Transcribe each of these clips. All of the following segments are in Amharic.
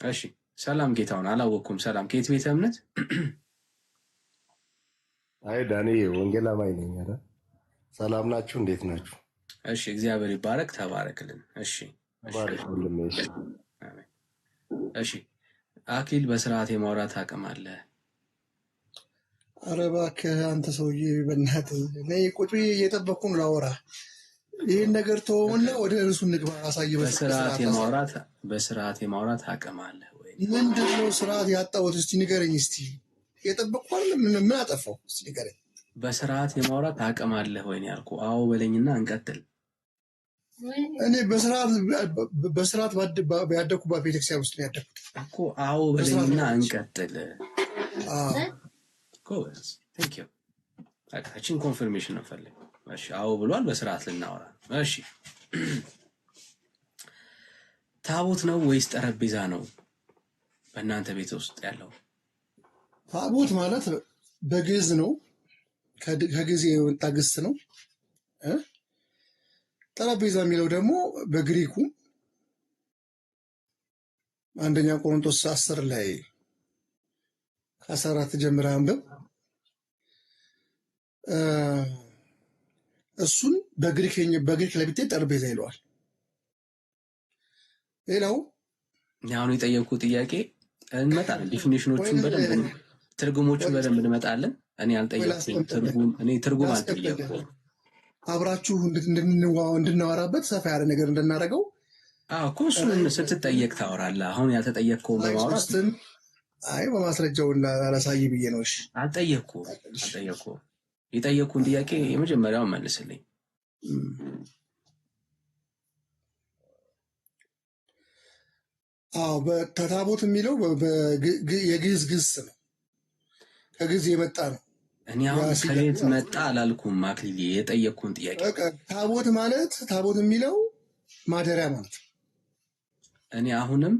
እሺ ሰላም ጌታውን አላወኩም። ሰላም ከየት ቤተ እምነት? አይ ዳኒ ወንጌላማኝ ነኝ። ኧረ ሰላም ናችሁ? እንዴት ናችሁ? እሺ እግዚአብሔር ይባረክ። ተባረክልን። እሺ ባረክ ወንድሜ። እሺ አክሊል በስርዓት የማውራት አቅም አለ? ኧረ እባክህ አንተ ሰውዬ በእናትህ ነይ ቁጭ ብዬ እየጠበቅኩ ነው ላወራ። ይህን ነገር ተወውና ወደ እርሱ እንግባ። አሳይ። በስርዓት የማውራት አቅም አለ ወይ? ምንድን ነው ስርዓት ያጣሁት? እስቲ ንገረኝ። እስቲ እየጠበቅኩ አይደል? ምን አጠፋው? እስቲ ንገረኝ። በስርዓት የማውራት አቅም አለ ወይ ነው ያልኩህ። አዎ በለኝና እንቀጥል። እኔ በስርዓት ያደኩባት ቤተክርስቲያን ውስጥ ነው ያደኩት እኮ። አዎ በለኝና እንቀጥል። ጎበዝ ቴንክ ዩ። ታችን ኮንፈርሜሽን ነው ፈልግ። እሺ አዎ ብሏል። በስርዓት ልናወራ። እሺ ታቦት ነው ወይስ ጠረጴዛ ነው በእናንተ ቤት ውስጥ ያለው? ታቦት ማለት በግዕዝ ነው፣ ከግዕዝ የወጣ ግስ ነው። ጠረጴዛ የሚለው ደግሞ በግሪኩ አንደኛ ቆሮንቶስ 10 ላይ ከ14 ጀምረ አንብብ። እሱን በግሪክ ላይ ብትሄድ ጠረጴዛ ይለዋል። ሌላው አሁን የጠየቁ ጥያቄ እንመጣለን። ዲፊኒሽኖቹን በደንብ ትርጉሞቹን በደንብ እንመጣለን። እኔ አልጠየቅኩም። ትርጉም አልጠየቅኩም። አብራችሁ እንድናወራበት ሰፋ ያለ ነገር እንድናደርገው እኮ እሱን ስትጠየቅ ታወራለህ። አሁን ያልተጠየቅከውን በማውራት አይ በማስረጃውን አላሳይ ብዬ ነው። እሺ አልጠየቅኩም። የጠየቅኩን ጥያቄ የመጀመሪያውን መልስልኝ። ታቦት የሚለው የግዕዝ ግስ ነው፣ ከግዕዝ የመጣ ነው። እኔ አሁን ከየት መጣ አላልኩም አክሊሌ፣ የጠየቅኩን ጥያቄ ታቦት የሚለው ማደሪያ ማለት ነው። እኔ አሁንም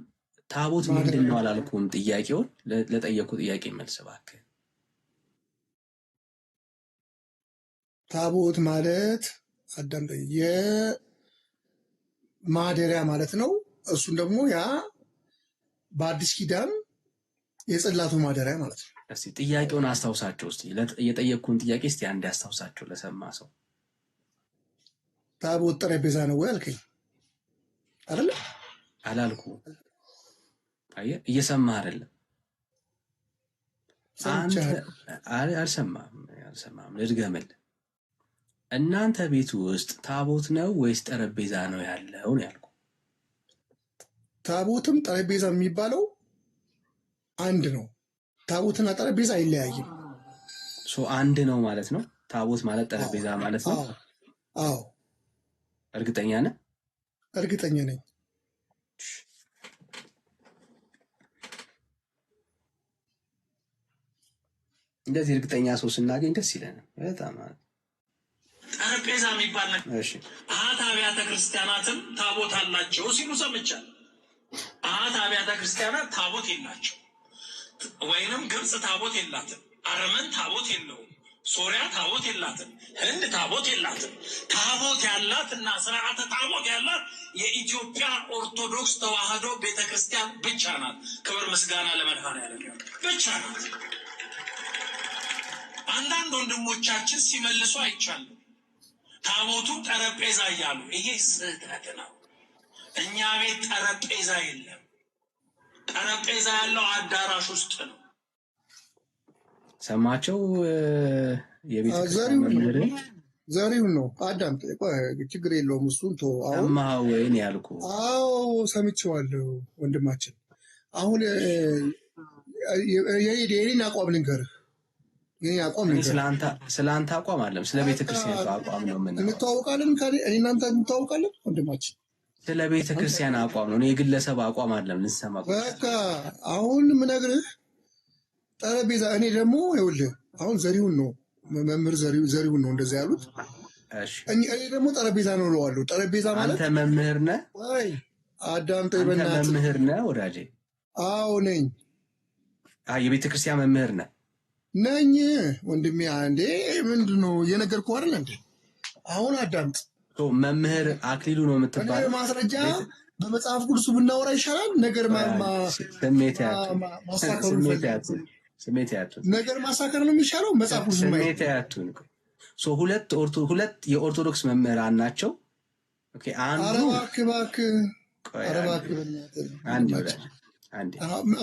ታቦት ምንድን ነው አላልኩም። ጥያቄውን ለጠየቅኩ ጥያቄ መልስ እባክህ። ታቦት ማለት አዳምጠኝ፣ የማደሪያ ማለት ነው። እሱን ደግሞ ያ በአዲስ ኪዳን የጽላቱ ማደሪያ ማለት ነው። እስቲ ጥያቄውን አስታውሳቸው። እስቲ የጠየቅኩን ጥያቄ እስቲ አንድ ያስታውሳቸው ለሰማ ሰው። ታቦት ጠረጴዛ ነው ወይ አልከኝ አይደለ? አላልኩ። አየህ እየሰማህ አይደለም አንተ። አልሰማህም። ልድገምልህ። እናንተ ቤት ውስጥ ታቦት ነው ወይስ ጠረጴዛ ነው ያለው ነው ያልኩ። ታቦትም ጠረጴዛ የሚባለው አንድ ነው። ታቦትና ጠረጴዛ አይለያይም። አንድ ነው ማለት ነው። ታቦት ማለት ጠረጴዛ ማለት ነው። አዎ እርግጠኛ ነህ? እርግጠኛ ነኝ። እንደዚህ እርግጠኛ ሰው ስናገኝ ደስ ይለናል በጣም። ጠረጴዛ የሚባል ነገር አሃት አብያተ ክርስቲያናትም ታቦት አላቸው ሲሉ ሰምቻለሁ። አሃት አብያተ ክርስቲያናት ታቦት የላቸው፣ ወይንም ግብፅ ታቦት የላትም፣ አረመን ታቦት የለውም፣ ሶሪያ ታቦት የላትም፣ ህንድ ታቦት የላትም። ታቦት ያላት እና ስርዓተ ታቦት ያላት የኢትዮጵያ ኦርቶዶክስ ተዋህዶ ቤተክርስቲያን ብቻ ናት። ክብር ምስጋና ለመድኃኔዓለም ብቻ ናት። አንዳንድ ወንድሞቻችን ሲመልሱ አይቻልም ታቦቱ ጠረጴዛ እያሉ። ይሄ ስህተት ነው። እኛ ቤት ጠረጴዛ የለም። ጠረጴዛ ያለው አዳራሽ ውስጥ ነው። ሰማቸው። ዘሪሁን ነው። አዳምጥ፣ ችግር የለውም። እሱን ቶ ሰማኸው ወይን ያልኩ? አዎ ሰምቼዋለሁ ወንድማችን። አሁን የኔን አቋም ልንገርህ። ስለ አንተ አቋም አለም፣ ስለ ቤተክርስቲያን አቋም ነው። ምን እንተዋወቃለን? እናንተ እንተዋወቃለን ወንድማችን። ስለ ቤተክርስቲያን አቋም ነው። የግለሰብ አቋም አለም ልንሰማ። በቃ አሁን ምነግርህ ጠረጴዛ። እኔ ደግሞ ይኸውልህ አሁን ዘሪሁን ነው መምህር ዘሪሁን ነው እንደዛ ያሉት። እኔ ደግሞ ጠረጴዛ ነው እለዋለሁ። ጠረጴዛ ማለት አንተ መምህር ነህ ወይ? አዳምጠኝ በእናትህ። አንተ መምህር ነህ ወዳጄ? አዎ ነኝ። የቤተክርስቲያን መምህር ነኝ ወንድሜ። አንዴ ምንድን ነው እየነገርኩህ አይደል እንዴ? አሁን አዳምጥ። መምህር አክሊሉ ነው የምትባለው? በመጽሐፍ ቅዱስ ብናወራ ይሻላል። ነገር ነገር ማሳከር ነው የሚሻለው። መጽሐፍ ቅዱስ ስሜት ያቱን ሁለት የኦርቶዶክስ መምህራን ናቸው። ኦኬ አንዱ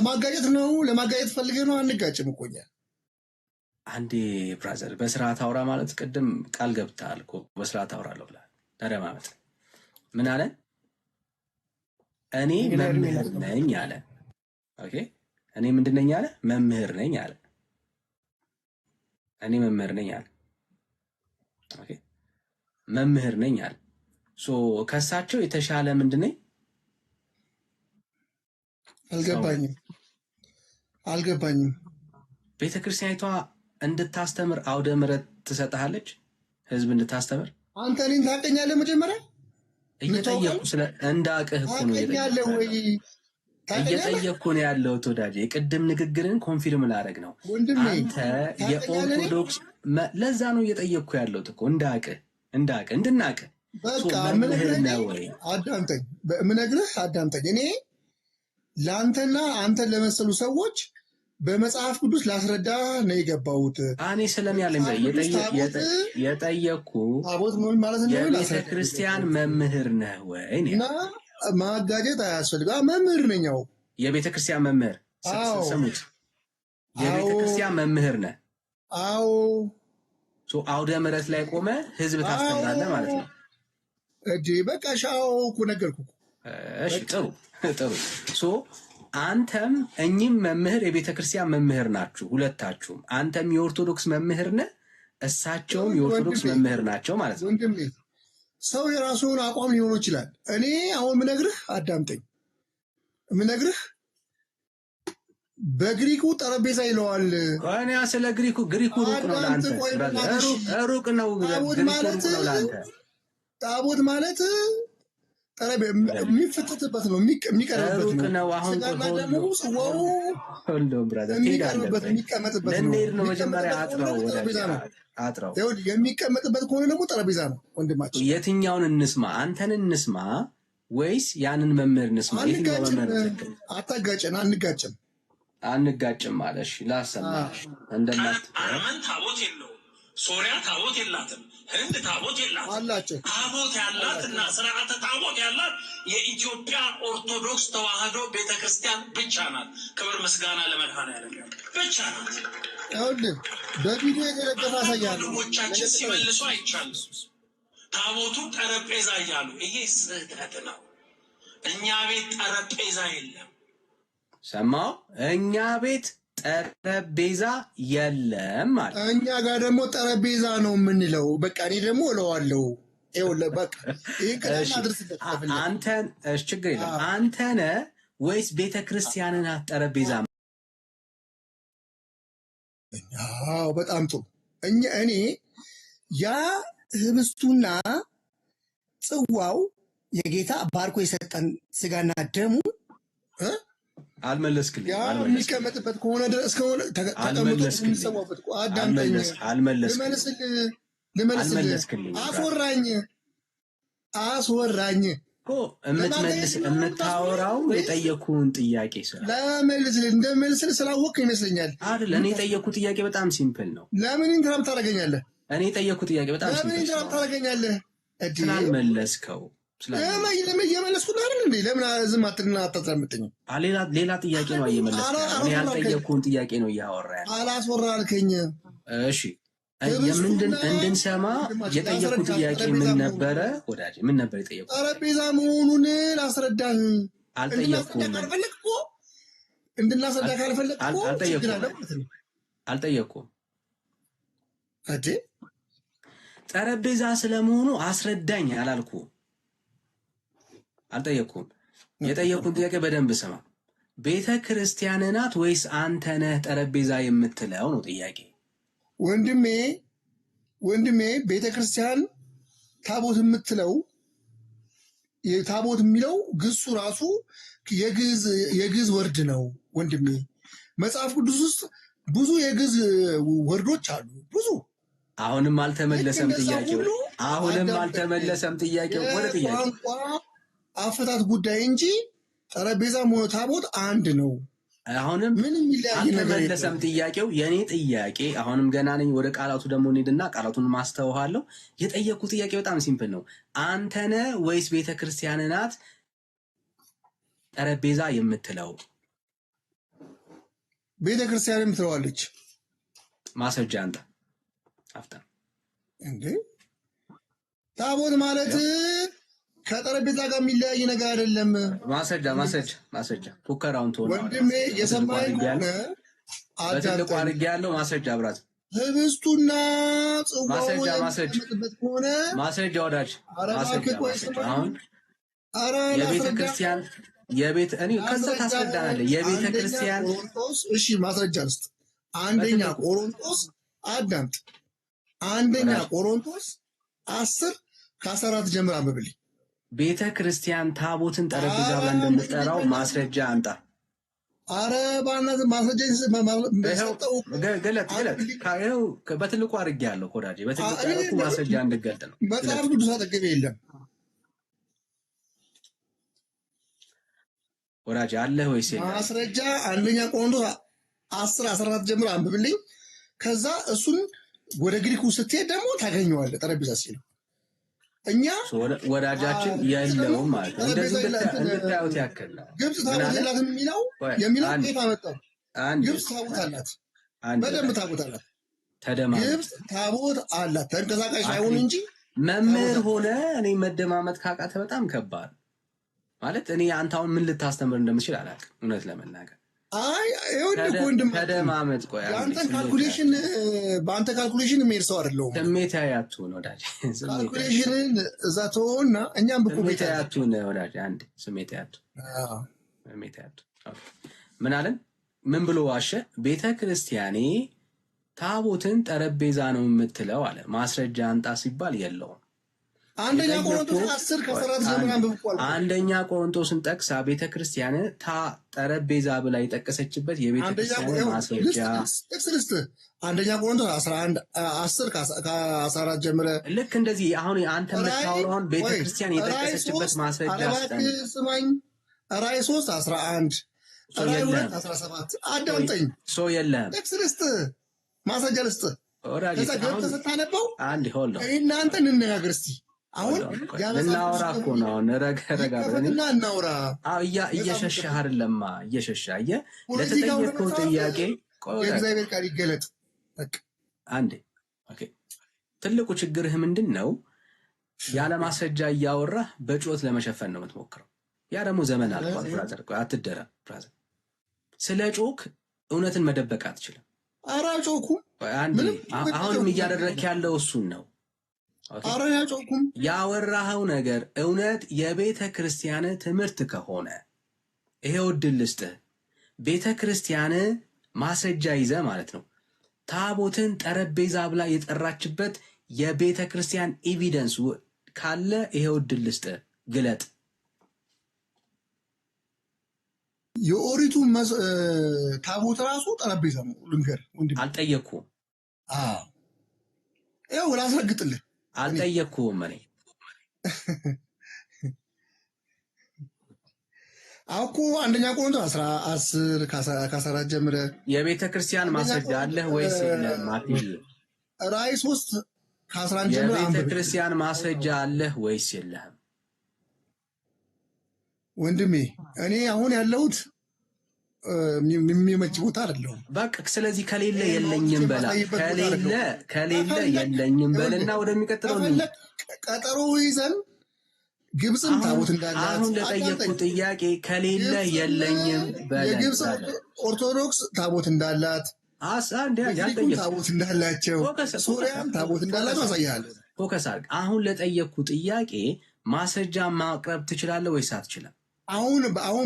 ማጋጨት ነው። ለማጋጨት ፈልገህ ነው። አንጋጭም እኮ እኛ። አንዴ ብራዘር በስርዓት አውራ ማለት ቅድም ቃል ገብተሃል እኮ በስርዓት አውራለሁ ብለሃል። ታዲያ ማለት ምን አለ? እኔ መምህር ነኝ አለ። ኦኬ እኔ ምንድን ነኝ አለ? መምህር ነኝ አለ። እኔ መምህር ነኝ አለ። ኦኬ መምህር ነኝ አለ። ከሳቸው የተሻለ ምንድን ነኝ? አልገባኝም። ቤተክርስቲያኒቷ እንድታስተምር አውደ ምሕረት ትሰጥሃለች፣ ህዝብ እንድታስተምር። አንተ እኔን ታውቀኛለህ? መጀመሪያ እየጠየኩ እንዳውቅህ እኮ ነው እየጠየኩ ነው ያለሁት ወዳጄ። የቅድም ንግግርን ኮንፊርም ላደርግ ነው። አንተ የኦርቶዶክስ ለዛ ነው እየጠየኩ ያለሁት እኮ እንዳውቅህ እንድናውቅህ። በቃ አዳምጠኝ፣ የምነግርህ አዳምጠኝ። እኔ ለአንተና አንተን ለመሰሉ ሰዎች በመጽሐፍ ቅዱስ ላስረዳ ነው የገባሁት። እኔ ስለሚያለኝ የጠየኩ የቤተ ክርስቲያን መምህር ነህ ወይ? እና ማጋጨት አያስፈልግም። መምህር ነኝ። የቤተ ክርስቲያን መምህር ስሙት፣ የቤተ ክርስቲያን መምህር ነህ። አዎ። አውደ ምሕረት ላይ ቆመ ህዝብ ታስተምራለህ ማለት ነው። በቃ ሻው እኮ ነገርኩ። እሺ ጥሩ። አንተም እኚህም መምህር የቤተ ክርስቲያን መምህር ናችሁ ሁለታችሁም። አንተም የኦርቶዶክስ መምህር ነህ፣ እሳቸውም የኦርቶዶክስ መምህር ናቸው ማለት ነው። ወንድሜ ሰው የራሱን አቋም ሊሆኑ ይችላል። እኔ አሁን ምነግርህ አዳምጠኝ፣ ምነግርህ በግሪኩ ጠረጴዛ ይለዋል። እኔ ስለ ግሪኩ ሩቅ ነው ለአንተ፣ ሩቅ ነው ለአንተ። ታቦት ማለት የሚፈተትበት ነው፣ የሚቀርብበት ነው። አሁን ደግሞ ጽዋው የሚቀርብበት የሚቀመጥበት ነው። መጀመሪያ የሚቀመጥበት ከሆነ ደግሞ ጠረጴዛ ነው። ወንድማችን የትኛውን እንስማ? አንተን እንስማ ወይስ ያንን መምህር እንስማ? አታጋጭን። አንጋጭም ማለት ላሰማሽ። አርመን ታቦት የለውም፣ ሶሪያ ታቦት የላትም፣ ህንድ ታቦት የላትም። አላቸው ታቦት ያላት እና ስርዓተ ታቦት ያላት የኢትዮጵያ ኦርቶዶክስ ተዋህዶ ቤተክርስቲያን ብቻ ናት። ክብር ምስጋና ለመድኃኔዓለም ብቻ ናት። በቪዲዮ የተደገፈ አሳያለሁ። ወንድሞቻችን ሲመልሱ አይቻሉ። ታቦቱ ጠረጴዛ እያሉ፣ ይሄ ስህተት ነው። እኛ ቤት ጠረጴዛ የለም። ሰማው? እኛ ቤት ጠረጴዛ የለም ማለት። እኛ ጋር ደግሞ ጠረጴዛ ነው የምንለው። በቃ እኔ ደግሞ እለዋለሁ። በቃ አንተን ችግር የለም። አንተነ ወይስ ቤተ ክርስቲያንን ጠረጴዛ? በጣም ጥሩ። እኔ ያ ህብስቱና ጽዋው የጌታ ባርኮ የሰጠን ስጋና ደሙ አልመለስክልኝ። የሚቀመጥበት ከሆነ ድረስ ከሆነ ተቀምጦ የሚሰዋበት አዳምጠኝ፣ ልመልስልህ። አስወራኝ የምታወራው የጠየኩህን ጥያቄ ለመልስልህ እንደመልስልህ ስላወቅህ ይመስለኛል። አይደል? እኔ የጠየኩህ ጥያቄ በጣም ሲምፕል ነው። ለምን ኢንተራፕት ታደርገኛለህ? እኔ የጠየኩህ ጥያቄ በጣም ሲምፕል ነው። ለምን ኢንተራፕት ታደርገኛለህ? ስላልመለስከው እየመለስኩልህ አይደል እንዴ? ለምን ዝም አትልና አታዛምጠኝም? ሌላ ጥያቄ ነው እየመለስክ። እኔ ያልጠየኩህን ጥያቄ ነው እያወራ ያለ። አላስወራ አልከኝ። እሺ እንድንሰማ የጠየኩህ ጥያቄ ምን ነበረ ወዳጅ? ምን ነበር የጠየኩህ? ጠረጴዛ መሆኑን ላስረዳህ። አልጠየኩም። እንድናስረዳ ካልፈለግ አልጠየኩም። አዴ ጠረጴዛ ስለመሆኑ አስረዳኝ አላልኩም። አልጠየኩም። የጠየኩን ጥያቄ በደንብ ስማ። ቤተ ክርስቲያን ናት ወይስ አንተ ነህ ጠረጴዛ የምትለው ነው ጥያቄ። ወንድሜ ቤተ ክርስቲያን ታቦት የምትለው ታቦት የሚለው ግሱ ራሱ የግዕዝ ወርድ ነው ወንድሜ። መጽሐፍ ቅዱስ ውስጥ ብዙ የግዕዝ ወርዶች አሉ ብዙ። አሁንም አልተመለሰም ጥያቄው። ወደ ጥያቄው አፈታት ጉዳይ እንጂ ጠረጴዛም ሆነ ታቦት አንድ ነው። አሁንም ምንም ይለያይ ነገር አልተመለሰም ጥያቄው። የኔ ጥያቄ አሁንም ገና ነኝ። ወደ ቃላቱ ደግሞ እንሂድና ቃላቱን ማስተውሃለሁ። የጠየቅኩ ጥያቄ በጣም ሲምፕል ነው። አንተነ ወይስ ቤተክርስቲያን ናት ጠረጴዛ የምትለው? ቤተክርስቲያን የምትለዋለች። ማስረጃ አንተ አፍታ እንዴ ታቦት ማለት ከጠረጴዛ ጋር የሚለያይ ነገር አይደለም። ማስረጃ ፉከራውን ተወው ወንድሜ፣ የሰማኸኝ ከሆነ በትልቁ አድርጌ ያለው ማስረጃ ብራት ህብስቱና ጽዋው ከሆነ ማስረጃ ወዳጅ አሁን የቤተ ክርስቲያን እኔ ከዛ ታስረዳናለህ። የቤተ ክርስቲያን እሺ ማስረጃ ልስጥ። አንደኛ ቆሮንቶስ አዳምጥ። አንደኛ ቆሮንቶስ 10:14 ጀምር አንብብልኝ። ቤተ ክርስቲያን ታቦትን ጠረጴዛ ብላ እንደምትጠራው ማስረጃ አንጣ። አረ ባናት ማስረጃ ገለጥ በትልቁ አድርጌያለሁ ወዳጄ። በትልቁ ማስረጃ እንድገልጥ ነው። መጽሐፍ ቅዱስ አጠገቤ የለም ወዳጄ። አለህ ወይስ የለም ማስረጃ? አንደኛ ቆሮንቶስ 10:14 ጀምር አንብብልኝ። ከዛ እሱን ወደ ግሪኩ ስትሄድ ደግሞ ታገኘዋለህ። ጠረጴዛ ሲል እኛ ወዳጃችን የለውም ማለት ነው። እንደዚህ እንድታዩት ያክል ነው። ግብፅ ታቦት የላትም የሚለው ጌታ መጣው። ግብፅ ታቦት አላት፣ በደንብ ታቦት አላት። ግብፅ ታቦት አላት፣ ተንቀሳቃሽ አይሆን እንጂ። መምህር ሆነ እኔ መደማመጥ ካቃተ በጣም ከባድ ማለት እኔ አንተ አሁን ምን ልታስተምር እንደምችል አላውቅም እውነት ለመናገር። አይ ይኸውልህ ወንድም ተደማመጥ። ቆይ በአንተ ካልኩሌሽን የሚሄድ ሰው አይደለሁም። ስሜታዊ አትሁን ወዳጅ። ካልኩሌሽንን እዛ ተወውና እኛም ስሜታዊ አትሁን ወዳጅ። አንድ ስሜታዊ አትሁን። ምን አለን? ምን ብሎ ዋሸ? ቤተ ክርስቲያኔ ታቦትን ጠረጴዛ ነው የምትለው አለ። ማስረጃ አንጣ ሲባል የለውም። አንደኛ ቆሮንቶስ 10:14 ጀምሮ አንብብቋል። አንደኛ ቆሮንቶስን ጠቅሳ ቤተክርስቲያን ጠረጴዛ ብላ የጠቀሰችበት የቤተክርስቲያን ማስረጃ ጥቅስ አንደኛ ቆሮንቶስ 10:14 ጀምረ። ልክ እንደዚህ አሁን አንተ የምታወራውን ቤተክርስቲያን የጠቀሰችበት ማስረጃ ስማኝ። ራዕይ 3:11 ራዕይ 2:17 አዳምጠኝ። ሰው የለም ጥቅስ ልስጥ፣ ማስረጃ ልስጥ። ከዛ ገብተህ ስታነበው እናንተ እንነጋገር እስቲ። አሁን ልናወራ እኮ ነው። ረጋ ብለንና እናውራ። እየሸሸህ አይደለማ፣ እየሸሸህ ለተጠየቀው ጥያቄ የእግዚአብሔር ቃል ይገለጥ። አንዴ ትልቁ ችግርህ ምንድን ነው? ያለ ማስረጃ እያወራህ በጩኸት ለመሸፈን ነው የምትሞክረው። ያ ደግሞ ዘመን አልፏል ብራዘር። አትደራ ብራዘር። ስለ ጮክ እውነትን መደበቅ አትችልም። ኧረ አልጮኩም። አሁንም እያደረግህ ያለው እሱን ነው። ኧረ አልጮኩም። ያወራኸው ነገር እውነት የቤተ ክርስቲያን ትምህርት ከሆነ ይሄው ዕድል ልስጥህ። ቤተ ክርስቲያን ማስረጃ ይዘህ ማለት ነው ታቦትን ጠረጴዛ ብላ የጠራችበት የቤተ ክርስቲያን ኤቪደንስ ካለ ይሄው ዕድል ልስጥህ፣ ግለጥ። የኦሪቱ ታቦት ራሱ ጠረጴዛ ነው። ልንገር ወንድም፣ አልጠየቅኩም። ያው ላስረግጥልህ፣ አልጠየቅኩም። እኔ አውቁ አንደኛ ቆሮንቶስ 10:14 ጀምረ የቤተ ክርስቲያን ማስረጃ አለህ ወይስ የለም? ራዕይ 3:11 ጀምረ የቤተ ክርስቲያን ማስረጃ አለህ ወይስ የለህም? ወንድሜ እኔ አሁን ያለሁት የሚመች ቦታ አይደለሁም። በቃ ስለዚህ ከሌለ የለኝም በላ፣ ከሌለ የለኝም በልና ወደሚቀጥለው ቀጠሮ ይዘን ግብፅም ታቦት እንዳላት አሁን ለጠየቁ ጥያቄ ከሌለ የለኝም በላ። የግብፅ ኦርቶዶክስ ታቦት እንዳላት ታቦት እንዳላቸው ሱሪያም ታቦት እንዳላቸው አሳያለሁ። ፎከስ አድርግ። አሁን ለጠየቁ ጥያቄ ማስረጃ ማቅረብ ትችላለህ ወይስ አትችልም? አሁን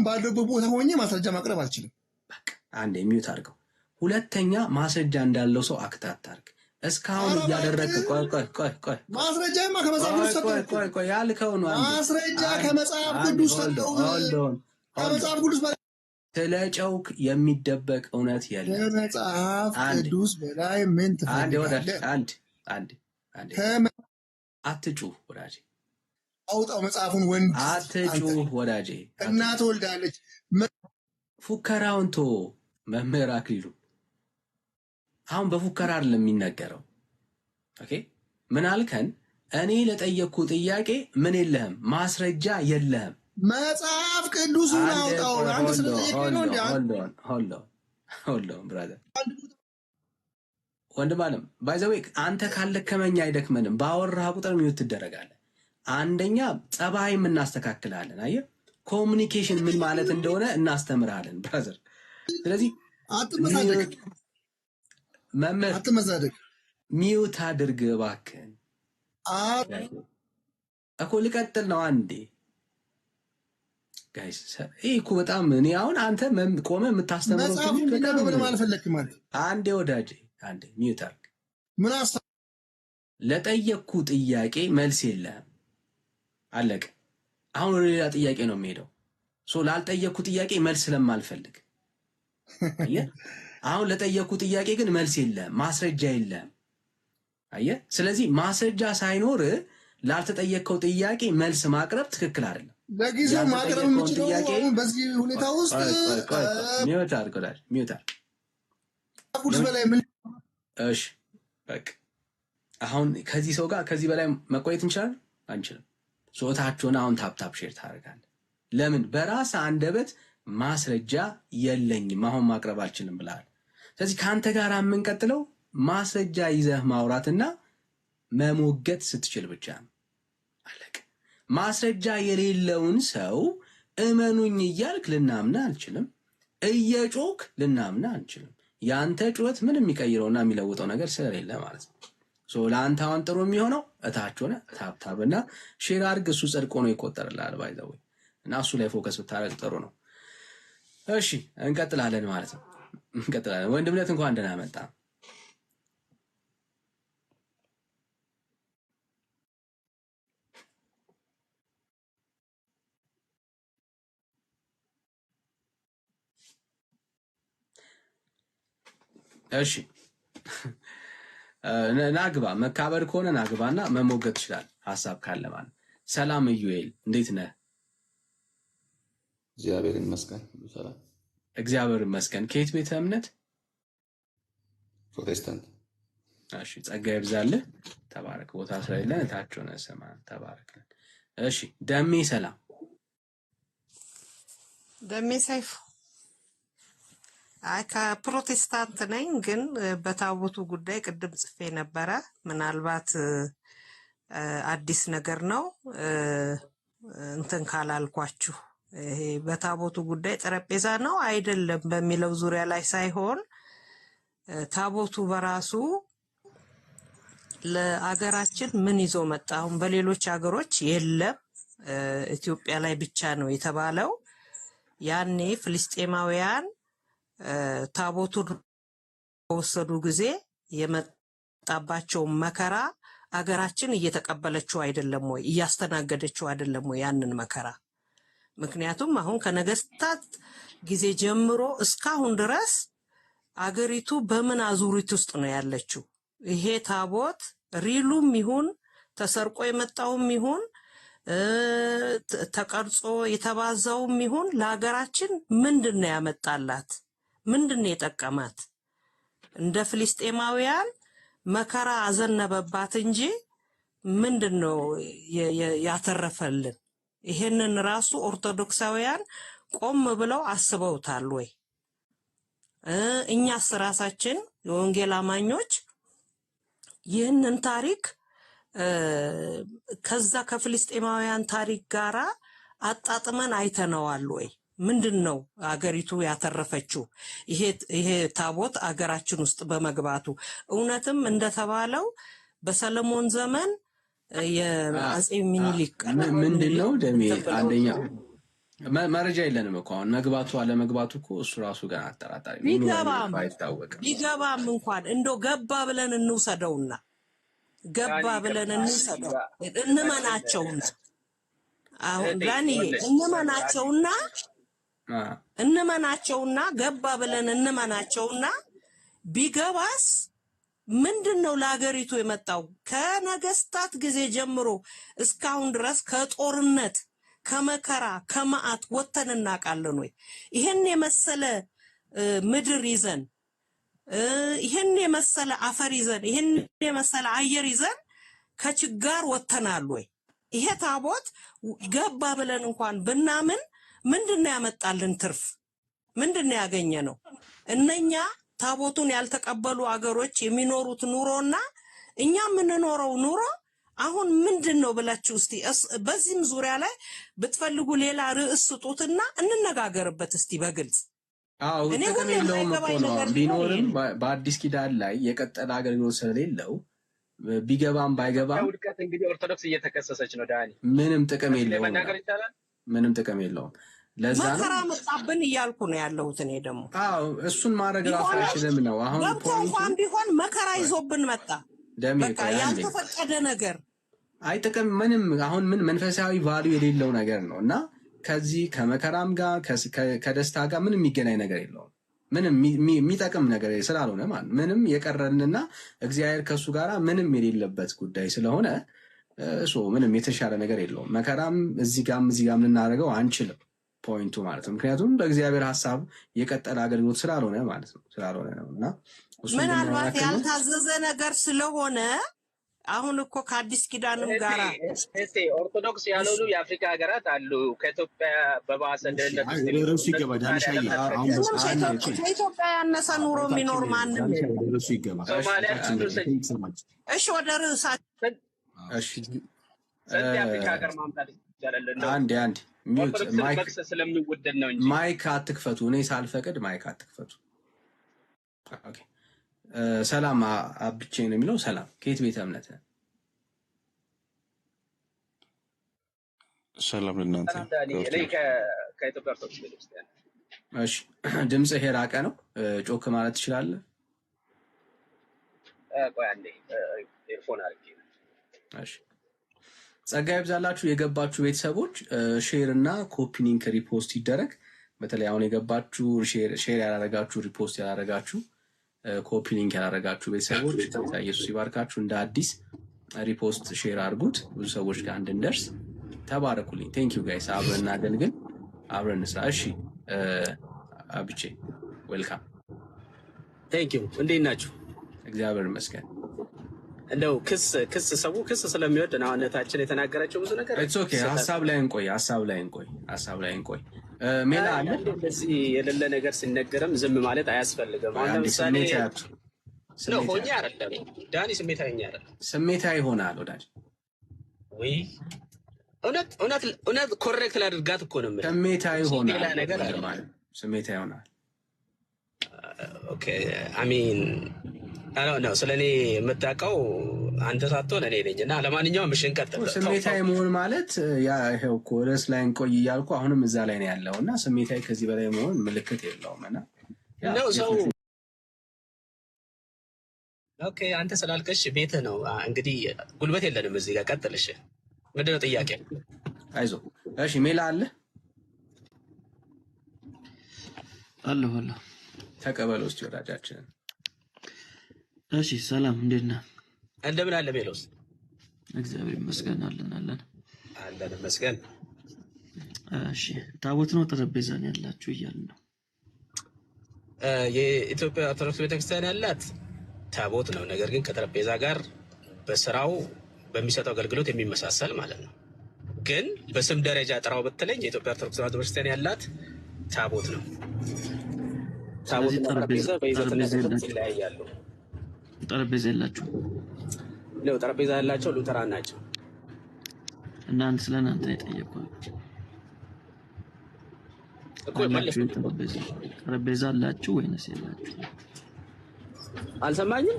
ባለበት ቦታ ሆኜ ማስረጃ ማቅረብ አልችልም። በቃ አንድ የሚዩት አድርገው። ሁለተኛ ማስረጃ እንዳለው ሰው አክት አታርግ። እስካሁን እያደረግህ ቆይ ማስረጃማ ከመጽሐፍ ቅዱስ ሰጠው። ቆይ ያልከው ነው። ማስረጃ ከመጽሐፍ ቅዱስ ሰጠው። ከመጽሐፍ ቅዱስ ስለ ጨውክ የሚደበቅ እውነት የለም። ከመጽሐፍ ቅዱስ በላይ ምን ትፈልጋለህ? አንድ አትጩህ ወዳጄ። አውጣው መጽሐፉን ወንድ አትጩ ወዳጄ እናት ወልዳለች ፉከራውን ቶ መምህር አክሊሉ አሁን በፉከራ አይደለም የሚነገረው ኦኬ ምን አልከን እኔ ለጠየቅኩ ጥያቄ ምን የለህም ማስረጃ የለህም መጽሐፍ ቅዱስን አውጣው አንተ ስለጠየቀኝ ነው እንዴ ሆልድ ኦን ብራዘር ወንድም አለም ባይ ዘ ዌይ አንተ ካለከመኛ አይደክመንም ባወራህ ቁጥር ሚውት ትደረጋለህ አንደኛ ጸባይ ምን እናስተካክላለን አየህ ኮሙኒኬሽን ምን ማለት እንደሆነ እናስተምራለን ብራዘር ስለዚህ አትመሳደቅ መምህር አትመሳደቅ ሚውት አድርግ እባክህ እኮ ልቀጥል ነው አንዴ ጋይስ እኮ በጣም እኔ አሁን አንተ ቆመ የምታስተምረው አንዴ ወዳጄ አንዴ ሚውት አድርግ ምን ለጠየቅኩ ጥያቄ መልስ የለህም አለቀ አሁን ወደ ሌላ ጥያቄ ነው የሚሄደው ላልጠየቅኩ ጥያቄ መልስ ስለማልፈልግ አየህ አሁን ለጠየቅኩ ጥያቄ ግን መልስ የለህም ማስረጃ የለህም አየህ ስለዚህ ማስረጃ ሳይኖር ላልተጠየቅከው ጥያቄ መልስ ማቅረብ ትክክል አይደለም ለጊዜው ማቅረብ የምችለው አሁን በዚህ ሁኔታ ውስጥ ሚውት አድርገናል ሚውት እሺ በቃ አሁን ከዚህ ሰው ጋር ከዚህ በላይ መቆየት እንችላለን አንችልም ሶታቸውን አሁን ታፕታፕ ሼር ታደርጋለህ ለምን በራስ አንደበት ማስረጃ የለኝም አሁን ማቅረብ አልችልም ብለሃል ስለዚህ ካንተ ጋር የምንቀጥለው ማስረጃ ይዘህ ማውራትና መሞገት ስትችል ብቻ ነው አለቀ ማስረጃ የሌለውን ሰው እመኑኝ እያልክ ልናምና አንችልም እየጮክ ልናምና አንችልም ያንተ ጩኸት ምንም የሚቀይረውና የሚለውጠው ነገር ስለሌለ ማለት ነው ለአንተ አሁን ጥሩ የሚሆነው እታች ሆነ ታብታብና ሼር አድርግ እሱ ጸድቆ ነው ይቆጠርልሃል ባይ ዘ ወይ እና እሱ ላይ ፎከስ ብታደርግ ጥሩ ነው እሺ እንቀጥላለን ማለት ነው እንቀጥላለን ወንድምነት እንኳን ደህና መጣ እሺ ናግባ መካበር ከሆነ ናግባና መሞገት ይችላል ሐሳብ ካለ ማለት ሰላም ኢዩኤል እንዴት ነህ እግዚአብሔር ይመስገን ሰላም እግዚአብሔር ይመስገን ከየት ቤተ እምነት ፕሮቴስታንት እሺ ጸጋ ይብዛልህ ተባረክ ቦታ ስለሌለ ታች ሆነ ሰማ ተባረክ እሺ ደሜ ሰላም ደሜ ሰይፍ ከፕሮቴስታንት ነኝ ግን በታቦቱ ጉዳይ ቅድም ጽፌ ነበረ ምናልባት አዲስ ነገር ነው እንትን ካላልኳችሁ ይሄ በታቦቱ ጉዳይ ጠረጴዛ ነው አይደለም በሚለው ዙሪያ ላይ ሳይሆን ታቦቱ በራሱ ለአገራችን ምን ይዞ መጣ አሁን በሌሎች ሀገሮች የለም ኢትዮጵያ ላይ ብቻ ነው የተባለው ያኔ ፍልስጤማውያን ታቦቱን በወሰዱ ጊዜ የመጣባቸው መከራ አገራችን እየተቀበለችው አይደለም ወይ እያስተናገደችው አይደለም ወይ ያንን መከራ ምክንያቱም አሁን ከነገስታት ጊዜ ጀምሮ እስካሁን ድረስ አገሪቱ በምን አዙሪት ውስጥ ነው ያለችው ይሄ ታቦት ሪሉም ይሁን ተሰርቆ የመጣውም ይሁን ተቀርጾ የተባዛውም ይሁን ለሀገራችን ምንድነው ያመጣላት ምንድነው የጠቀማት እንደ ፍልስጤማውያን መከራ አዘነበባት እንጂ ምንድነው ያተረፈልን ይሄንን ራሱ ኦርቶዶክሳውያን ቆም ብለው አስበውታል ወይ እኛስ ራሳችን የወንጌል አማኞች ይህንን ታሪክ ከዛ ከፍልስጤማውያን ታሪክ ጋራ አጣጥመን አይተነዋል ወይ ምንድነው አገሪቱ ያተረፈችው ይሄ ታቦት አገራችን ውስጥ በመግባቱ እውነትም እንደተባለው በሰለሞን ዘመን የአጼ ሚኒሊክ ምንድነው ደሜ አንደኛ መረጃ የለንም እኮ አሁን መግባቱ አለ መግባቱ እኮ እሱ ራሱ ጋር አጠራጣሪ ቢገባም እንኳን እንደው ገባ ብለን እንውሰደውና ገባ ብለን እንውሰደው እንመናቸውና አሁን ጋኒ እንመናቸውና ገባ ብለን እንመናቸውና ቢገባስ ምንድነው ለሀገሪቱ የመጣው? ከነገስታት ጊዜ ጀምሮ እስካሁን ድረስ ከጦርነት ከመከራ ከመዓት ወተን እናውቃለን ወይ? ይሄን የመሰለ ምድር ይዘን ይሄን የመሰለ አፈር ይዘን ይሄን የመሰለ አየር ይዘን ከችጋር ወተናል ወይ? ይሄ ታቦት ገባ ብለን እንኳን ብናምን ምንድነው ያመጣልን ትርፍ? ምንድነው ያገኘነው? እነኛ ታቦቱን ያልተቀበሉ አገሮች የሚኖሩት ኑሮና እኛ የምንኖረው ኑሮ አሁን ምንድነው ብላችሁ እስቲ በዚህም ዙሪያ ላይ ብትፈልጉ ሌላ ርዕስ ስጡትና እንነጋገርበት እስቲ በግልጽ። አዎ ጥቅም የለውም እኮ ነው። ቢኖርም በአዲስ ኪዳን ላይ የቀጠለ አገልግሎት ስለሌለው ቢገባም ባይገባም ውድቀት እንግዲህ ኦርቶዶክስ እየተከሰሰች ነው ዳኒ። ምንም ጥቅም የለውም። መናገር ይቻላል። ምንም ጥቅም የለውም። ለዛ ነው መከራ መጣብን እያልኩ ነው ያለሁት እኔ ደግሞ። አዎ እሱን ማድረግ ራሱ አይችልም ነው አሁን እንኳን ቢሆን መከራ ይዞብን መጣ። በቃ ያልተፈቀደ ነገር አይ ጥቅም ምንም አሁን ምን መንፈሳዊ ቫልዩ የሌለው ነገር ነው እና ከዚህ ከመከራም ጋር ከደስታ ጋር ምንም የሚገናኝ ነገር የለውም። ምንም የሚጠቅም ነገር ስላልሆነ ማለት ምንም የቀረንና እግዚአብሔር ከሱ ጋር ምንም የሌለበት ጉዳይ ስለሆነ ምንም የተሻለ ነገር የለውም። መከራም እዚህ ጋር ልናደርገው አንችልም ፖይንቱ ማለት ነው። ምክንያቱም በእግዚአብሔር ሐሳብ የቀጠለ አገልግሎት ስላልሆነ ማለት ነው ስላልሆነ ነውና ምናልባት ያልታዘዘ ነገር ስለሆነ አሁን እኮ ከአዲስ ኪዳንም ጋር ኦርቶዶክስ ያልሆኑ የአፍሪካ ሀገራት አሉ። ከኢትዮጵያ በባሰ ደህንነት ከኢትዮጵያ ያነሰ ኑሮ የሚኖር ማንም እሺ ወደ ርዕሳችን የአፍሪካ ሀገር ማምጣት ይቻላል። አንድ ስለሚወደድ ነው እንጂ ማይክ አትክፈቱ። እኔ ሳልፈቅድ ማይክ አትክፈቱ። ኦኬ ሰላም አብቼ ነው የሚለው። ሰላም ከየት ቤተ እምነት ነው? ሰላም ለእናንተ። ከኢትዮጵያ ኦርቶዶክስ ቤተክርስቲያን። እሺ ድምፅህ የራቀ ነው፣ ጮክ ማለት ትችላለህ? ቆይ አንዴ ኤርፎን አድርጌ። እሺ ጸጋ ይብዛላችሁ የገባችሁ ቤተሰቦች፣ ሼር እና ኮፒ ሊንክ ሪፖስት ይደረግ። በተለይ አሁን የገባችሁ ሼር ያላረጋችሁ ሪፖስት ያላረጋችሁ ኮፒ ሊንክ ያላረጋችሁ ቤተሰቦች ኢየሱስ ይባርካችሁ። እንደ አዲስ ሪፖስት ሼር አድርጉት ብዙ ሰዎች ጋር እንድንደርስ። ተባረኩልኝ። ቴንክ ዩ ጋይስ። አብረን እናገልግል፣ አብረን እንስራ። እሺ አብቼ ዌልካም። ቴንክ ዩ። እንዴት ናችሁ? እግዚአብሔር ይመስገን። እንደው ሰው ክስ ስለሚወድ ነው እነታችን የተናገራቸው ብዙ ነገር። ኢትስ ኦኬ። ሀሳብ ላይ እንቆይ። ሜላ አለ እንደዚህ የሌለ ነገር ሲነገርም ዝም ማለት አያስፈልግም። አሁን ለምሳሌ ነው ሆኜ አይደለም ዳኒ ስሜታዊ አይደለም። ስሜታዊ ሆናል ወዳጅ ወይ እውነት ኮሬክት ላድርጋት እኮ ነው የምልህ። ስሜታዊ ሆናል። ኦኬ አሚን ነው ስለኔ የምታውቀው አንተ ሳትሆን እኔ ነኝ። እና ለማንኛውም እሺ እንቀጥል። ስሜታዊ መሆን ማለት ይሄው እኮ ርዕስ ላይ እንቆይ እያልኩ አሁንም እዛ ላይ ነው ያለው እና ስሜታዊ ከዚህ በላይ መሆን ምልክት የለውም። እና ነው ሰው ኦኬ አንተ ስላልከሽ ቤት ነው እንግዲህ ጉልበት የለንም እዚህ ጋር ቀጥል። እሺ ምንድን ነው ጥያቄ? አይዞህ እሺ ሜላ አለ ተቀበለው እስቲ ወዳጃችንን። እሺ ሰላም እንዴት ነህ? እንደምን አለ ሜሎስ? እግዚአብሔር ይመስገን አለን ይመስገን። እሺ ታቦት ነው ጠረጴዛ ነው ያላችሁ እያልን ነው። የኢትዮጵያ ኦርቶዶክስ ቤተክርስቲያን ያላት ታቦት ነው፣ ነገር ግን ከጠረጴዛ ጋር በስራው በሚሰጠው አገልግሎት የሚመሳሰል ማለት ነው። ግን በስም ደረጃ ጥራው ብትለኝ የኢትዮጵያ ኦርቶዶክስ ቤተክርስቲያን ያላት ታቦት ነው። ታቦት እና ጠረጴዛ በይዘትና በስም ይለያያሉ። ጠረጴዛ የላችሁ ነው? ጠረጴዛ ያላቸው ሉተራን ናቸው። እናንተ ስለናንተ የጠየቅኩት እኮ ማለት ጠረጴዛ አላችሁ ወይንስ የላችሁ? አልሰማኝም።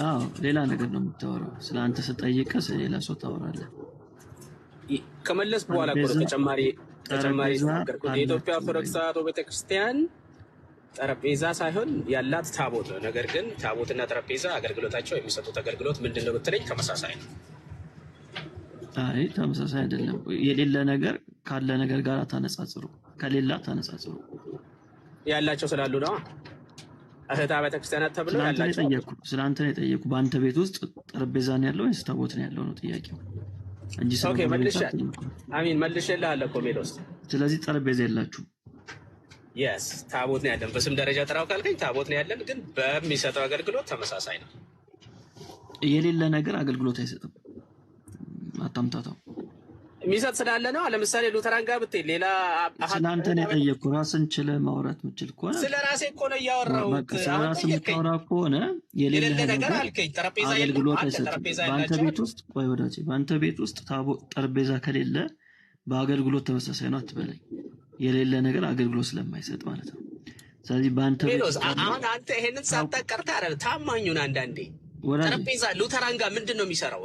አዎ ሌላ ነገር ነው የምታወራው። ስለአንተ ስጠይቅ ስለሌላ ሰው ታወራለህ። ከመለስ በኋላ እኮ ተጨማሪ የኢትዮጵያ ኦርቶዶክስ ተዋሕዶ ቤተክርስቲያን ጠረጴዛ ሳይሆን ያላት ታቦት ነው። ነገር ግን ታቦትና ጠረጴዛ አገልግሎታቸው የሚሰጡት አገልግሎት ምንድን ነው ብትለኝ ተመሳሳይ ነው። አይ ተመሳሳይ አይደለም። የሌለ ነገር ካለ ነገር ጋር ታነጻጽሩ፣ ከሌላ ታነጻጽሩ። ያላቸው ስላሉ ነው እህት አብያተ ክርስቲያናት ተብሎ ስለ አንተ ነው ያላቸው የጠየኩ። ስለ አንተ ነው የጠየኩ። በአንተ ቤት ውስጥ ጠረጴዛ ነው ያለው ወይስ ታቦት ነው ያለው ነው ጥያቄው እንጂ ስለ ኦኬ ጎረቤት መልሼ አልጠየኩም። አሚን መልሼልሃለሁ እኮ ሜሎስ። ስለዚህ ጠረጴዛ የላችሁም። የስ ታቦት ነው ያለን። በስም ደረጃ ጥራው ካልከኝ ታቦት ነው ያለን፣ ግን በሚሰጠው አገልግሎት ተመሳሳይ ነው። የሌለ ነገር አገልግሎት አይሰጥም። አታምታታው። የሚሰጥ ስላለ ነው። ለምሳሌ ሉተራን ጋር ብትሄድ ሌላ ስለ አንተ ነው የጠየቅኩ። ራስን ችለህ ማውራት የምችል ከሆነ ስለ ራሴ እኮ ነው እያወራሁት። በቃ ስለ ራስህ የምታወራ ከሆነ የሌለ ነገር አልከኝ። ጠረጴዛ የለም አገልግሎት አንተ አይሰጥም። ጠረጴዛ በአንተ ያላቸው ቤት ውስጥ ቆይ ወዳጄ፣ በአንተ ቤት ውስጥ ጠረጴዛ ከሌለ በአገልግሎት ተመሳሳይ ነው አትበለኝ። የሌለ ነገር አገልግሎት ስለማይሰጥ ማለት ነው። ስለዚህ በአንተ ቤት ሜሎስ ውስጥ አሁን አንተ ይሄንን ሳታቀርታ አይደል ታማኙን አንዳንዴ ወዳጄ ጠረጴዛ ሉተራን ጋር ምንድን ነው የሚሰራው?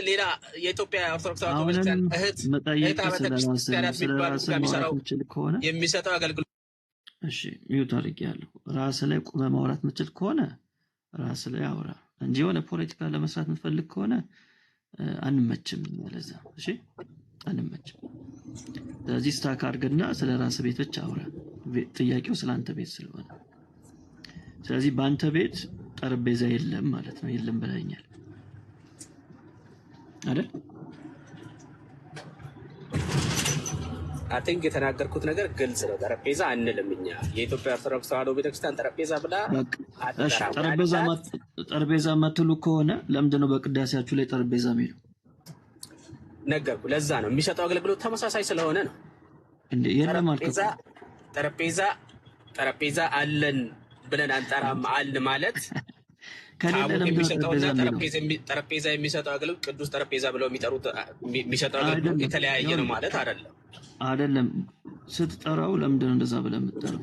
ሌላ የኢትዮጵያ ኦርቶዶክስ ተዋሕዶ አሁንም ቤተክርስቲያን እህት መጠየቅ አብያተ ስለ ክርስቲያናት ራስህ የሚባሉት ጋር ማውራት የሚሰራው የምችል ከሆነ የሚሰጠው አገልግሎት እሺ ሚውት አድርጌያለሁ። ራስህ ላይ ቁመህ ማውራት የምችል ከሆነ ራስህ ላይ አውራ እንጂ የሆነ ፖለቲካ ለመስራት የምትፈልግ ከሆነ አንመችም። ያለዛ እሺ አንመችም። ስለዚህ ስታክ አድርግና ስለ ራስህ ቤት ብቻ አውራ። ጥያቄው ስለ አንተ ቤት ስለሆነ ስለዚህ በአንተ ቤት ጠረጴዛ የለም ማለት ነው። የለም ብለኛል አይደል? አይ ቲንክ የተናገርኩት ነገር ግልጽ ነው። ጠረጴዛ አንልም እኛ የኢትዮጵያ ኦርቶዶክስ ተዋሕዶ ቤተክርስቲያን ጠረጴዛ ብላ እሺ ጠረጴዛ ማትሉ ከሆነ ለምንድን ነው በቅዳሴያችሁ ላይ ጠረጴዛ የሚሉ? ነገርኩ። ለዛ ነው የሚሰጠው አገልግሎት ተመሳሳይ ስለሆነ ነው። እንዴ የለም አልከ ጠረጴዛ አለን ብለን አንጠራም አል ማለት ከሌለ ታቦት የሚሰጠውና ለምን ጠረጴዛ የሚሰጠው አገልግሎት ቅዱስ ጠረጴዛ ብለው የሚጠሩት የሚሰጠው አገልግሎት የተለያየ ነው ማለት አይደለም። አይደለም ስትጠራው ለምንድን ነው እንደዛ ብለህ የምትጠራው?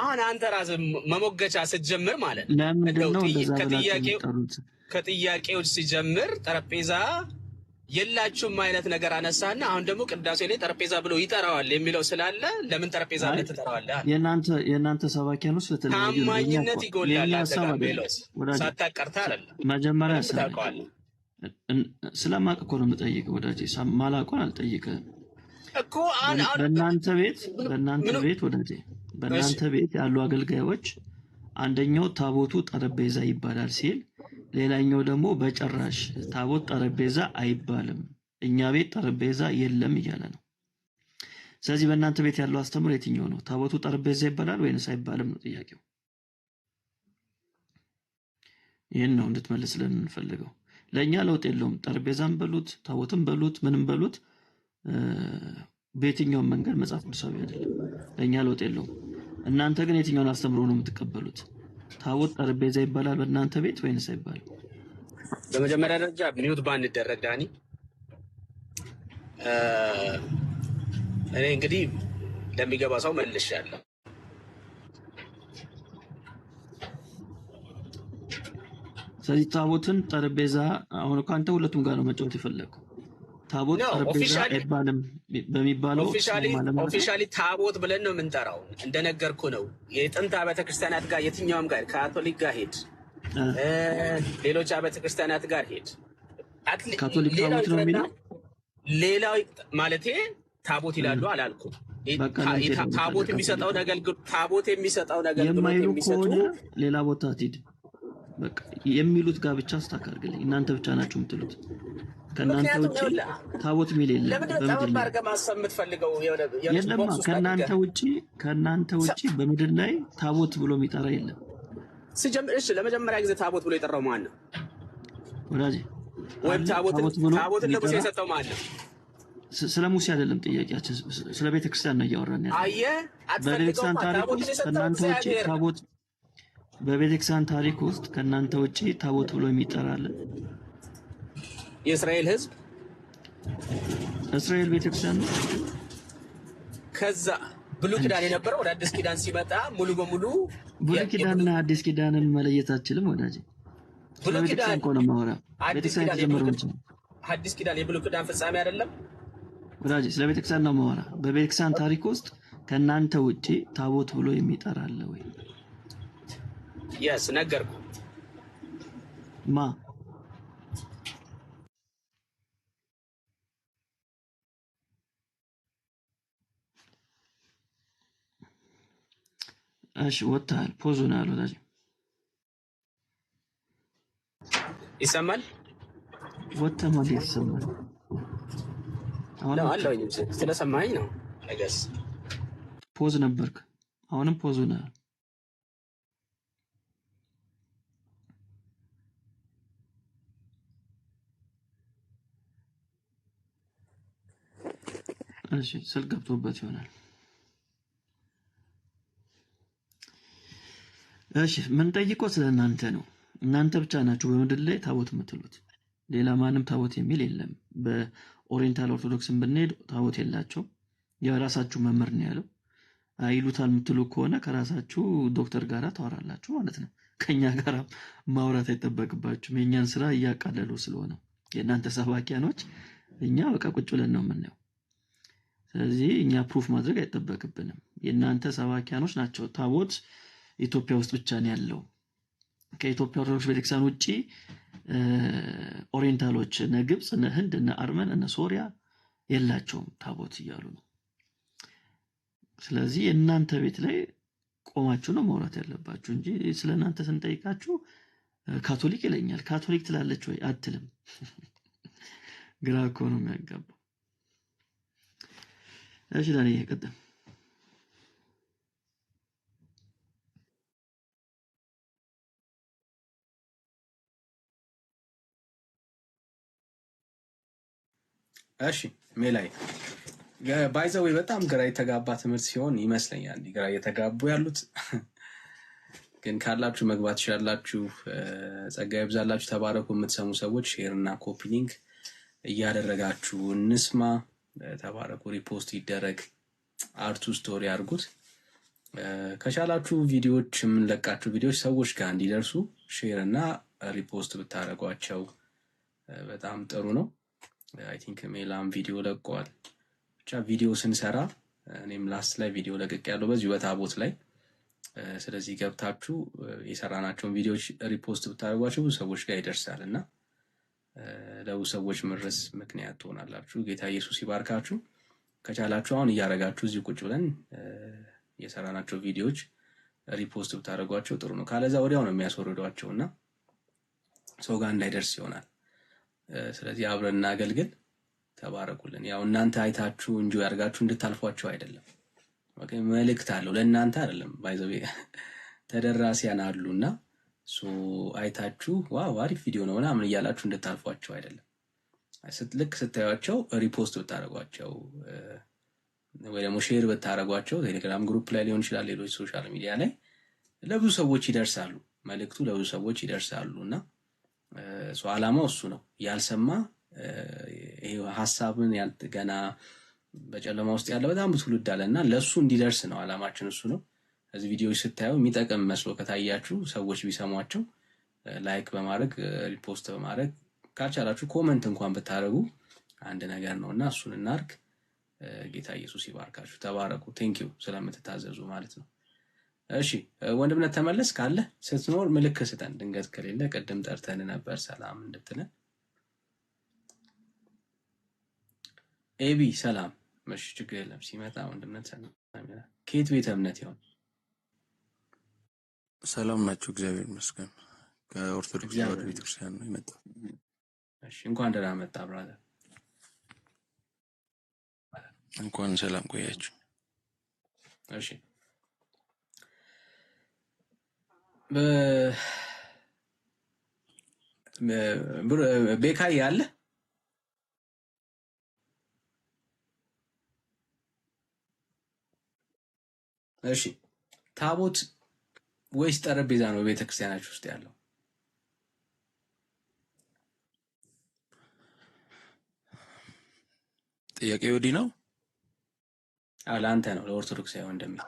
አሁን አንተ ራስህ መሞገቻ ስትጀምር ማለት ለምንድን ነው እንደዛ ብላችሁ የምትጠሩት? ከጥያቄዎች ሲጀምር ጠረጴዛ የላችሁም አይነት ነገር አነሳና አሁን ደግሞ ቅዳሴ ላይ ጠረጴዛ ብሎ ይጠራዋል የሚለው ስላለ ለምን ጠረጴዛ ብለህ ትጠራዋለህ? የእናንተ ሰባኪያኖች ስለተለያዩ ታማኝነት ይጎላል። ሳታቀርታ አይደለም መጀመሪያ ስለማቅ እኮ ነው የምጠይቅህ ወዳጄ። ማላውቀውን አልጠይቅህም እኮ። በእናንተ ቤት ወዳጄ፣ በእናንተ ቤት ያሉ አገልጋዮች አንደኛው ታቦቱ ጠረጴዛ ይባላል ሲል፣ ሌላኛው ደግሞ በጭራሽ ታቦት ጠረጴዛ አይባልም፣ እኛ ቤት ጠረጴዛ የለም እያለ ነው። ስለዚህ በእናንተ ቤት ያለው አስተምሮ የትኛው ነው? ታቦቱ ጠረጴዛ ይባላል ወይንስ አይባልም ነው ጥያቄው። ይህን ነው እንድትመልስልን እንፈልገው። ለእኛ ለውጥ የለውም። ጠረጴዛም በሉት ታቦትም በሉት ምንም በሉት በየትኛውም መንገድ መጽሐፍ ቅዱሳዊ አይደለም። ለእኛ ለውጥ የለውም። እናንተ ግን የትኛውን አስተምሮ ነው የምትቀበሉት? ታቦት ጠረጴዛ ይባላል በእናንተ ቤት ወይንስ አይባልም? በመጀመሪያ ደረጃ ሚውት ባንደረግ ዳኒ፣ እኔ እንግዲህ ለሚገባ ሰው መልሻለሁ። ስለዚህ ታቦትን ጠረጴዛ አሁን እኮ አንተ ሁለቱም ጋር ነው መጫወት የፈለግከው። ታቦት ጠረጴዛ አይባልም በሚባለው ኦፊሻሊ ታቦት ብለን ነው የምንጠራው። እንደነገርኩ ነው የጥንት አብያተ ክርስቲያናት ጋር የትኛውም ጋር ካቶሊክ ጋር ሄድ፣ ሌሎች አብያተ ክርስቲያናት ጋር ሄድ። ካቶሊክ ታቦት ነው የሚለው ሌላው ማለቴ ታቦት ይላሉ አላልኩም። ታቦት የሚሰጠው ነገር የማይሉ ከሆነ ሌላ ቦታ ትሄድ። በቃ የሚሉት ጋር ብቻ አስተካክልልኝ። እናንተ ብቻ ናችሁ የምትሉት። ከእናንተ ውጪ ታቦት ሚል የለም። ለምን ማርገም ማሰብ የምትፈልገው የለም። ከእናንተ ውጪ በምድር ላይ ታቦት ብሎ የሚጠራ የለም። ሲጀምር እሺ፣ ለመጀመሪያ ጊዜ ታቦት ብሎ የጠራው ማን ነው ወዳጄ? ወይም ታቦትን ለሙሴ የሰጠው ማን ነው? ስለ ሙሴ አይደለም ጥያቄያችን፣ ስለ ቤተክርስቲያን ነው እያወራን ያለው። አየህ፣ በቤተክርስቲያን ታሪክ ውስጥ ከእናንተ ውጪ ታቦት በቤተክርስቲያን ታሪክ ውስጥ ከእናንተ ውጪ ታቦት ብሎ የሚጠራል? የእስራኤል ሕዝብ እስራኤል ቤተክርስቲያን ነው። ከዛ ብሉይ ኪዳን የነበረው ወደ አዲስ ኪዳን ሲመጣ ሙሉ በሙሉ ብሉይ ኪዳንና አዲስ ኪዳንን መለየት አትችልም ወዳጄ። ብሉይ ኪዳን እኮ ነው የማወራው። ቤተክርስቲያን የተጀመረው እንጂ አዲስ ኪዳን የብሉይ ኪዳን ፍጻሜ አይደለም ወዳጄ። ስለ ቤተክርስቲያን ነው የማወራው። በቤተክርስቲያን ታሪክ ውስጥ ከእናንተ ውጪ ታቦት ብሎ የሚጠራ አለ ወይ? የስ ነገርኩ። ማ እሺ ወጥተሃል። ፖዝ ሆነሃል ወዳጅ። ይሰማል? ወጥተህ ማለት ይሰማል። አሁን አለሁኝ ስለሰማኸኝ ነው። ነገስ ፖዝ ነበርክ፣ አሁንም ፖዝ ሆነሃል። እሺ ስልክ ገብቶበት ይሆናል። እሺ ምን ጠይቆ ስለ እናንተ ነው። እናንተ ብቻ ናችሁ በምድር ላይ ታቦት የምትሉት፣ ሌላ ማንም ታቦት የሚል የለም። በኦሪየንታል ኦርቶዶክስን ብንሄድ ታቦት የላቸው። የራሳችሁ መምህር ነው ያለው። አይሉታል የምትሉ ከሆነ ከራሳችሁ ዶክተር ጋር ታወራላችሁ ማለት ነው። ከኛ ጋር ማውራት አይጠበቅባችሁም። የእኛን ስራ እያቃለሉ ስለሆነ የእናንተ ሰባኪያኖች እኛ በቃ ቁጭ ብለን ነው የምናየው። ስለዚህ እኛ ፕሩፍ ማድረግ አይጠበቅብንም። የእናንተ ሰባኪያኖች ናቸው ታቦት ኢትዮጵያ ውስጥ ብቻ ነው ያለው። ከኢትዮጵያ ኦርቶዶክስ ቤተክርስቲያን ውጪ ኦሪየንታሎች እነ ግብጽ፣ እነ ህንድ፣ እነ አርመን፣ እነ ሶሪያ የላቸውም ታቦት እያሉ ነው። ስለዚህ የእናንተ ቤት ላይ ቆማችሁ ነው ማውራት ያለባችሁ እንጂ ስለ እናንተ ስንጠይቃችሁ ካቶሊክ ይለኛል። ካቶሊክ ትላለች ወይ አትልም። ግራ እኮ ነው የሚያጋባው። እሺ ዳንኤል ይቀጥል። እሺ ሜላይ ባይዘው በጣም ግራ የተጋባ ትምህርት ሲሆን ይመስለኛል። ግራ የተጋቡ ያሉት ግን ካላችሁ መግባት ትችላላችሁ። ጸጋ ይብዛላችሁ። ተባረኩ። የምትሰሙ ሰዎች ሼር እና ኮፒ ሊንክ እያደረጋችሁ እንስማ። ተባረኩ። ሪፖስት ይደረግ። አርቱ ስቶሪ አድርጉት። ከቻላችሁ ቪዲዮዎች የምንለቃችሁ ቪዲዮዎች ሰዎች ጋር እንዲደርሱ ሼር እና ሪፖስት ብታደርጓቸው በጣም ጥሩ ነው። አይ ቲንክ ሜላም ቪዲዮ ለቀዋል። ብቻ ቪዲዮ ስንሰራ እኔም ላስት ላይ ቪዲዮ ለቅቅ ያለው በዚህ በታቦት ላይ። ስለዚህ ገብታችሁ የሰራናቸውን ቪዲዮዎች ሪፖስት ብታደርጓቸው ብዙ ሰዎች ጋር ይደርሳል እና ለብዙ ሰዎች መድረስ ምክንያት ትሆናላችሁ። ጌታ ኢየሱስ ይባርካችሁ። ከቻላችሁ አሁን እያደረጋችሁ እዚህ ቁጭ ብለን የሰራናቸው ቪዲዮዎች ሪፖስት ብታደርጓቸው ጥሩ ነው። ካለዛ ወዲያው ነው የሚያስወርዷቸው እና ሰው ጋር እንዳይደርስ ይሆናል። ስለዚህ አብረን እናገልግል። ተባረኩልን። ያው እናንተ አይታችሁ እንጂ ያርጋችሁ እንድታልፏቸው አይደለም። ኦኬ መልእክት አለው ለእናንተ አይደለም። ባይዘው ተደራሲያን አሉና አይታችሁ ዋው አሪፍ ቪዲዮ ነው ምናምን እያላችሁ እንድታልፏቸው አይደለም። ልክ ስታዩቸው ሪፖስት ብታደርጓቸው ወይ ደግሞ ሼር ብታደርጓቸው ቴሌግራም ግሩፕ ላይ ሊሆን ይችላል፣ ሌሎች ሶሻል ሚዲያ ላይ ለብዙ ሰዎች ይደርሳሉ። መልእክቱ ለብዙ ሰዎች ይደርሳሉና ዓላማው እሱ ነው። ያልሰማ ይሄ ሐሳብን ገና በጨለማ ውስጥ ያለ በጣም ብዙ ትውልድ አለና ለሱ እንዲደርስ ነው ዓላማችን። እሱ ነው። እዚህ ቪዲዮዎች ስታዩ የሚጠቅም መስሎ ከታያችሁ ሰዎች ቢሰሟቸው ላይክ በማድረግ ሪፖስት በማድረግ ካልቻላችሁ ኮመንት እንኳን ብታደርጉ አንድ ነገር ነውና እሱን እናርግ። ጌታ ኢየሱስ ይባርካችሁ። ተባረኩ። ቴንኪው ስለምትታዘዙ ማለት ነው። እሺ ወንድምነት ተመለስ ካለ ስትኖር ምልክት ስጠን። ድንገት ከሌለ ቅድም ጠርተን ነበር ሰላም እንድትለን። ኤቢ ሰላም መሽ ችግር የለም ሲመጣ ወንድምነት ሰላም። ከየት ቤተ እምነት ይሆን? ሰላም ናችሁ? እግዚአብሔር ይመስገን። ከኦርቶዶክስ ተዋሕዶ ቤተክርስቲያን ነው የመጣው። እሺ እንኳን ደህና መጣ ብራዘር። እንኳን ሰላም ቆያችሁ። እሺ ቤካይ ያለ እሺ ታቦት ወይስ ጠረጴዛ ነው ቤተክርስቲያናችሁ ውስጥ ያለው? ጥያቄ ወዲህ ነው። ለአንተ ነው ለኦርቶዶክስ ሳይሆን እንደሚል።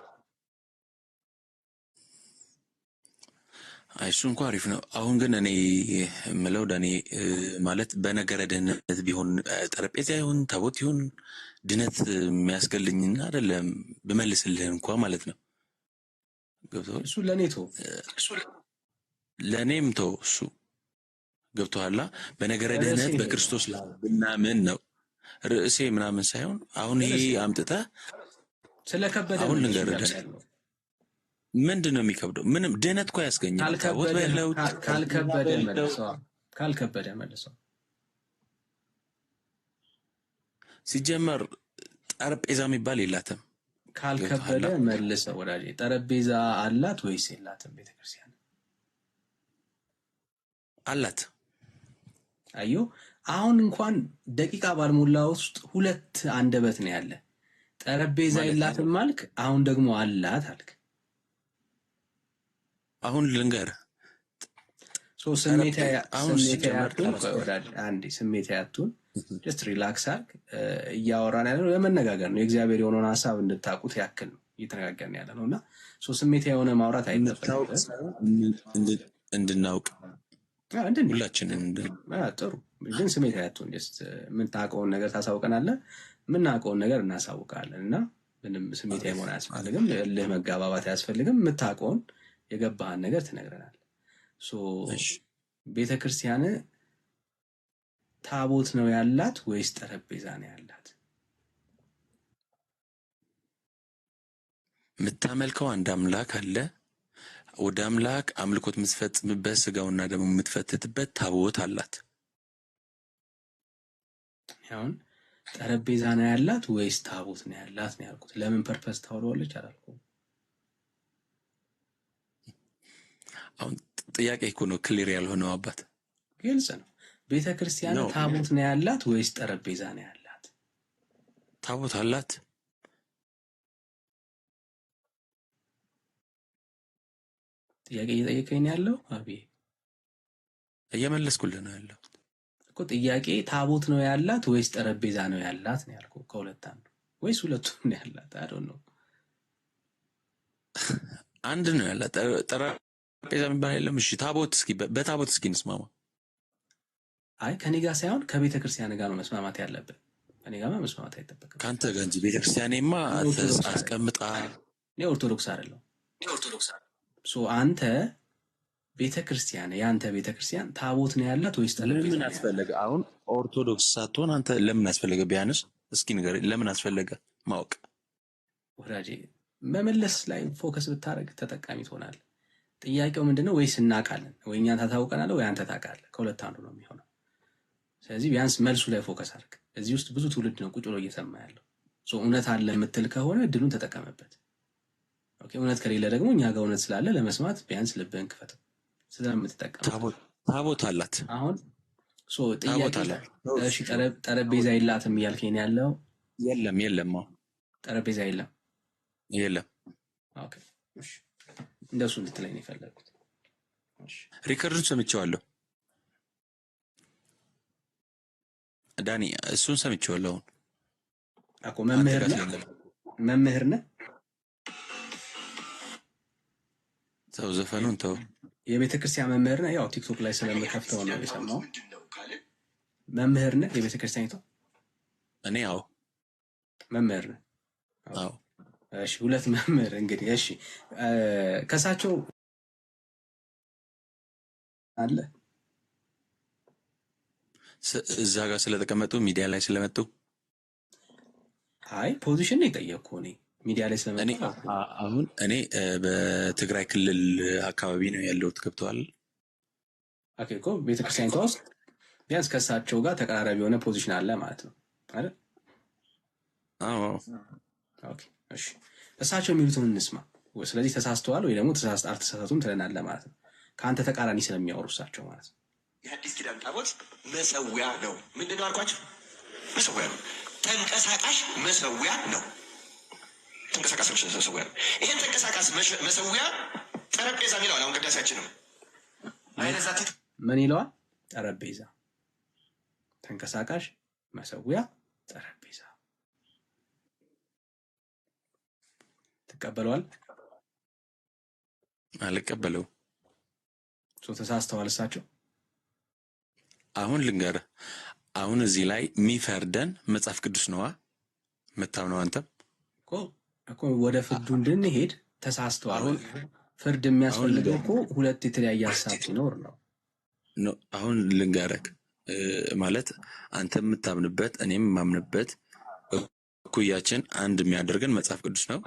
እሱ እንኳን አሪፍ ነው። አሁን ግን እኔ የምለው ዳኔ ማለት በነገረ ድህነት ቢሆን ጠረጴዛ ይሁን ታቦት ይሁን ድነት የሚያስገልኝና አይደለም ብመልስልህ እንኳን ማለት ነው። ገብቶሃል? እሱ ለኔ ተው፣ ለኔም ተው። እሱ ገብቶሃል? በነገረ ድህነት በክርስቶስ ብናምን ነው ርዕሴ ምናምን ሳይሆን አሁን ይሄ አምጥተህ ስለከበደ አሁን ልንገርህ ምንድን ነው የሚከብደው? ምንም ድህነት እኮ ያስገኛል። ታቦት በለው ካልከበደ መልሰው። ሲጀመር ጠረጴዛ የሚባል የላትም። ካልከበደ መልሰው ወዳጄ። ጠረጴዛ አላት ወይስ የላትም ቤተክርስቲያን? አላት። አዩ አሁን እንኳን ደቂቃ ባልሞላ ውስጥ 2 አንደበት ነው ያለ። ጠረጴዛ የላትም ማልክ፣ አሁን ደግሞ አላት አልክ። አሁን ልንገር ስሜት ያቱን ጀስት ሪላክስ አርግ። እያወራን ያለ ነው ለመነጋገር ነው። የእግዚአብሔር የሆነውን ሀሳብ እንድታውቁት ያክል ነው እየተነጋገርን ያለ ነው እና ስሜት የሆነ ማውራት አይጠበቅም። እንድናውቅ ሁላችንን ጥሩ ግን ስሜት ያቱን ጀስት የምታውቀውን ነገር ታሳውቀናለህ፣ የምናውቀውን ነገር እናሳውቃለን እና ምንም ስሜት መሆን አያስፈልግም። እልህ መጋባባት አያስፈልግም። የምታውቀውን የገባህን ነገር ትነግረናል። ቤተ ክርስቲያን ታቦት ነው ያላት ወይስ ጠረጴዛ ነው ያላት? የምታመልከው አንድ አምላክ አለ። ወደ አምላክ አምልኮት የምትፈጽምበት ስጋውና ደግሞ የምትፈትትበት ታቦት አላት። አሁን ጠረጴዛ ነው ያላት ወይስ ታቦት ነው ያላት ነው ያልኩት። ለምን ፐርፐስ ታወራለች አላልኩም። አሁን ጥያቄ እኮ ነው ክሊር ያልሆነው አባት። ግልጽ ነው። ቤተ ክርስቲያን ታቦት ነው ያላት ወይስ ጠረጴዛ ነው ያላት? ታቦት አላት። ጥያቄ እየጠየቀኝ ያለው አቤ፣ እየመለስኩልህ ነው ያለው እኮ። ጥያቄ ታቦት ነው ያላት ወይስ ጠረጴዛ ነው ያላት ነው ያልኩህ። ከሁለት አንዱ ወይስ ሁለቱም ነው ያላት? አይ ዶንት ኖ። አንድ ነው ያላት። ጠረጴዛ የሚባል የለም። እሺ ታቦት፣ እስኪ በታቦት እስኪ እንስማማ። አይ ከኔ ጋር ሳይሆን ከቤተ ክርስቲያን ጋር ነው መስማማት ያለብን። ከኔ ጋር መስማማት አይጠበቅም። ከአንተ ጋር እንጂ ቤተ ክርስቲያኔማ አስቀምጣ። እኔ ኦርቶዶክስ አይደለሁ። አንተ ቤተ ክርስቲያን፣ የአንተ ቤተ ክርስቲያን ታቦት ነው ያላት ወይስ ጠረጴዛ? ለምን አስፈለገ? አሁን ኦርቶዶክስ ሳትሆን አንተ ለምን አስፈለገ? ቢያንስ እስኪ ንገረኝ፣ ለምን አስፈለገ ማወቅ? ወዳጄ መመለስ ላይ ፎከስ ብታደርግ ተጠቃሚ ትሆናለህ። ጥያቄው ምንድነው? ወይስ እናውቃለን፣ ወይ እኛ ታውቀናለህ፣ ወይ አንተ ታውቃለህ። ከሁለት አንዱ ነው የሚሆነው። ስለዚህ ቢያንስ መልሱ ላይ ፎከስ አድርግ። እዚህ ውስጥ ብዙ ትውልድ ነው ቁጭ ብሎ እየሰማ ያለው። እውነት አለ የምትል ከሆነ እድሉን ተጠቀመበት። ኦኬ፣ እውነት ከሌለ ደግሞ እኛ ጋር እውነት ስላለ ለመስማት ቢያንስ ልብህን ክፈተው። ስለምትጠቀም ታቦት አላት። አሁን ጥያቄ እሺ፣ ጠረጴዛ የላትም እያልከኝ ያለው? የለም ጠረጴዛ የለም። ኦኬ፣ እሺ፣ እንደሱ እንድትለኝ ነው የፈለግኩት። እሺ፣ ሪከርዱን ሰምቼዋለሁ ዳኒ፣ እሱን ሰምቼዋለሁ። አኮ መምህር ነህ? ተው ዘፈኑን ተው። የቤተ ክርስቲያን መምህር ነህ? ያው ቲክቶክ ላይ ስለምከፍተው ነው የሰማው። መምህር ነህ የቤተ ክርስቲያኒቷ? እኔ አዎ መምህር ነህ? አዎ። እሺ፣ ሁለት መምህር እንግዲህ። እሺ፣ ከሳቸው አለ እዛ ጋር ስለተቀመጡ ሚዲያ ላይ ስለመጡ። አይ ፖዚሽን ነው የጠየቅኩህ እኔ ሚዲያ ላይ ስለመጡ። አሁን እኔ በትግራይ ክልል አካባቢ ነው ያለሁት። ገብተዋል። ኦኬ እኮ ቤተክርስቲያኒቷ ውስጥ ቢያንስ ከእሳቸው ጋር ተቀራራቢ የሆነ ፖዚሽን አለ ማለት ነው አይደል? አዎ። ኦኬ እሺ፣ እሳቸው የሚሉትን እንስማ። ስለዚህ ተሳስተዋል ወይ ደግሞ አልተሳሳቱም ትለናለህ ማለት ነው። ከአንተ ተቃራኒ ስለሚያወሩ እሳቸው ማለት ነው። የአዲስ ኪዳን ታቦት መሰዊያ ነው። ምንድን ነው አልኳቸው? መሰዊያ ነው። ተንቀሳቃሽ መሰዊያ ነው። ተንቀሳቃሽ መሰዊያ ነው። ይሄን ተንቀሳቃሽ መሰዊያ ጠረጴዛ ይለዋል። አሁን ቅዳሴያችን ነው። ምን ይለዋል? ጠረጴዛ፣ ተንቀሳቃሽ መሰዊያ፣ ጠረጴዛ። ትቀበለዋል? አልቀበለው። ተሳስተዋል እሳቸው። አሁን ልንገርህ፣ አሁን እዚህ ላይ የሚፈርደን መጽሐፍ ቅዱስ ነዋ። የምታምነው አንተም እኮ ወደ ፍርዱ እንድንሄድ ተሳስተዋል። አሁን ፍርድ የሚያስፈልገው እኮ ሁለት የተለያየ ሀሳብ ሲኖር ነው። አሁን ልንገርህ ማለት አንተ የምታምንበት እኔም የማምንበት እኩያችን አንድ የሚያደርገን መጽሐፍ ቅዱስ ነው።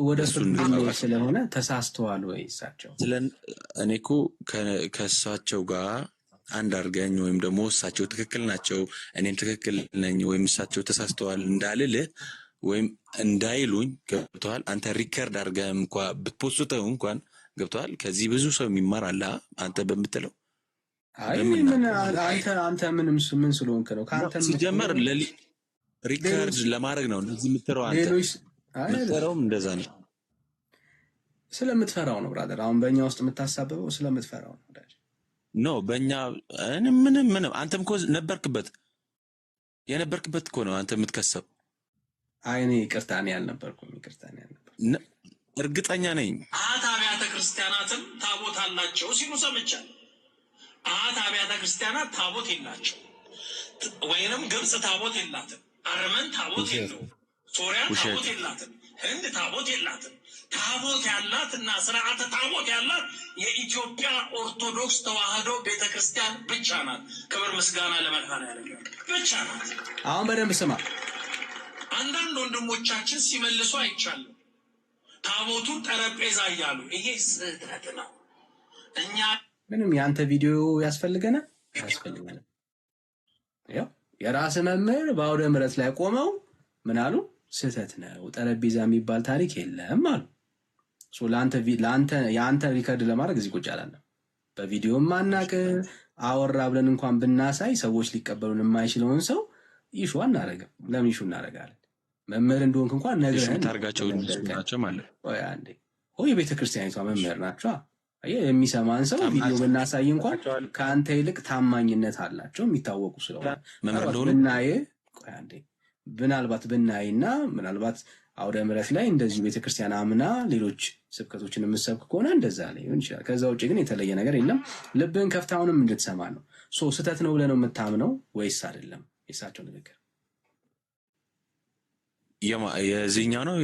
ወደ ፍርድ ስለሆነ ተሳስተዋል ወይ እሳቸው? እኔ እኮ ከእሳቸው ጋር አንድ አድርገኝ ወይም ደግሞ እሳቸው ትክክል ናቸው እኔም ትክክል ነኝ ወይም እሳቸው ተሳስተዋል እንዳልልህ ወይም እንዳይሉኝ ገብተዋል። አንተ ሪከርድ አድርገህም እንኳ ብትፖስተው እንኳን ገብተዋል። ከዚህ ብዙ ሰው የሚማር አለ አንተ በምትለው። አንተ ምን ስለሆንክ ነው? ከአንተ ሲጀመር ሪከርድ ለማድረግ ነው እንደዚህ የምትለው። አንተ የምትፈራውም እንደዛ ነው። ስለምትፈራው ነው ብራዘር። አሁን በእኛ ውስጥ የምታሳብበው ስለምትፈራው ነው። ኖ በእኛ ምንም አንተም እኮ የነበርክበት እኮ ነው አንተ የምትከሰው። እኔ ይቅርታ እኔ አልነበርኩም። እርግጠኛ ነኝ። አሃት አብያተ ክርስቲያናትም ታቦት አላቸው ሲሉ ሰምቻለሁ። አሃት አብያተ ክርስቲያናት ታቦት የላቸው ወይንም ግብጽ ታቦት የላትም፣ አርመን ታቦት የለውም፣ ሶሪያ ታቦት የላትም፣ ህንድ ታቦት የላትም። ታቦት ያላት እና ስርዓተ ታቦት ያላት የኢትዮጵያ ኦርቶዶክስ ተዋህዶ ቤተክርስቲያን ብቻ ናት። ክብር ምስጋና ለመድኃኔዓለም ብቻ ናት። አሁን በደንብ ስማ። አንዳንድ ወንድሞቻችን ሲመልሱ አይቻለሁ። ታቦቱን ጠረጴዛ እያሉ ይሄ ስህተት ነው። እኛ ምንም የአንተ ቪዲዮ ያስፈልገናል? ያው የራስ መምህር በአውደ ምሕረት ላይ ቆመው ምን አሉ? ስህተት ነው፣ ጠረጴዛ የሚባል ታሪክ የለም አሉ። የአንተ ሪከርድ ለማድረግ እዚህ ቁጭ አላለም። በቪዲዮ ማናቅ አወራ ብለን እንኳን ብናሳይ ሰዎች ሊቀበሉን የማይችለውን ሰው ይሹ አናረግም። ለምን ይሹ እናረጋለን? መምህር እንደሆንክ እንኳን ነግረህን ታርጋቸው ናቸው ማለት ነው። የቤተ ክርስቲያኒቷ መምህር ናቸው። የሚሰማን ሰው ቪዲዮ ብናሳይ እንኳን ከአንተ ይልቅ ታማኝነት አላቸው የሚታወቁ ስለሆነ ምናልባት ብናይና ምናልባት አውደ ምሕረት ላይ እንደዚሁ ቤተክርስቲያን አምና ሌሎች ስብከቶችን የምትሰብክ ከሆነ እንደዛ ላይ ሊሆን ይችላል። ከዛ ውጭ ግን የተለየ ነገር የለም። ልብህን ከፍታውንም እንድትሰማ ነው። ስህተት ነው ብለህ ነው የምታምነው ወይስ አይደለም? የእሳቸው ንግግር የዚህኛው ነው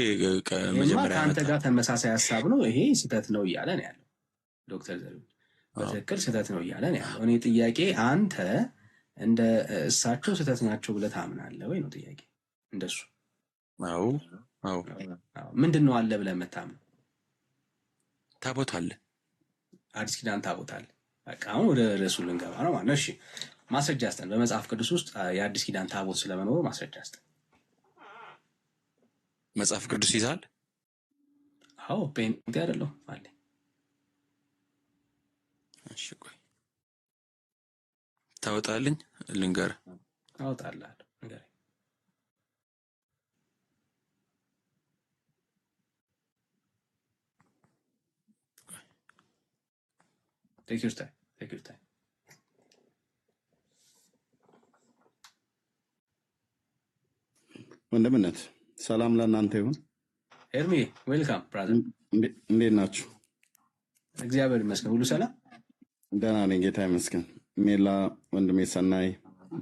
ከአንተ ጋር ተመሳሳይ ሀሳብ ነው። ይሄ ስህተት ነው እያለ ነው ያለው ዶክተር ዘሪሁን በትክክል ስህተት ነው እያለ ነው ያለው። እኔ ጥያቄ አንተ እንደ እሳቸው ስህተት ናቸው ብለህ ታምናለህ ወይ ነው ጥያቄ። እንደሱ ምንድን ነው አለ ብለህ የምታምነው? ታቦት አለ፣ አዲስ ኪዳን ታቦት አለ። በቃ አሁን ወደ ርዕሱ ልንገባ ነው ማለት ነው። እሺ ማስረጃ ስጠን። በመጽሐፍ ቅዱስ ውስጥ የአዲስ ኪዳን ታቦት ስለመኖሩ ማስረጃ ስጠን። መጽሐፍ ቅዱስ ይዛል? አዎ ጴንጤ አይደለሁ አለ። እሺ ቆይ ታወጣልኝ ልንገርህ። አወጣልሃለሁ ንገረኝ። Take your time. ወንድምነት ሰላም ለእናንተ ይሁን። ኤርሚ ዌልካም ብራዘር። እንዴት ናችሁ? እግዚአብሔር ይመስገን ሁሉ ሰላም። ደህና ነኝ ጌታ ይመስገን። ሜላ ወንድሜ፣ ሰናይ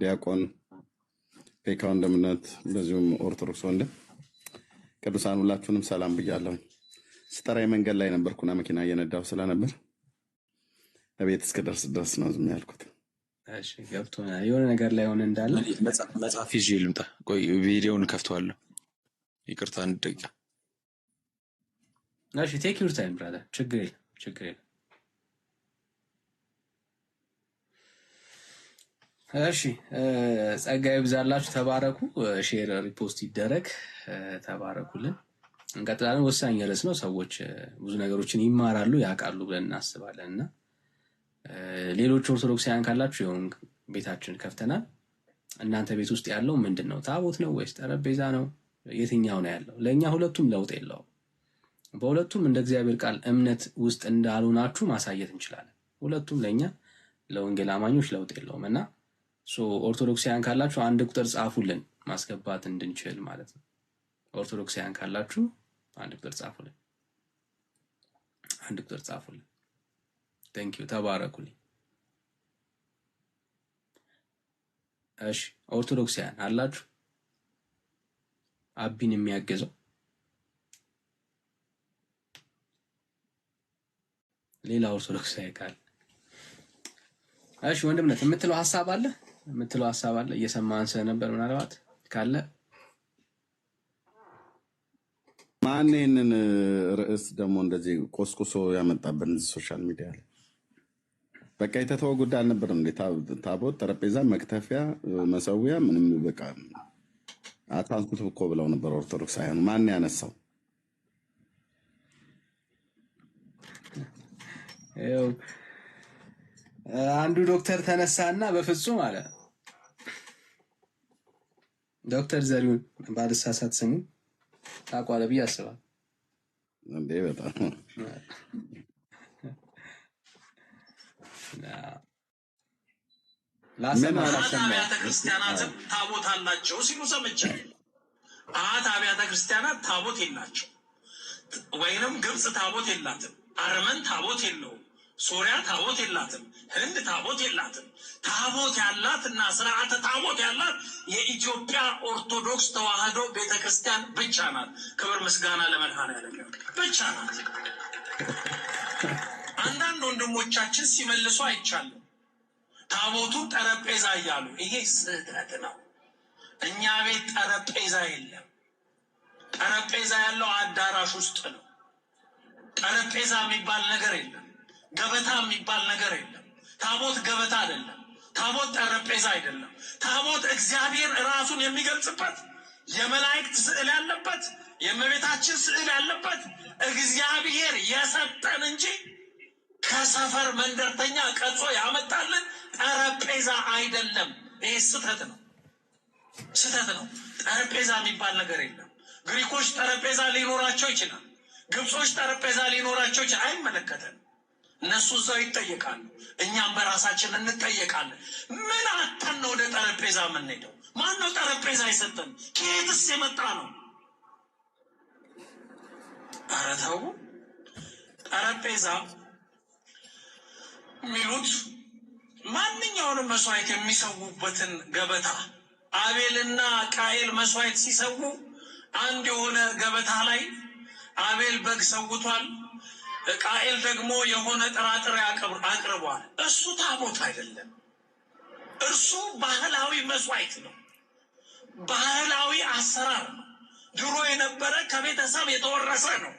ዲያቆን፣ ፔካ ወንድምነት፣ በዚሁም ኦርቶዶክስ ወንድም ቅዱሳን ሁላችሁንም ሰላም ብያለሁ። ስጠራይ መንገድ ላይ ነበርኩና መኪና እየነዳሁ ስለነበር ለቤት እስከደርስ ድረስ ነው ዝም ያልኩት። እሺ ገብቶኛል። የሆነ ነገር ላይ ሆነ እንዳለ መጽሐፍ ይዤ ልምጣ። ቆይ ቪዲዮውን ከፍተዋለሁ። ይቅርታ አንድ ደቂቃ። እሺ ቴክ ዩር ታይም ብራዘር። ችግር የለም። እሺ ጸጋ ይብዛላችሁ። ተባረኩ። ሼር ሪፖስት ይደረግ። ተባረኩልን። እንቀጥላለን። ወሳኝ ርዕስ ነው። ሰዎች ብዙ ነገሮችን ይማራሉ ያውቃሉ ብለን እናስባለን እና ሌሎች ኦርቶዶክሳውያን ካላችሁ ይሁን ቤታችን ከፍተናል። እናንተ ቤት ውስጥ ያለው ምንድን ነው? ታቦት ነው ወይስ ጠረጴዛ ነው? የትኛው ነው ያለው? ለእኛ ሁለቱም ለውጥ የለውም። በሁለቱም እንደ እግዚአብሔር ቃል እምነት ውስጥ እንዳልሆናችሁ ማሳየት እንችላለን። ሁለቱም ለእኛ ለወንጌል አማኞች ለውጥ የለውም እና ኦርቶዶክሳውያን ካላችሁ አንድ ቁጥር ጻፉልን ማስገባት እንድንችል ማለት ነው። ኦርቶዶክሳውያን ካላችሁ አንድ ቁጥር ጻፉልን። ቴንክ ዩ ተባረኩልኝ። እሺ ኦርቶዶክሳውያን አላችሁ? አቢን የሚያገዘው ሌላ ኦርቶዶክሳዊ ካለ እሺ ወንድምነት የምትለው ሐሳብ አለ? እየሰማን ስለነበር ምናልባት ካለ ማን ይህንን ርዕስ ደግሞ እንደዚህ ቆስቁሶ ያመጣብን ሶሻል ሚዲያ ላይ? በቃ የተተወ ጉዳይ አልነበረም እንዴ? ታቦት፣ ጠረጴዛ፣ መክተፊያ፣ መሰዊያ ምንም በቃ አታንሱት እኮ ብለው ነበር ኦርቶዶክሳውያኑ። ማን ያነሳው? ይኸው አንዱ ዶክተር ተነሳና በፍጹም አለ። ዶክተር ዘሪሁን ባልሳሳት ስሙ ታውቀዋለህ ብዬ አስባለሁ። እንዴ በጣም አብያተ ክርስቲያናትም ታቦት አላቸው ሲሉ ሰምቻለሁ። አሃት አብያተ ክርስቲያናት ታቦት የላቸው፣ ወይንም ግብፅ ታቦት የላትም፣ አርመን ታቦት የለውም፣ ሶሪያ ታቦት የላትም፣ ህንድ ታቦት የላትም። ታቦት ያላት እና ስርዓተ ታቦት ያላት የኢትዮጵያ ኦርቶዶክስ ተዋህዶ ቤተክርስቲያን ብቻ ናት። ክብር ምስጋና ለመድኃኔዓለም ብቻ ናት። አንዳንድ ወንድሞቻችን ሲመልሱ አይቻለሁ። ታቦቱ ጠረጴዛ እያሉ፣ ይሄ ስህተት ነው። እኛ ቤት ጠረጴዛ የለም። ጠረጴዛ ያለው አዳራሽ ውስጥ ነው። ጠረጴዛ የሚባል ነገር የለም። ገበታ የሚባል ነገር የለም። ታቦት ገበታ አይደለም። ታቦት ጠረጴዛ አይደለም። ታቦት እግዚአብሔር ራሱን የሚገልጽበት የመላእክት ስዕል ያለበት የእመቤታችን ስዕል ያለበት እግዚአብሔር የሰጠን እንጂ ከሰፈር መንደርተኛ ቀርጾ ያመጣልን ጠረጴዛ አይደለም። ይሄ ስህተት ነው፣ ስህተት ነው። ጠረጴዛ የሚባል ነገር የለም። ግሪኮች ጠረጴዛ ሊኖራቸው ይችላል። ግብጾች ጠረጴዛ ሊኖራቸው ይችላል። አይመለከተንም። እነሱ እዛው ይጠየቃሉ፣ እኛም በራሳችን እንጠየቃለን። ምን አተን ነው ወደ ጠረጴዛ የምንሄደው? ማን ነው ጠረጴዛ የሰጠን? ከየትስ የመጣ ነው? ኧረ ተው። ጠረጴዛ የሚሉት ማንኛውንም መስዋዕት የሚሰዉበትን ገበታ። አቤልና ቃኤል መስዋዕት ሲሰዉ አንድ የሆነ ገበታ ላይ አቤል በግ ሰውቷል፣ ቃኤል ደግሞ የሆነ ጥራጥሬ አቅርቧል። እሱ ታቦት አይደለም። እርሱ ባህላዊ መስዋዕት ነው፣ ባህላዊ አሰራር ነው። ድሮ የነበረ ከቤተሰብ የተወረሰ ነው።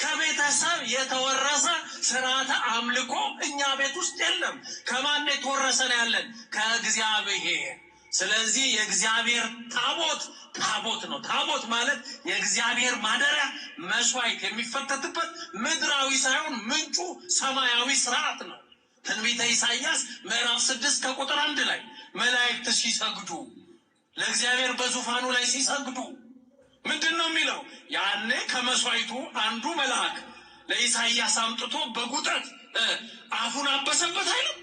ከቤተሰብ የተወረሰ ስርዓተ አምልኮ እኛ ቤት ውስጥ የለም። ከማን የተወረሰ ነው ያለን? ከእግዚአብሔር። ስለዚህ የእግዚአብሔር ታቦት ታቦት ነው። ታቦት ማለት የእግዚአብሔር ማደሪያ መስዋዕት የሚፈተትበት ምድራዊ ሳይሆን ምንጩ ሰማያዊ ስርዓት ነው። ትንቢተ ኢሳይያስ ምዕራፍ 6 ከቁጥር 1 ላይ መላእክት ሲሰግዱ ለእግዚአብሔር በዙፋኑ ላይ ሲሰግዱ ምንድን ነው የሚለው? ያኔ ከመስዋዕቱ አንዱ መልአክ ለኢሳይያስ አምጥቶ በጉጠት አፉን አበሰበት አይልም?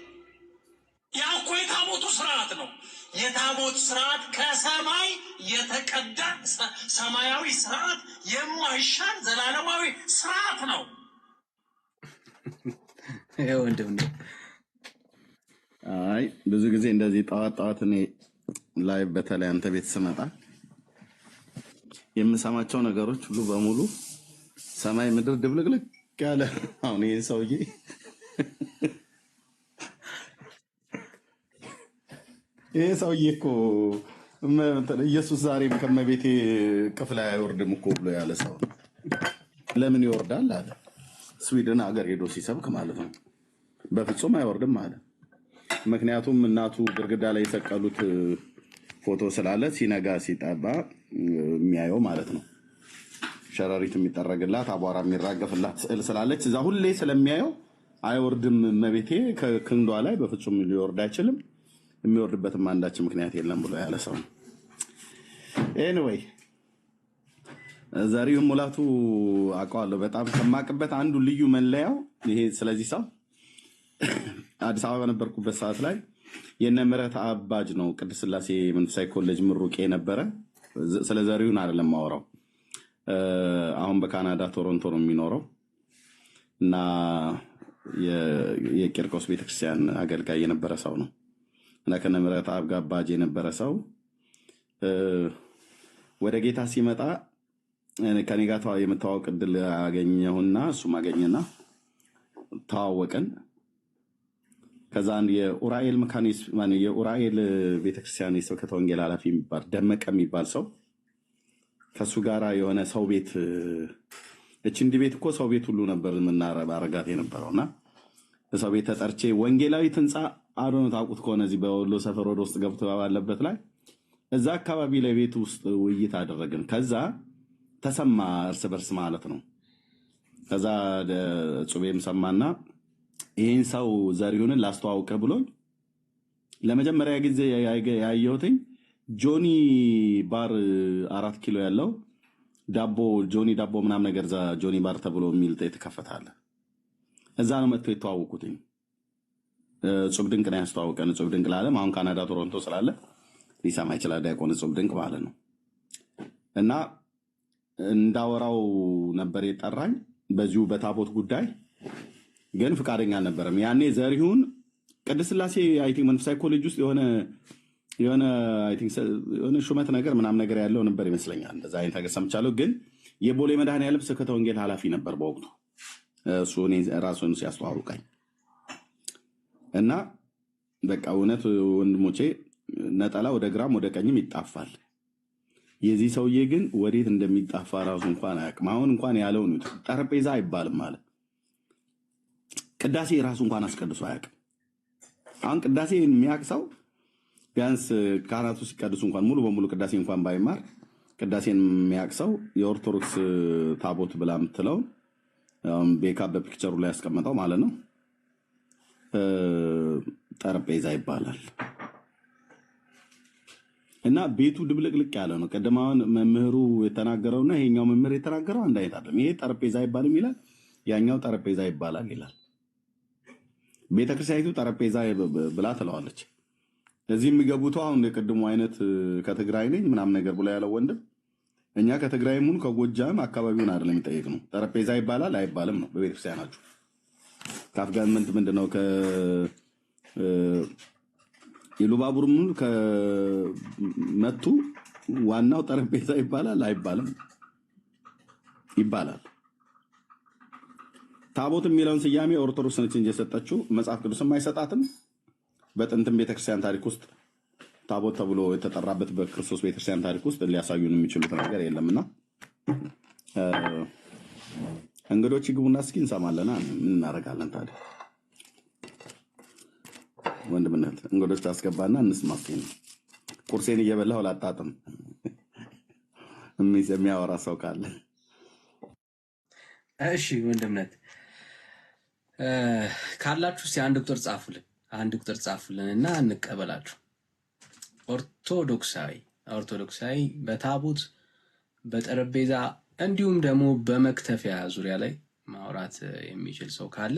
ያ እኮ የታቦቱ ስርዓት ነው። የታቦት ስርዓት ከሰማይ የተቀዳ ሰማያዊ ስርዓት፣ የማይሻር ዘላለማዊ ስርዓት ነው። አይ ብዙ ጊዜ እንደዚህ ጠዋት እኔ ላይ በተለይ አንተ ቤት ስመጣ የምሰማቸው ነገሮች ሁሉ በሙሉ ሰማይ ምድር ድብልቅልቅ ያለ። አሁን ይሄ ሰውዬ እኮ ኢየሱስ ዛሬም ከመቤቴ ቅፍ ላይ አይወርድም እኮ ብሎ ያለ ሰው ለምን ይወርዳል አለ። ስዊድን ሀገር ሄዶ ሲሰብክ ማለት ነው። በፍጹም አይወርድም አለ። ምክንያቱም እናቱ ግድግዳ ላይ የሰቀሉት ፎቶ ስላለ ሲነጋ ሲጠባ የሚያየው ማለት ነው። ሸረሪት የሚጠረግላት አቧራ የሚራገፍላት ስዕል ስላለች እዛ ሁሌ ስለሚያየው አይወርድም መቤቴ ከክንዷ ላይ በፍጹም ሊወርድ አይችልም፣ የሚወርድበትም አንዳች ምክንያት የለም ብሎ ያለ ሰው ነው። ኤኒዌይ ዘሪሁን ሙላቱ አውቀዋለሁ። በጣም ከማቅበት አንዱ ልዩ መለያው ይሄ። ስለዚህ ሰው አዲስ አበባ በነበርኩበት ሰዓት ላይ የነ ምህረት አባጅ ነው ቅድስት ሥላሴ መንፈሳዊ ኮሌጅ ምሩቅ የነበረ። ስለ ዘሪሁን አይደለም ማወራው። አሁን በካናዳ ቶሮንቶ ነው የሚኖረው እና የቂርቆስ ቤተክርስቲያን አገልጋይ የነበረ ሰው ነው እና ከነ ምህረት አባጅ የነበረ ሰው ወደ ጌታ ሲመጣ ከኔ ጋር የመተዋወቅ ዕድል አገኘሁና እሱም አገኘና ተዋወቅን። ከዛ አንድ የኡራኤል መካኒስ የኡራኤል ቤተክርስቲያን የስብከተ ወንጌል ኃላፊ የሚባል ደመቀ የሚባል ሰው ከሱ ጋራ የሆነ ሰው ቤት እቺ እንዲህ ቤት እኮ ሰው ቤት ሁሉ ነበር ምናረጋት የነበረውና ሰው ቤት ተጠርቼ ወንጌላዊት ህንጻ አዶነ ታውቁት ከሆነ እዚህ በወሎ ሰፈር ወደ ውስጥ ገብቶ ባለበት ላይ እዛ አካባቢ ላይ ቤት ውስጥ ውይይት አደረግን። ከዛ ተሰማ እርስ በርስ ማለት ነው። ከዛ ጹቤም ሰማና ይሄን ሰው ዘሪሁንን ላስተዋውቀ ብሎኝ ለመጀመሪያ ጊዜ ያየሁትኝ ጆኒ ባር 4 ኪሎ ያለው ዳቦ ጆኒ ዳቦ ምናም ነገር ዛ ጆኒ ባር ተብሎ የሚል የተከፈታለ እዛ ነው መጥቶ የተዋወቁትኝ። ጹብ ድንቅ ነው ያስተዋወቀን። ጹብ ድንቅ ለዓለም አሁን ካናዳ ቶሮንቶ ስላለ ሊሰማ ይችላል። ዲያቆን ጹብ ድንቅ ማለት ነው። እና እንዳወራው ነበር የጠራኝ በዚሁ በታቦት ጉዳይ ግን ፍቃደኛ አልነበረም። ያኔ ዘሪሁን ቅድስት ሥላሴ አይ ቲንክ መንፈሳዊ ኮሌጅ ውስጥ የሆነ አይ ቲንክ የሆነ ሹመት ነገር ምናምን ነገር ያለው ነበር ይመስለኛል። እንደዛ አይነት ነገር ሰምቻለሁ። ግን የቦሌ መድኃኔዓለም ስብከተ ወንጌል ኃላፊ ነበር በወቅቱ እሱ እኔ ራሱን ሲያስተዋውቀኝ እና በቃ እውነት ወንድሞቼ ነጠላ ወደ ግራም ወደ ቀኝም ይጣፋል። የዚህ ሰውዬ ግን ወዴት እንደሚጣፋ ራሱ እንኳን አያውቅም። አሁን እንኳን ያለው ነው ጠረጴዛ አይባልም ማለት ቅዳሴ ራሱ እንኳን አስቀድሶ አያውቅም። አሁን ቅዳሴ የሚያውቅ ሰው ቢያንስ ካህናቱ ሲቀድሱ እንኳን ሙሉ በሙሉ ቅዳሴ እንኳን ባይማር ቅዳሴን የሚያውቅ ሰው የኦርቶዶክስ ታቦት ብላ የምትለው ቤካ በፒክቸሩ ላይ ያስቀመጠው ማለት ነው ጠረጴዛ ይባላል። እና ቤቱ ድብልቅልቅ ያለ ነው። ቀደማውን መምህሩ የተናገረውና ይሄኛው መምህር የተናገረው አንድ አይነት አይደለም። ይሄ ጠረጴዛ ይባልም ይላል፣ ያኛው ጠረጴዛ ይባላል ይላል። ቤተክርስቲያኒቱ ጠረጴዛ ብላ ትለዋለች። እዚህ የሚገቡት አሁን የቅድሙ አይነት ከትግራይ ነኝ ምናምን ነገር ብላ ያለው ወንድም እኛ ከትግራይ ሙሉ ከጎጃም አካባቢውን አይደለም የሚጠይቅ ነው። ጠረጴዛ ይባላል አይባልም ነው በቤተክርስቲያናችሁ። ከአፍጋንመንት ምንድነው የሉባቡር ሙሉ ከመቱ ዋናው ጠረጴዛ ይባላል አይባልም ይባላል። ታቦት የሚለውን ስያሜ ኦርቶዶክስ ነች እንጂ የሰጠችው መጽሐፍ ቅዱስም አይሰጣትም። በጥንትም ቤተክርስቲያን ታሪክ ውስጥ ታቦት ተብሎ የተጠራበት በክርስቶስ ቤተክርስቲያን ታሪክ ውስጥ ሊያሳዩን የሚችሉት ነገር የለምና እንግዶች ይግቡና እስኪ እንሰማለና ምን እናደርጋለን ታዲያ? ወንድምነት እንግዶች ታስገባና እንስማ እስኪ። ቁርሴን እየበላሁ ላጣጥም የሚያወራ ሰው ካለ እሺ። ወንድምነት ካላችሁ እስኪ አንድ ቁጥር ጻፉልን እና እንቀበላችሁ። ኦርቶዶክሳዊ በታቦት በጠረጴዛ እንዲሁም ደግሞ በመክተፊያ ዙሪያ ላይ ማውራት የሚችል ሰው ካለ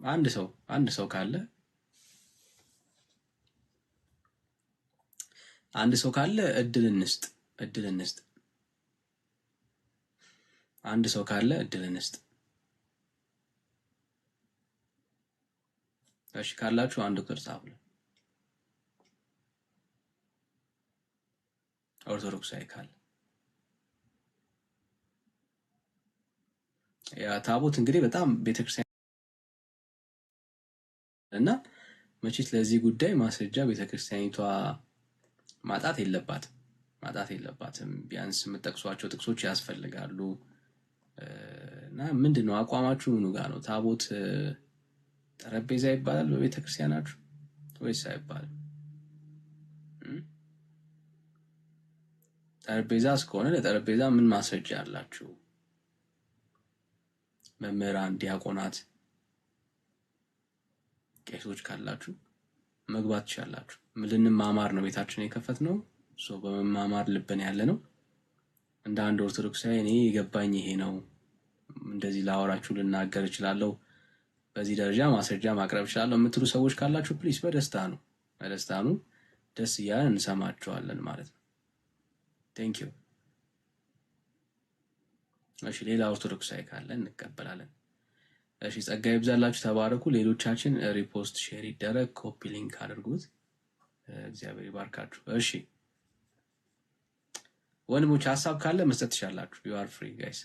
አንድ ሰው ካለ እድል እንስጥ። አንድ ሰው ካለ እድል እንስጥ። እሺ ካላችሁ አንድ ቁጥር ጻፉልን። ኦርቶዶክሳዊ ካለ ያ ታቦት እንግዲህ በጣም ቤተክርስቲያን እና መቼት ለዚህ ጉዳይ ማስረጃ ቤተክርስቲያኒቷ ማጣት የለባትም። ቢያንስ የምጠቅሷቸው ጥቅሶች ያስፈልጋሉ። እና ምንድነው አቋማችሁ? ምኑ ጋር ነው? ታቦት ጠረጴዛ ይባላል በቤተክርስቲያናችሁ ወይስ አይባልም? ጠረጴዛ እስከሆነ ለጠረጴዛ ምን ማስረጃ አላችሁ? መምህራን፣ ዲያቆናት፣ ቄሶች ካላችሁ መግባት ትችላላችሁ። ልንማማር ነው ቤታችን የከፈትነው። በመማማር ልብን ያለ ነው። እንደ አንድ ኦርቶዶክሳዊ እኔ የገባኝ ይሄ ነው፣ እንደዚህ ላወራችሁ ልናገር እችላለሁ፣ በዚህ ደረጃ ማስረጃ ማቅረብ እችላለሁ የምትሉ ሰዎች ካላችሁ ፕሊስ በደስታ ነው ደስ እያለን እንሰማችኋለን ማለት ነው። ቴንክ ዩ። እሺ ሌላ ኦርቶዶክሳዊ ካለ እንቀበላለን። እሺ ጸጋ ይብዛላችሁ፣ ተባረኩ። ሌሎቻችን ሪፖስት ሼር ይደረግ፣ ኮፒ ሊንክ አድርጉት። እግዚአብሔር ይባርካችሁ። እሺ ወንድሞች ሀሳብ ካለ መስጠት ትችላላችሁ። ዩ አር ፍሪ ጋይስ።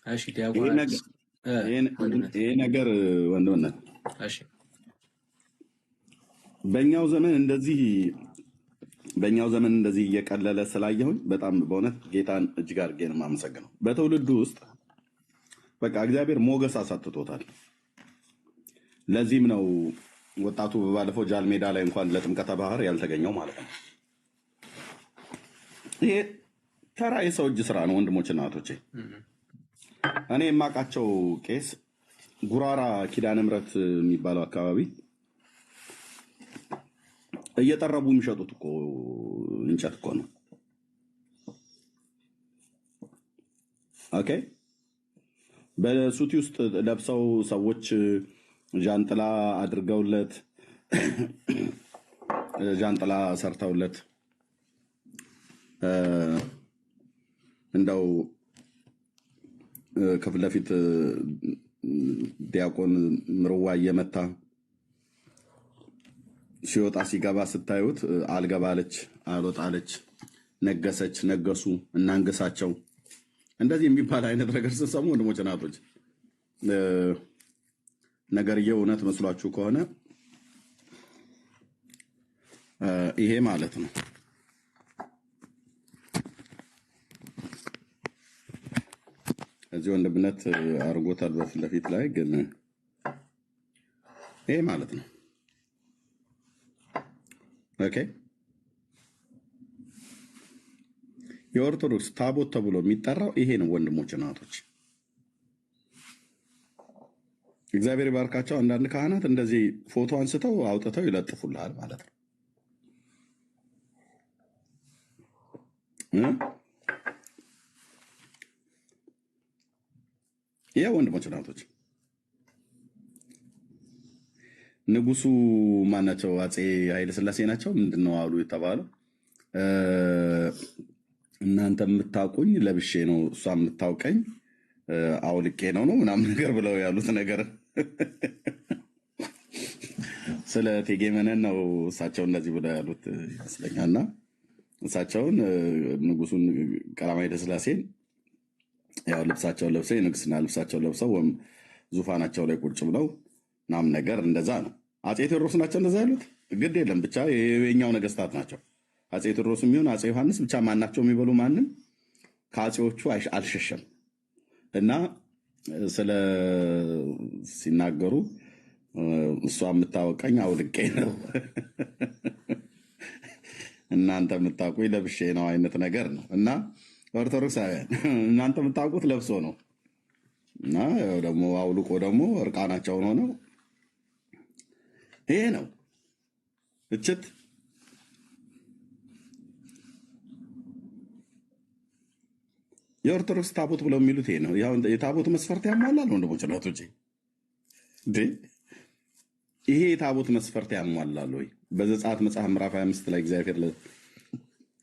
እሺ ዲያቆናት ይሄ ነገር ወንድምነት በእኛው ዘመን እንደዚህ እየቀለለ ስላየሁኝ በጣም በእውነት ጌታን እጅግ አድርጌ ነው የማመሰግነው። በትውልዱ ውስጥ በቃ እግዚአብሔር ሞገስ አሳጥቶታል። ለዚህም ነው ወጣቱ ባለፈው ጃል ሜዳ ላይ እንኳን ለጥምቀተ ባህር ያልተገኘው ማለት ነው። ይሄ ተራ የሰው እጅ ስራ ነው ወንድሞችና እህቶቼ። እኔ የማውቃቸው ቄስ ጉራራ ኪዳነ ምሕረት የሚባለው አካባቢ እየጠረቡ የሚሸጡት እኮ እንጨት እኮ ነው። ኦኬ በሱቲ ውስጥ ለብሰው ሰዎች ጃንጥላ አድርገውለት ጃንጥላ ሰርተውለት እንደው ከፊት ለፊት ዲያቆን ምርዋ እየመታ ሲወጣ ሲገባ ስታዩት አልገባለች አልወጣለች ነገሰች ነገሱ እናንገሳቸው እንደዚህ የሚባል አይነት ነገር ስትሰሙ ወንድሞች እናቶች ነገርየው እውነት መስሏችሁ ከሆነ ይሄ ማለት ነው። እዚህ ወንድምነት አርጎታል በፊት ለፊት ላይ ግን ይሄ ማለት ነው። ኦኬ የኦርቶዶክስ ታቦት ተብሎ የሚጠራው ይሄ ነው ወንድሞች እናቶች። እግዚአብሔር ይባርካቸው። አንዳንድ ካህናት እንደዚህ ፎቶ አንስተው አውጥተው ይለጥፉልሃል ማለት ነው። ይሄ ወንድሞች እናቶች ንጉሱ ማናቸው? አፄ ኃይለ ሥላሴ ናቸው። ምንድነው አሉ የተባለው? እናንተ የምታውቁኝ ለብሼ ነው፣ እሷ የምታውቀኝ አውልቄ ነው ምናምን ነገር ብለው ያሉት ነገር ስለ እቴጌ መነን ነው እሳቸው እንደዚህ ብለው ያሉት ይመስለኛል። እና እሳቸውን ንጉሱን ቀዳማዊ ኃይለ ሥላሴን ያው ልብሳቸውን ለብሰው የንግስና ልብሳቸውን ለብሰው ወይም ዙፋናቸው ላይ ቁጭ ብለው ምናምን ነገር እንደዛ ነው። አፄ ቴዎድሮስ ናቸው እንደዛ ያሉት። ግድ የለም ብቻ የኛው ነገስታት ናቸው። አፄ ቴዎድሮስ የሚሆን አፄ ዮሐንስ ብቻ ማናቸው የሚበሉ ማንም ከአፄዎቹ አልሸሸም። እና ስለ ሲናገሩ እሷ የምታወቀኝ አውልቄ ነው እናንተ የምታውቁኝ ለብሼ ነው አይነት ነገር ነው። እና ኦርቶዶክሳውያን እናንተ የምታውቁት ለብሶ ነው እና ደግሞ አውልቆ ደግሞ እርቃናቸውን ሆነው ይሄ ነው እችት የኦርቶዶክስ ታቦት ብለው የሚሉት ይሄ ነው። ያው የታቦት መስፈርት ያሟላል ወንድሞች እናቶቼ። ይሄ የታቦት መስፈርት ያሟላል ወይ? በዘጸአት መጽሐፍ ምዕራፍ 25 ላይ እግዚአብሔር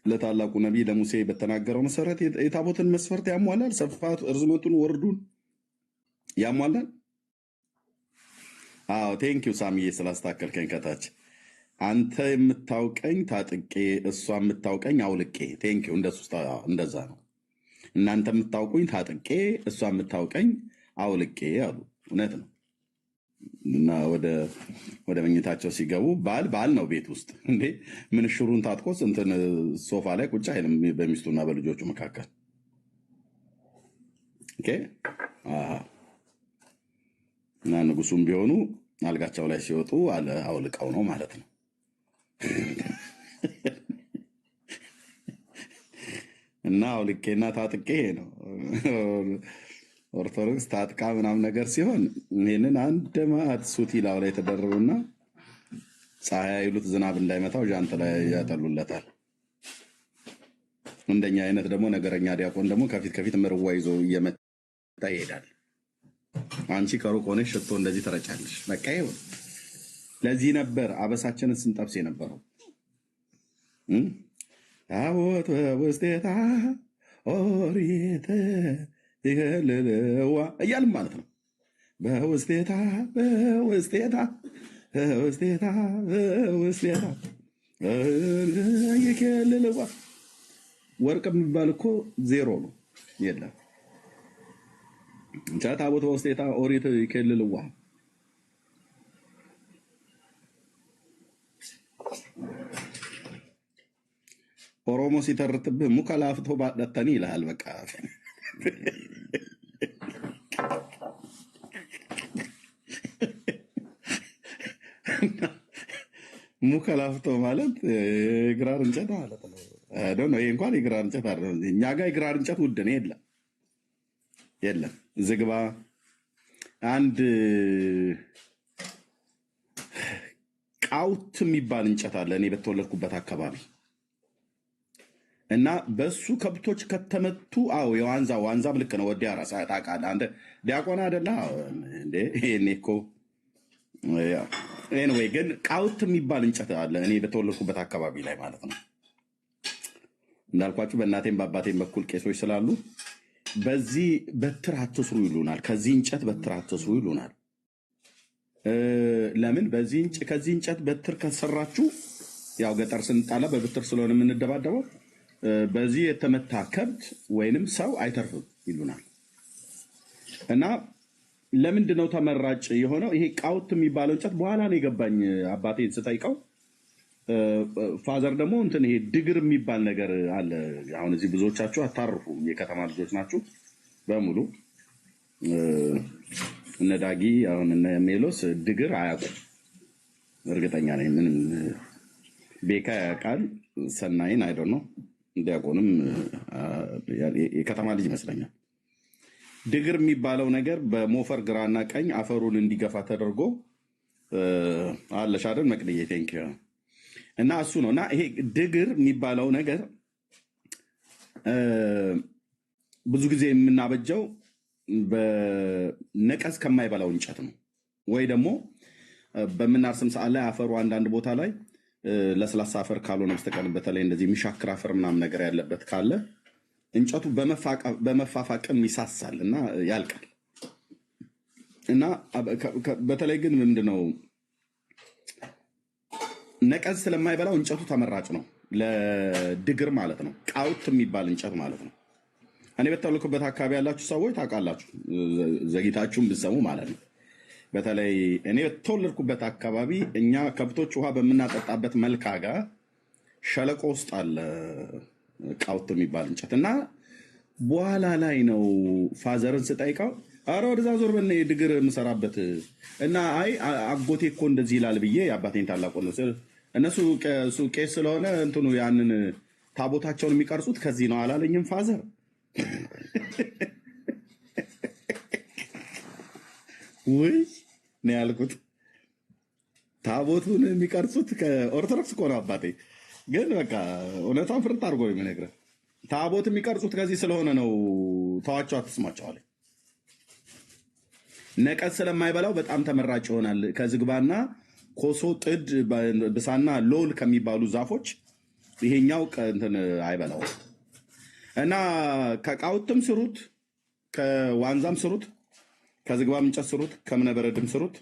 ለታላቁ ነቢይ ለሙሴ በተናገረው መሰረት የታቦትን መስፈርት ያሟላል። ስፋቱ፣ እርዝመቱን፣ ወርዱን ያሟላል። አዎ ቴንኪው ሳሚዬ ስላስተካከልከኝ ከታች አንተ የምታውቀኝ ታጥቄ እሷ የምታውቀኝ አውልቄ። ቴንኪው እንደዛ ነው። እናንተ የምታውቁኝ ታጥቄ እሷ የምታውቀኝ አውልቄ አሉ። እውነት ነው። እና ወደ መኝታቸው ሲገቡ ባል ነው ቤት ውስጥ እንዴ ምን ሽሩን ታጥቆ እንትን ሶፋ ላይ ቁጭ አይልም በሚስቱና በልጆቹ መካከል። ኦኬ እና ንጉሱም ቢሆኑ አልጋቸው ላይ ሲወጡ አውልቀው ነው ማለት ነው። እና አውልቄና ታጥቄ ነው ኦርቶዶክስ ታጥቃ ምናምን ነገር ሲሆን ይህንን አንድ ማት ሱቲ ላው ላይ ተደርቡና ፀሐይ አይሉት ዝናብ እንዳይመታው ጃንጥላ ያጠሉለታል። እንደኛ አይነት ደግሞ ነገረኛ ዲያቆን ደግሞ ከፊት ምርዋ ይዞ እየመታ ይሄዳል። አንቺ ከሩቅ ሆነሽ ሽቶ እንደዚህ ተረጫለሽ። በቃ ይሁን። ለዚህ ነበር አበሳችንን ስንጠብስ የነበረው። ታቦት በውስጤታ ኦሪት ይከልልዋ እያልም ማለት ነው። በውስጤታ ይከልልዋ። ወርቅ የሚባል እኮ ዜሮ ነው፣ የለም። ታቦት በውስጤታ ኦሪት ይከልልዋ ኦሮሞ ሲተርትብህ ሙከላፍቶ ባደተኒ ይልሃል። በቃ ሙከላፍቶ ማለት የግራር እንጨት ማለት ነው። ይሄ እንኳን የግራር እንጨት አይደለም። እኛ ጋር የግራር እንጨት ውድ ነው። የለም ዝግባ አንድ ቃውት የሚባል እንጨት አለ እኔ በተወለድኩበት አካባቢ እና በሱ ከብቶች ከተመቱ ዋንዛ ምልክ ነው። ወዲያ ራስ ታውቃለህ አንተ ዲያቆን አይደለ እንዴ? ይሄኔ እኮ ኤኒዌይ ግን ቃውት የሚባል እንጨት አለ እኔ በተወለድኩበት አካባቢ ላይ ማለት ነው። እንዳልኳችሁ በእናቴም በአባቴም በኩል ቄሶች ስላሉ በዚህ በትር አትስሩ ይሉናል። ከዚህ እንጨት በትር አትስሩ ይሉናል። ለምን? ከዚህ እንጨት በትር ከሰራችሁ ያው ገጠር ስንጣላ በብትር ስለሆነ የምንደባደበው በዚህ የተመታ ከብት ወይንም ሰው አይተርፍም ይሉናል። እና ለምንድነው ተመራጭ የሆነው ይሄ ቃውት የሚባለው እንጨት? በኋላ ነው የገባኝ አባቴን ስጠይቀው። ፋዘር ደግሞ እንትን ይሄ ድግር የሚባል ነገር አለ። አሁን እዚህ ብዙዎቻችሁ አታርፉ፣ የከተማ ልጆች ናችሁ በሙሉ። እነ ዳጊ አሁን እነ ሜሎስ ድግር አያውቁም እርግጠኛ ነኝ። ምንም ቤካ ያውቃል፣ ሰናይን አይደል ነው እንዲያቆንም የከተማ ልጅ ይመስለኛል። ድግር የሚባለው ነገር በሞፈር ግራና ቀኝ አፈሩን እንዲገፋ ተደርጎ አለሽ አይደል መቅደዬ ቴንክ እና እሱ ነው። እና ይሄ ድግር የሚባለው ነገር ብዙ ጊዜ የምናበጀው በነቀዝ ከማይበላው እንጨት ነው። ወይ ደግሞ በምናርስም ሰዓት ላይ አፈሩ አንዳንድ ቦታ ላይ ለስላሳ አፈር ካልሆነ በስተቀር በተለይ እንደዚህ የሚሻክር አፈር ምናምን ነገር ያለበት ካለ እንጨቱ በመፋፋቅም ይሳሳል እና ያልቃል። እና በተለይ ግን ምንድነው ነቀዝ ስለማይበላው እንጨቱ ተመራጭ ነው ለድግር ማለት ነው። ቃውት የሚባል እንጨት ማለት ነው። እኔ በተወለድኩበት አካባቢ ያላችሁ ሰዎች ታውቃላችሁ፣ ዘግይታችሁም ብትሰሙ ማለት ነው። በተለይ እኔ በተወለድኩበት አካባቢ እኛ ከብቶች ውሃ በምናጠጣበት መልካ ጋር ሸለቆ ውስጥ አለ ቃውት የሚባል እንጨት እና በኋላ ላይ ነው ፋዘርን ስጠይቀው አረ ወደዛ ዞር በነ ድግር የምሰራበት እና አይ አጎቴ እኮ እንደዚህ ይላል ብዬ የአባቴን ታላቅ ነው እነሱ ቄስ ስለሆነ እንትኑ ያንን ታቦታቸውን የሚቀርጹት ከዚህ ነው አላለኝም ፋዘር። ወይ ነው ያልኩት። ታቦቱን የሚቀርጹት ከኦርቶዶክስ እኮ ነው አባቴ። ግን በቃ እውነታን ፍርጥ አድርጎ ነው የሚነግረን። ታቦት የሚቀርጹት ከዚህ ስለሆነ ነው። ተዋቸው፣ አትስማቸው አለ። ነቀዝ ስለማይበላው በጣም ተመራጭ ይሆናል። ከዝግባና ኮሶ፣ ጥድ፣ ብሳና ሎል ከሚባሉ ዛፎች ይሄኛው እንትን አይበላው እና ከቃውትም ስሩት፣ ከዋንዛም ስሩት፣ ከዝግባም እንጨት ስሩት፣ ከእብነበረድም ስሩት።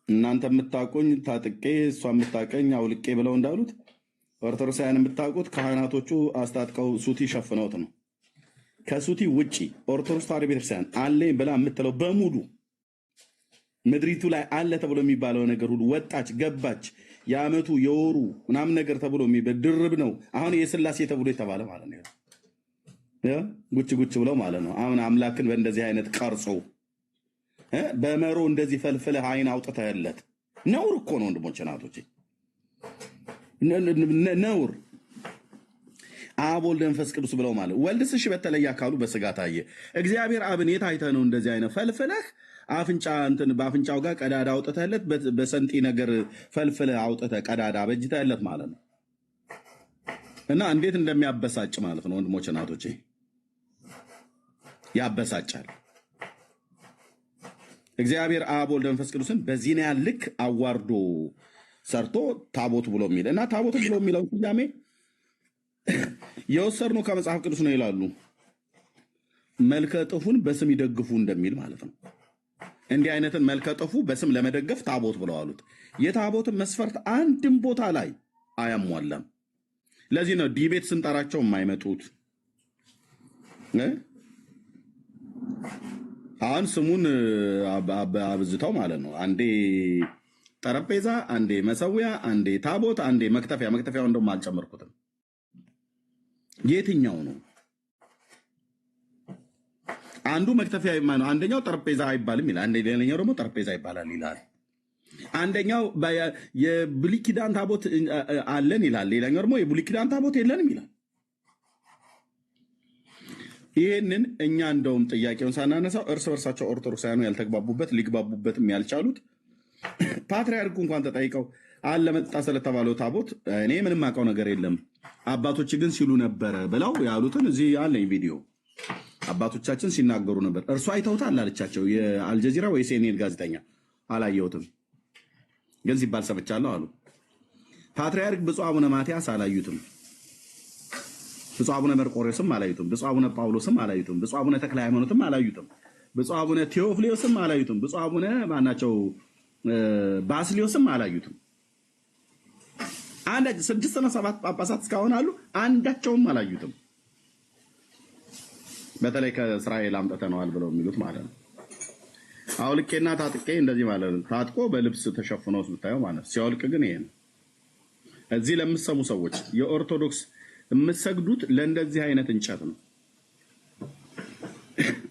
እናንተ የምታውቁኝ ታጥቄ እሷ የምታውቀኝ አውልቄ ብለው እንዳሉት ኦርቶዶክሳውያን የምታውቁት ካህናቶቹ አስታጥቀው ሱቲ ሸፍነውት ነው። ከሱቲ ውጪ ኦርቶዶክስ ተዋሕዶ ቤተክርስቲያን አለኝ ብላ የምትለው በሙሉ ምድሪቱ ላይ አለ ተብሎ የሚባለው ነገር ሁሉ ወጣች ገባች፣ የዓመቱ የወሩ ምናምን ነገር ተብሎ ድርብ ነው። አሁን የሥላሴ ተብሎ የተባለ ማለት ነው። ጉች ጉች ብለው ማለት ነው። አሁን አምላክን በእንደዚህ አይነት ቀርጾ በመሮ እንደዚህ ፈልፍለህ አይን አውጥተህለት ነውር እኮ ነው ወንድሞቼ ናቶቼ፣ ነውር። አብ ወልድ መንፈስ ቅዱስ ብለው ማለት ወልድስ እሺ በተለየ አካሉ በስጋ ታየ። እግዚአብሔር አብን የት አይተህ ነው እንደዚህ አይነት ፈልፍለህ አፍንጫ እንትን በአፍንጫው ጋር ቀዳዳ አውጥተህለት በሰንጢ ነገር ፈልፍለህ አውጥተህ ቀዳዳ በጅተህለት ማለት ነው። እና እንዴት እንደሚያበሳጭ ማለት ነው ወንድሞቼ ናቶቼ፣ ያበሳጫል። እግዚአብሔር አብ ወልድ መንፈስ ቅዱስን በዚህ ነው ያልክ አዋርዶ ሰርቶ ታቦት ብሎ የሚል እና ታቦት ብሎ የሚለው ስያሜ የወሰድነው ከመጽሐፍ ቅዱስ ነው ይላሉ። መልከ ጥፉን በስም ይደግፉ እንደሚል ማለት ነው። እንዲህ አይነትን መልከ ጥፉ በስም ለመደገፍ ታቦት ብለው አሉት። የታቦትን መስፈርት አንድም ቦታ ላይ አያሟላም። ለዚህ ነው ዲቤት ስንጠራቸው የማይመጡት። አሁን ስሙን አብዝተው ማለት ነው። አንዴ ጠረጴዛ፣ አንዴ መሰዊያ፣ አንዴ ታቦት፣ አንዴ መክተፊያ። መክተፊያው እንደውም አልጨመርኩትም። የትኛው ነው? አንዱ መክተፊያ ነው፣ አንደኛው ጠረጴዛ አይባልም ይላል። ሌላኛው ደግሞ ጠረጴዛ ይባላል ይላል። አንደኛው የብሉይ ኪዳን ታቦት አለን ይላል፣ ሌላኛው ደግሞ የብሉይ ኪዳን ታቦት የለንም ይላል። ይህንን እኛ እንደውም ጥያቄውን ሳናነሳው እርስ በርሳቸው ኦርቶዶክሳውያኑ ያልተግባቡበት ሊግባቡበትም ያልቻሉት ፓትርያርኩ እንኳን ተጠይቀው አለመጣ ስለተባለው ታቦት እኔ ምንም አውቀው ነገር የለም አባቶች ግን ሲሉ ነበረ ብለው ያሉትን እዚህ አለኝ ቪዲዮ። አባቶቻችን ሲናገሩ ነበር። እርሱ አይተውታል አለቻቸው የአልጀዚራ ወይ ሲኤንኤን ጋዜጠኛ። አላየሁትም ግን ሲባል ሰምቻለሁ አሉ። ፓትርያርክ ብፁዕ አቡነ ማትያስ አላዩትም። ብፁዕ አቡነ መርቆሬዎስም አላዩትም። ብፁዕ አቡነ ጳውሎስም አላዩትም። ብፁዕ አቡነ ተክለ ሃይማኖትም አላዩትም። ብፁዕ አቡነ ቴዎፍሌዎስም አላዩትም። ብፁዕ አቡነ ማናቸው ባስሊዮስም አላዩትም። አንድ 6 እና 7 ጳጳሳት እስካሁን አሉ፣ አንዳቸውም አላዩትም። በተለይ ከእስራኤል አምጥተነዋል ብለው የሚሉት ማለት ነው። አውልቄና ታጥቄ እንደዚህ ማለት ነው። ታጥቆ በልብስ ተሸፍኖ ስታየው ማለት ሲያወልቅ ግን ይሄ ነው። እዚህ ለምትሰሙ ሰዎች የኦርቶዶክስ የምትሰግዱት ለእንደዚህ አይነት እንጨት ነው።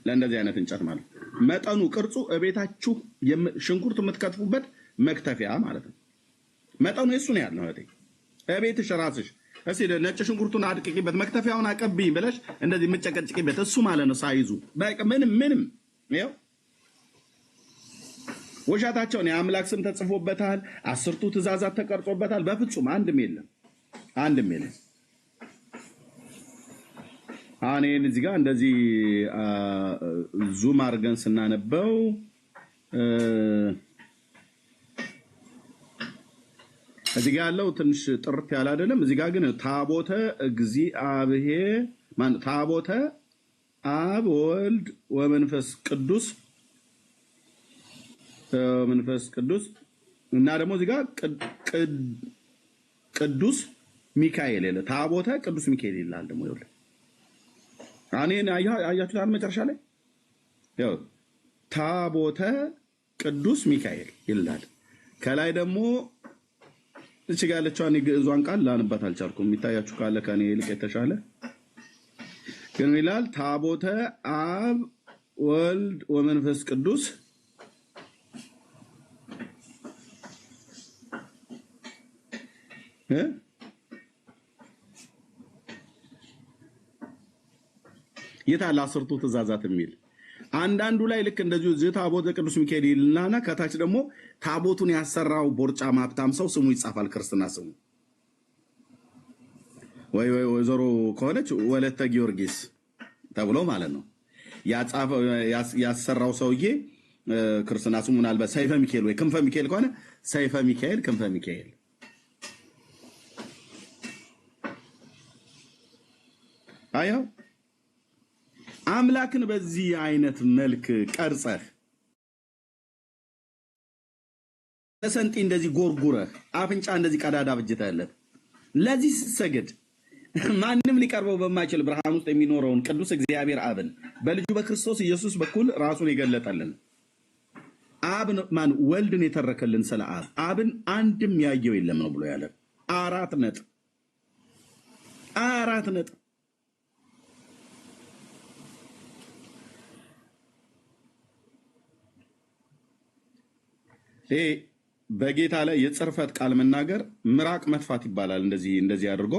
ለእንደዚህ አይነት እንጨት ማለት መጠኑ ቅርጹ እቤታችሁ ሽንኩርት የምትከትፉበት መክተፊያ ማለት ነው። መጠኑ የሱ ነው ያለው። እቤትሽ ራስሽ እስኪ ነጭ ሽንኩርቱን አድቅቂበት መክተፊያውን አቀብኝ ብለሽ እንደዚህ የምትጨቀጭቂበት እሱ ማለት ነው። ሳይዙ በቃ ምንም ይኸው ውሻታቸውን የአምላክ ስም ተጽፎበታል። 10ቱ ትእዛዛት ተቀርጾበታል። በፍጹም አንድም የለም። አሁን ይህን እዚህ ጋር እንደዚህ ዙም አድርገን ስናነበው እዚህ ጋር ያለው ትንሽ ጥርት ያለ አይደለም። እዚህ ጋር ግን ታቦተ እግዚአብሔር ታቦተ አብ ወልድ ወመንፈስ ቅዱስ እና ደግሞ እዚህ ጋር ቅዱስ ሚካኤል የለ ታቦተ ቅዱስ ሚካኤል ይላል። ደግሞ ይኸውልህ እኔን አያችሁት መጨረሻ ላይ ያው ታቦተ ቅዱስ ሚካኤል ይላል። ከላይ ደግሞ እቺ ጋር ያለችዋን የግዕዟን ቃል ላንባት አልቻልኩም። የሚታያችሁ ካለ ከኔ ይልቅ የተሻለ ግን ይላል ታቦተ አብ ወልድ ወመንፈስ ቅዱስ የታለ 10ቱ ትእዛዛት የሚል አንዳንዱ ላይ ልክ እንደዚሁ ታቦተ ቅዱስ ሚካኤል ይልና ከታች ደግሞ ታቦቱን ያሰራው ቦርጫም ሀብታም ሰው ስሙ ይጻፋል። ክርስትና ስሙ ወይ ወይዘሮ ከሆነች ወለተ ጊዮርጊስ ተብሎ ማለት ነው። ያሰራው ሰውዬ ክርስትና ስሙ ምናልባት ሰይፈ ሚካኤል ወይ ክንፈ ሚካኤል ከሆነ ሰይፈ ሚካኤል፣ ክንፈ ሚካኤል። አየው አምላክን በዚህ አይነት መልክ ቀርጸህ ለሰንጢ እንደዚህ ጎርጉረህ አፍንጫ እንደዚህ ቀዳዳ ብጅተህለት ለዚህ ስትሰግድ ማንም ሊቀርበው በማይችል ብርሃን ውስጥ የሚኖረውን ቅዱስ እግዚአብሔር አብን በልጁ በክርስቶስ ኢየሱስ በኩል ራሱን የገለጠልን አብን ወልድን የተረከልን ስለ አብን አንድም ያየው የለም ነው ብሎ ያለ 4 ነጥብ ይሄ በጌታ ላይ የጽርፈት ቃል መናገር ምራቅ መጥፋት ይባላል። እንደዚህ አድርጎ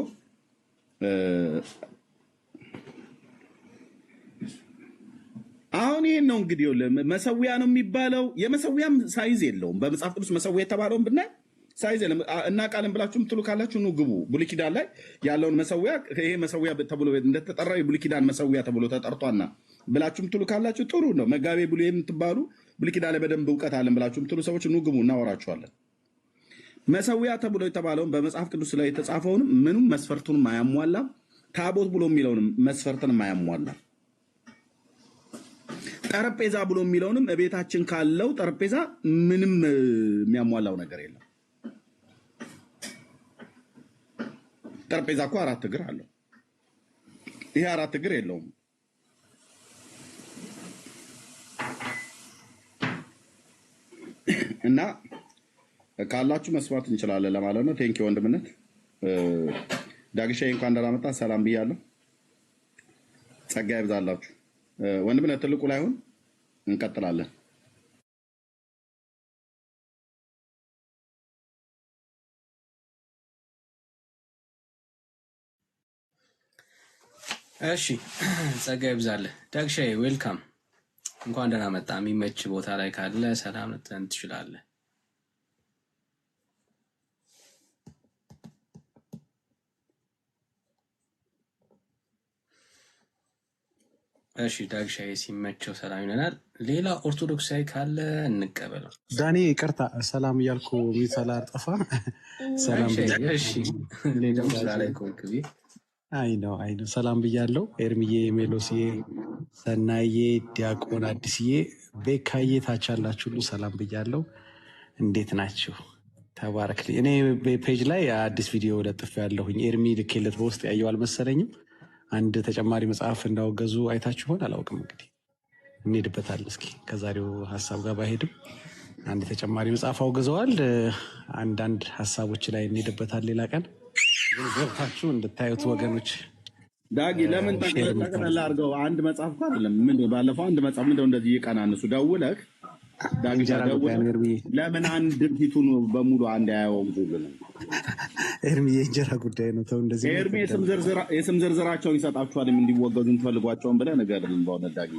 አሁን ይሄን ነው እንግዲህ መሰዊያ ነው የሚባለው። የመሰዊያም ሳይዝ የለውም። በመጽሐፍ ቅዱስ መሰዊያ የተባለውን ብናይ ሳይዝ የለም እና ቃልን ብላችሁ ምትሉ ካላችሁ ኑ ግቡ። ብሉይ ኪዳን ላይ ያለውን መሰዊያ ይሄ መሰዊያ ተብሎ እንደተጠራው የብሉይ ኪዳን መሰዊያ ተብሎ ተጠርቷና ብላችሁ ምትሉ ካላችሁ ጥሩ ነው። መጋቤ ብሉይ የምትባሉ ብሉይ ኪዳን ላይ በደንብ እውቀት አለን ብላችሁ ምትሉ ሰዎች ኑ ግቡ፣ እናወራችኋለን። መሰዊያ ተብሎ የተባለውን በመጽሐፍ ቅዱስ ላይ የተጻፈውንም ምንም መስፈርቱንም አያሟላም። ታቦት ብሎ የሚለውንም መስፈርቱንም አያሟላም። ጠረጴዛ ብሎ የሚለውንም እቤታችን ካለው ጠረጴዛ ምንም የሚያሟላው ነገር የለም። ጠረጴዛ እኮ 4 እግር አለው። ይሄ 4 እግር የለውም። እና ካላችሁ መስማት እንችላለን ለማለት ነው። ቴንኪ ወንድምነት ዳግሻዬ እንኳን ደህና መጣ። ሰላም ብያለሁ። ጸጋ ይብዛላችሁ ወንድምነት። ትልቁ ላይ ሁን። እንቀጥላለን። እሺ ጸጋ ይብዛልህ ዳግሻዬ፣ ዌልካም። እንኳን ደህና መጣ። የሚመች ቦታ ላይ ካለ ሰላም ልትለን ትችላለህ። እሺ ዳግሻዬ ሲመቸው ሰላም ይለናል። ሌላ ኦርቶዶክሳዊ ካለ እንቀበለው። ዳኒ ይቅርታ ሰላም እያልኩ ሚሰላ አርጠፋ ሰላም ብያለሁ። እሺ ሌላም ስራ ላይ ኮንክ ቢ አይ ነው ሰላም ብያለሁ። ኤርሚዬ፣ ሜሎሲዬ፣ ሰናዬ፣ ዲያቆን አዲስዬ፣ ቤካዬ ታች ያላችሁ ሁሉ ሰላም ብያለሁ። እንዴት ናችሁ? ተባረክልኝ። እኔ ፔጅ ላይ አዲስ ቪዲዮ ለጥፍ ያለሁኝ ኤርሚ ልኬለት በውስጥ ያየው አልመሰለኝም። አንድ ተጨማሪ መጽሐፍ እንዳወገዙ አይታችሁ ሆን አላውቅም። እንግዲህ እንሄድበታል። እስኪ ከዛሬው ሀሳብ ጋር ባይሄድም አንድ ተጨማሪ መጽሐፍ አውግዘዋል። አንዳንድ ሀሳቦች ላይ እንሄድበታል ሌላ ቀን። ግን ገብታችሁ እንድታዩት ወገኖች። ዳጊ ለምን ጠቅለል አድርገው አንድ መጽሐፍ እኮ አይደለም። ምንድን ባለፈው አንድ መጽሐፍ ምንድነው እንደዚህ እየቀናነሱ ደውለህ ዳጊ ለምን አንድ ፊቱን በሙሉ አንድ አያወግዙልን? ኤርሚ የእንጀራ ጉዳይ ነው። ተው እንደዚህ ኤርሚ የስም ዝርዝራቸውን ይሰጣችኋል እንዲወገዙ ትፈልጓቸውን ብለህ ንገርልን። በሆነ ዳጊ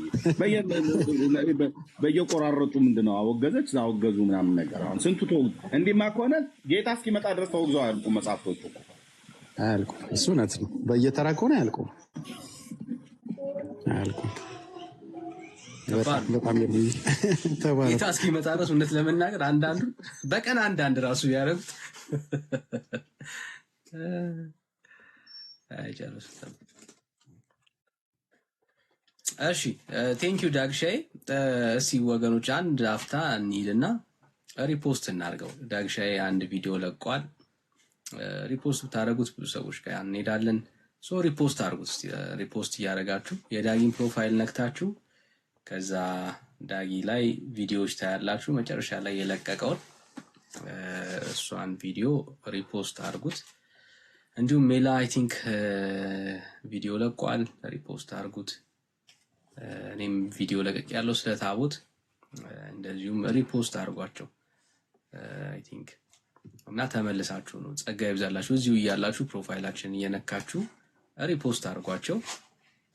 በየቆራረጡ ምንድነው አወገዘች አወገዙ ምናምን ነገር። አሁን ስንቱ ተወግዙ። እንዲህማ ከሆነ ጌታ እስኪመጣ ድረስ ተወግዘው አያልቁም መጽሐፍቶቹ። አያልቁም። እሱ እውነት ነው። በየተራ ከሆነ አያልቁም። በጣም ጌታ እስኪመጣ ድረስ እውነት ለመናገር አንዳንዱ በቀን አንዳንድ ራሱ ያደረጉት አይጨርሱትም። እሺ ቴንኪዩ ዳግሻዬ። እስኪ ወገኖች አንድ አፍታ እንሂድና ሪፖስት እናድርገው። ዳግሻዬ አንድ ቪዲዮ ለቋል። ሪፖስት ብታደረጉት ብዙ ሰዎች ጋር እንሄዳለን። ሪፖስት አድርጉት። ሪፖስት እያደረጋችሁ የዳጊን ፕሮፋይል ነክታችሁ ከዛ ዳጊ ላይ ቪዲዮዎች ታያላችሁ። መጨረሻ ላይ የለቀቀውን እሷን ቪዲዮ ሪፖስት አድርጉት። እንዲሁም ሜላ አይ ቲንክ ቪዲዮ ለቋል፣ ሪፖስት አድርጉት። እኔም ቪዲዮ ለቀቅ ያለው ስለ ታቦት እንደዚሁም ሪፖስት አድርጓቸው አይ ቲንክ እና ተመልሳችሁ ነው። ጸጋ ይብዛላችሁ። እዚሁ እያላችሁ ፕሮፋይላችን እየነካችሁ ሪፖስት አድርጓቸው።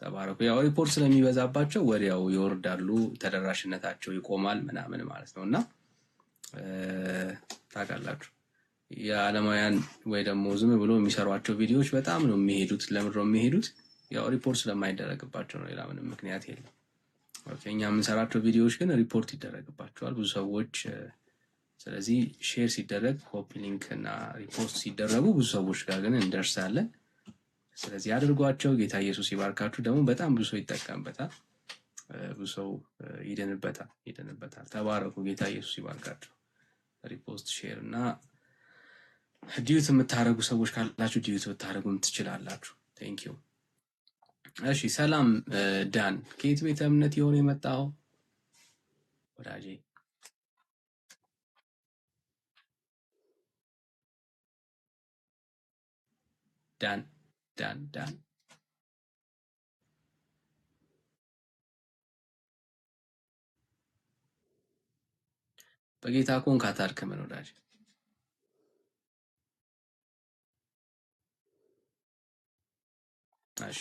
ተባረኩ። ያው ሪፖርት ስለሚበዛባቸው ወዲያው ይወርዳሉ፣ ተደራሽነታቸው ይቆማል ምናምን ማለት ነው። እና ታውቃላችሁ የዓለማውያን ወይ ደግሞ ዝም ብሎ የሚሰሯቸው ቪዲዮዎች በጣም ነው የሚሄዱት። ለምን ነው የሚሄዱት? ያው ሪፖርት ስለማይደረግባቸው ነው። ሌላ ምንም ምክንያት የለም። ኦኬ፣ እኛ የምንሰራቸው ቪዲዮዎች ግን ሪፖርት ይደረግባቸዋል ብዙ ሰዎች። ስለዚህ ሼር ሲደረግ ኮፒ ሊንክ እና ሪፖስት ሲደረጉ ብዙ ሰዎች ጋር ግን እንደርሳለን። ስለዚህ አድርጓቸው። ጌታ ኢየሱስ ይባርካችሁ። ደግሞ በጣም ብዙ ሰው ይጠቀምበታል፣ ብዙ ሰው ይድንበታል። ተባረኩ። ጌታ ኢየሱስ ይባርካችሁ። ሪፖስት ሼር እና ዲዩት የምታደርጉ ሰዎች ካላችሁ ዲዩት ብታደርጉም ትችላላችሁ። ቴንክ ዩ። እሺ ሰላም ዳን፣ ከየት ቤተ እምነት የሆነ የመጣው ወዳጄ? ዳን በጌታ ኮንክ አታድክመን ወዳጅ። እሺ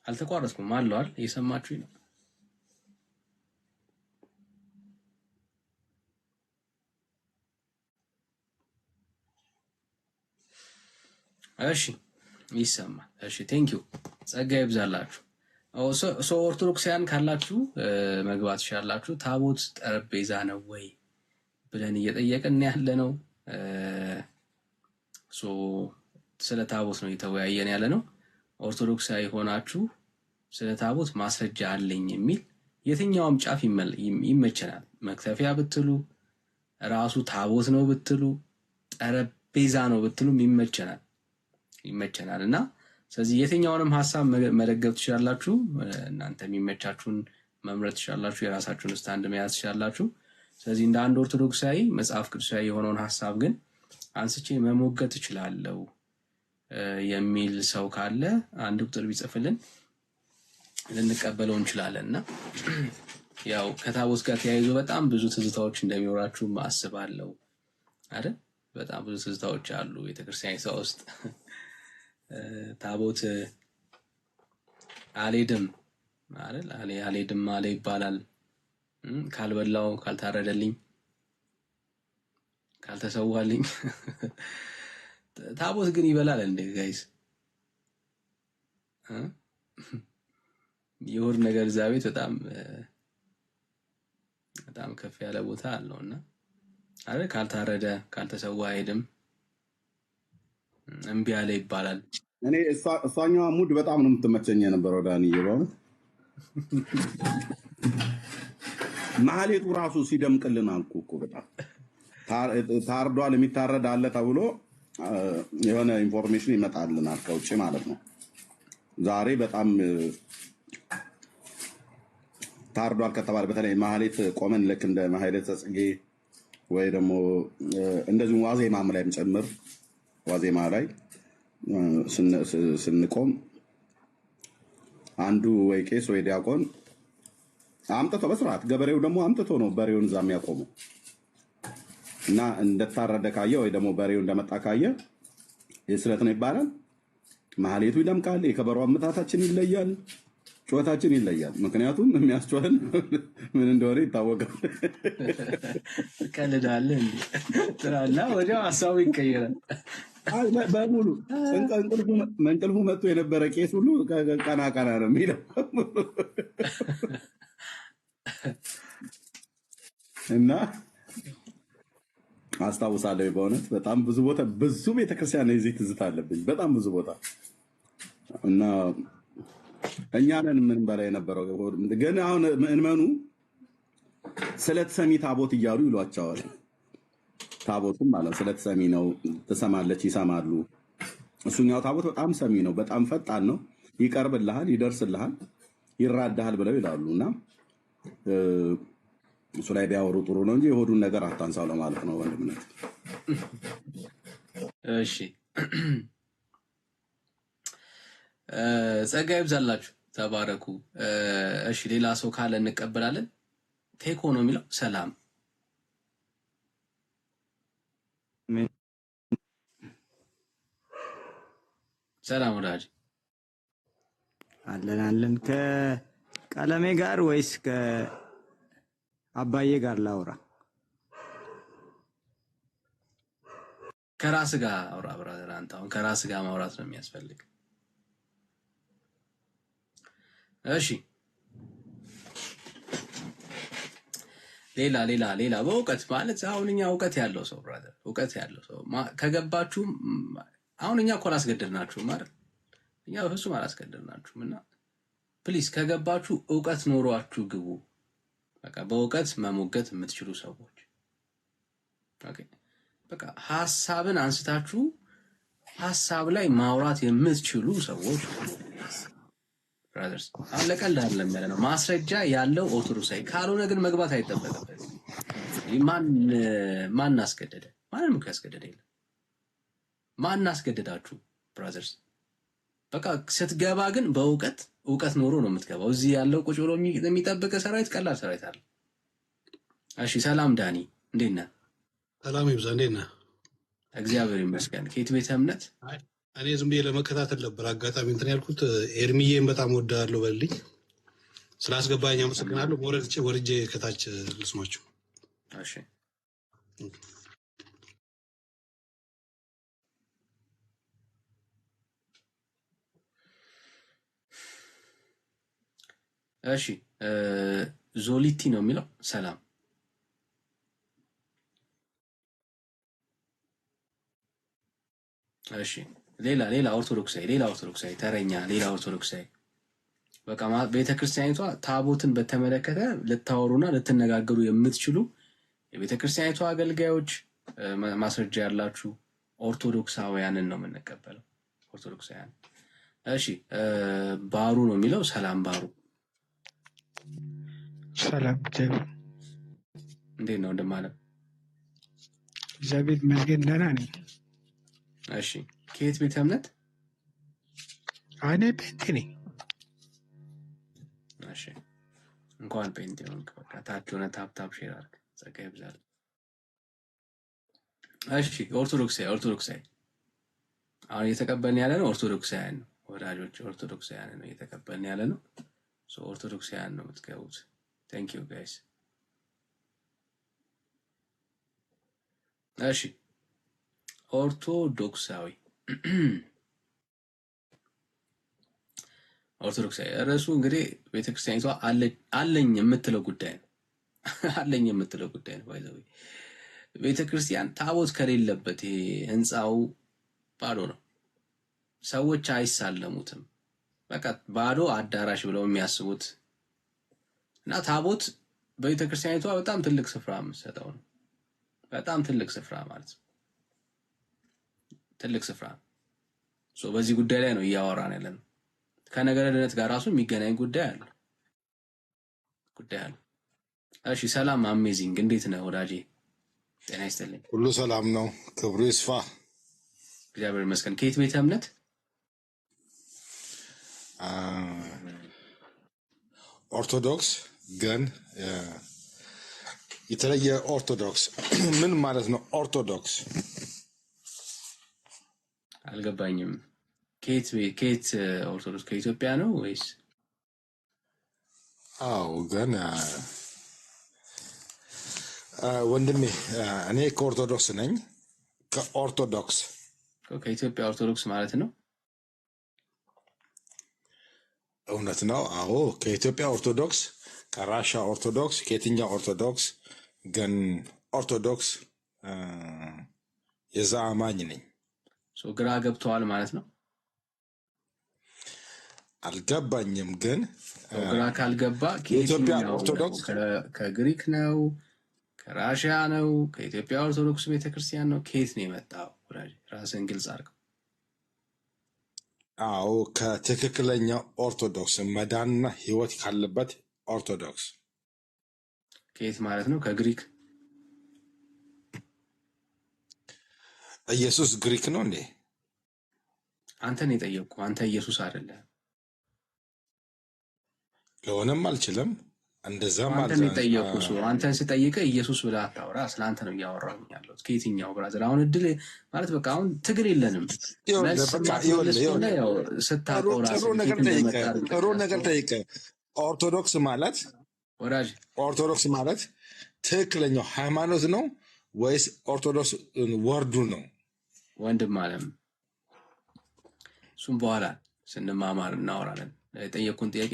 አልተቋረጥኩም አለዋል። እየሰማችሁኝ ነው? እሺ ይሰማል። እሺ ቴንክ ዩ። ጸጋ ይብዛላችሁ። ኦርቶዶክሳውያን ካላችሁ መግባት ትችላላችሁ። ታቦት ጠረጴዛ ነው ወይ ብለን እየጠየቅን ያለ ነው። ስለ ታቦት ነው እየተወያየን ያለ ነው። ኦርቶዶክሳዊ ሆናችሁ ስለ ታቦት ማስረጃ አለኝ የሚል የትኛውም ጫፍ ይመቸናል። መክተፊያ ብትሉ፣ ራሱ ታቦት ነው ብትሉ፣ ጠረጴዛ ነው ብትሉም ይመቸናል እና ስለዚህ የትኛውንም ሀሳብ መደገፍ ትችላላችሁ። እናንተ የሚመቻችሁን መምረጥ ትችላላችሁ። የራሳችሁን ስታንድ መያዝ ትችላላችሁ። ስለዚህ እንደ አንድ ኦርቶዶክሳዊ መጽሐፍ ቅዱሳዊ የሆነውን ሀሳብ ግን አንስቼ መሞገት እችላለሁ የሚል ሰው ካለ አንድ ቁጥር ቢጽፍልን ልንቀበለው እንችላለን። እና ያው ከታቦት ጋር ተያይዞ በጣም ብዙ ትዝታዎች እንደሚኖራችሁ አስባለሁ አይደል? በጣም ብዙ ትዝታዎች አሉ ቤተክርስቲያን ውስጥ። ታቦት አልሄድም አይደል? አልሄድም አለ ይባላል። ካልበላው፣ ካልታረደልኝ፣ ካልተሰዋልኝ። ታቦት ግን ይበላል እንዴ ጋይስ? የሆድ ነገር እዛ ቤት በጣም ከፍ ያለ ቦታ አለውና አይደል? ካልታረደ ካልተሰዋ አይሄድም፣ እምቢ አለ ይባላል። እኔ እሷኛዋ ሙድ በጣም ነው የምትመቸኝ የነበረው ዳንዬ። በእውነት ማህሌቱ ራሱ ሲደምቅልን አልኩ እኮ በጣም ታርዷል፣ የሚታረድ አለ ተብሎ የሆነ ኢንፎርሜሽን ይመጣልናል ከውጭ ማለት ነው። ዛሬ በጣም ታርዷል ከተባለ በተለይ ማህሌት ቆመን ልክ እንደ ማህሌት ጽጌ ወይ ደግሞ እንደዚሁም ዋዜማም ላይም ጭምር ዋዜማ ላይ ስንቆም አንዱ ወይ ቄስ ወይ ዲያቆን አምጥቶ በስርዓት ገበሬው ደግሞ አምጥቶ ነው በሬውን እዛ የሚያቆመው እና እንደታረደ ካየ ወይ ደግሞ በሬው እንደመጣ ካየ የስለት ነው ይባላል። ማህሌቱ ይደምቃል፣ የከበሮ አመታታችን ይለያል፣ ጩኸታችን ይለያል። ምክንያቱም የሚያስጮህን ምን እንደሆነ ይታወቃል። ቀልዳለህ እንዴ ትላለህ፣ ወዲያው ሀሳቡ ይቀየራል በሙሉ። እንቅልፉ መጥቶ የነበረ ቄስ ሁሉ ቀና ቀና ነው የሚለው እና አስታውሳለሁ በእውነት በጣም ብዙ ቦታ ብዙ ቤተክርስቲያን የዚህ ትዝታ አለብኝ፣ በጣም ብዙ ቦታ እና እኛንን ምን በላይ የነበረው ግን አሁን ምእመኑ ስለተሰሚ ታቦት እያሉ ይሏቸዋል። ታቦትም ማለት ስለተሰሚ ነው፣ ትሰማለች፣ ይሰማሉ። እሱኛው ታቦት በጣም ሰሚ ነው፣ በጣም ፈጣን ነው፣ ይቀርብልሃል፣ ይደርስልሃል፣ ይራዳሃል ብለው ይላሉ። እና እሱ ላይ ቢያወሩ ጥሩ ነው እንጂ የሆዱን ነገር አታንሳው ለማለት ነው ወንድምነት። እሺ ጸጋ ይብዛላችሁ፣ ተባረኩ። እሺ ሌላ ሰው ካለ እንቀበላለን። ቴኮ ነው የሚለው ሰላም ሰላም ወዳጅ አለን ከቀለሜ ጋር ወይስ ከአባዬ ጋር ላውራ? ከራስ ጋር አውራ ብራዘር። አንተ አሁን ከራስ ጋር ማውራት ነው የሚያስፈልግ። እሺ ሌላ በእውቀት ማለት አሁን እኛ እውቀት ያለው ሰው ብራዘር፣ እውቀት ያለው ሰው ከገባችሁ አሁን እኛ እኮ አላስገደድናችሁም ማለት እኛ በፍጹም አላስገደድናችሁም። እና ፕሊዝ ከገባችሁ እውቀት ኖሯችሁ ግቡ። በቃ በእውቀት መሞገት የምትችሉ ሰዎች ኦኬ። በቃ ሐሳብን አንስታችሁ ሐሳብ ላይ ማውራት የምትችሉ ሰዎች ብራዘርስ። አሁን ለቀልድ አይደለም ያለ ነው፣ ማስረጃ ያለው ኦርቶዶክሳዊ ካልሆነ ግን መግባት አይጠበቅበት። ማን አስገደደ? ማንንም እኮ ያስገደደ የለም። ማን አስገደዳችሁ ብራዘርስ? በቃ ስትገባ ግን እውቀት ኖሮ ነው የምትገባው። እዚህ ያለው ቁጭ ብሎ የሚጠብቅ ሰራዊት ቀላል ሰራዊት አለ። እሺ ሰላም ዳኒ፣ እንዴት ነህ? ሰላም ይብዛ፣ እንዴት ነህ? እግዚአብሔር ይመስገን። ከየት ቤተ እምነት? እኔ ዝም ብዬ ለመከታተል ነበር አጋጣሚ እንትን ያልኩት። ኤርሚዬን በጣም ወዳለሁ በልኝ፣ ስላስገባኝ አመሰግናለሁ። ወርጄ ከታች ልስማችሁ። እሺ እሺ ዞሊቲ ነው የሚለው ሰላም። እሺ ሌላ ኦርቶዶክሳዊ ተረኛ ሌላ ኦርቶዶክሳዊ በቃ ቤተክርስቲያኒቷ ታቦትን በተመለከተ ልታወሩና ልትነጋገሩ የምትችሉ የቤተክርስቲያኒቷ አገልጋዮች ማስረጃ ያላችሁ ኦርቶዶክሳውያንን ነው የምንቀበለው። ኦርቶዶክሳውያን። እሺ ባሩ ነው የሚለው ሰላም ባሩ። ሰላም እግዚአብሔር እንዴት ነው እንደማለት? እግዚአብሔር ይመስገን ደህና ነኝ። እሺ ከየት ቤተ እምነት? እኔ ጴንጤ ነኝ። እሺ እንኳን ጴንጤ ሆንክ። በቃ ታች ሆነ ታፕ ሼር አድርግ። ጸጋ ይብዛል። እሺ ኦርቶዶክሳዊ አሁን እየተቀበልን ያለ ነው ኦርቶዶክሳውያን ነው ወዳጆች፣ ኦርቶዶክሳውያን ነው እየተቀበልን ያለ ነው። ኦርቶዶክሳውያን ነው የምትገቡት። ቴንክ ዩ ጋይስ። እሺ ኦርቶዶክሳዊ ርዕሱ እንግዲህ ቤተክርስቲያኒቷ አለኝ የምትለው ጉዳይ ነው። አለኝ የምትለው ጉዳይ ነው። ባይዘው ቤተክርስቲያን ታቦት ከሌለበት ይሄ ህንፃው ባዶ ነው። ሰዎች አይሳለሙትም። በቃ ባዶ አዳራሽ ብለው የሚያስቡት እና ታቦት በቤተክርስቲያኒቷ በጣም ትልቅ ስፍራ የምትሰጠው ነው። በጣም ትልቅ ስፍራ ማለት ነው። ትልቅ ስፍራ ነው። በዚህ ጉዳይ ላይ ነው እያወራን ያለነው። ከነገረ ድነት ጋር ራሱ የሚገናኝ ጉዳይ አለ። እሺ ሰላም፣ አሜዚንግ። እንዴት ነህ ወዳጄ? ጤና ይስጥልኝ። ሁሉ ሰላም ነው። ክብሩ ይስፋ። እግዚአብሔር ይመስገን። ከየት ቤተ እምነት? ኦርቶዶክስ። ግን የተለየ ኦርቶዶክስ ምን ማለት ነው? ኦርቶዶክስ አልገባኝም። ከየት ኦርቶዶክስ? ከኢትዮጵያ ነው ወይስ? አዎ፣ ግን ወንድሜ እኔ ከኦርቶዶክስ ነኝ። ከኦርቶዶክስ ከኢትዮጵያ ኦርቶዶክስ ማለት ነው። እውነት ነው። አዎ፣ ከኢትዮጵያ ኦርቶዶክስ፣ ከራሻ ኦርቶዶክስ፣ ከየትኛው ኦርቶዶክስ? ግን ኦርቶዶክስ የዛ አማኝ ነኝ። ግራ ገብተዋል ማለት ነው። አልገባኝም። ግን ግራ ካልገባ የኢትዮጵያ ኦርቶዶክስ ከግሪክ ነው፣ ከራሽያ ነው፣ ከኢትዮጵያ ኦርቶዶክስ ቤተክርስቲያን ነው? ከየት ነው የመጣው? ራስን ግልጽ አድርገው። አዎ፣ ከትክክለኛ ኦርቶዶክስ መዳንና ህይወት ካለበት ኦርቶዶክስ። ከየት ማለት ነው? ከግሪክ። ኢየሱስ ግሪክ ነው እንዴ? አንተን የጠየቅኩ፣ አንተ ኢየሱስ አይደለም። ለሆነም አልችልም። እንደዛም አንተን የጠየቅኩ አንተን ስጠይቀ ኢየሱስ ብለህ አታውራ። ስለ አንተ ነው እያወራሁኝ ያለሁት። ከየትኛው ብራዘር? አሁን እድል ማለት በቃ አሁን ትግል የለንም። ጥሩ ነገር ጠይቀ። ኦርቶዶክስ ማለት ወዳጅ፣ ኦርቶዶክስ ማለት ትክክለኛው ሃይማኖት ነው ወይስ ኦርቶዶክስ ወርዱ ነው? ወንድም አለም፣ እሱም በኋላ ስንማማር እናወራለን። የጠየቁን ጥያቄ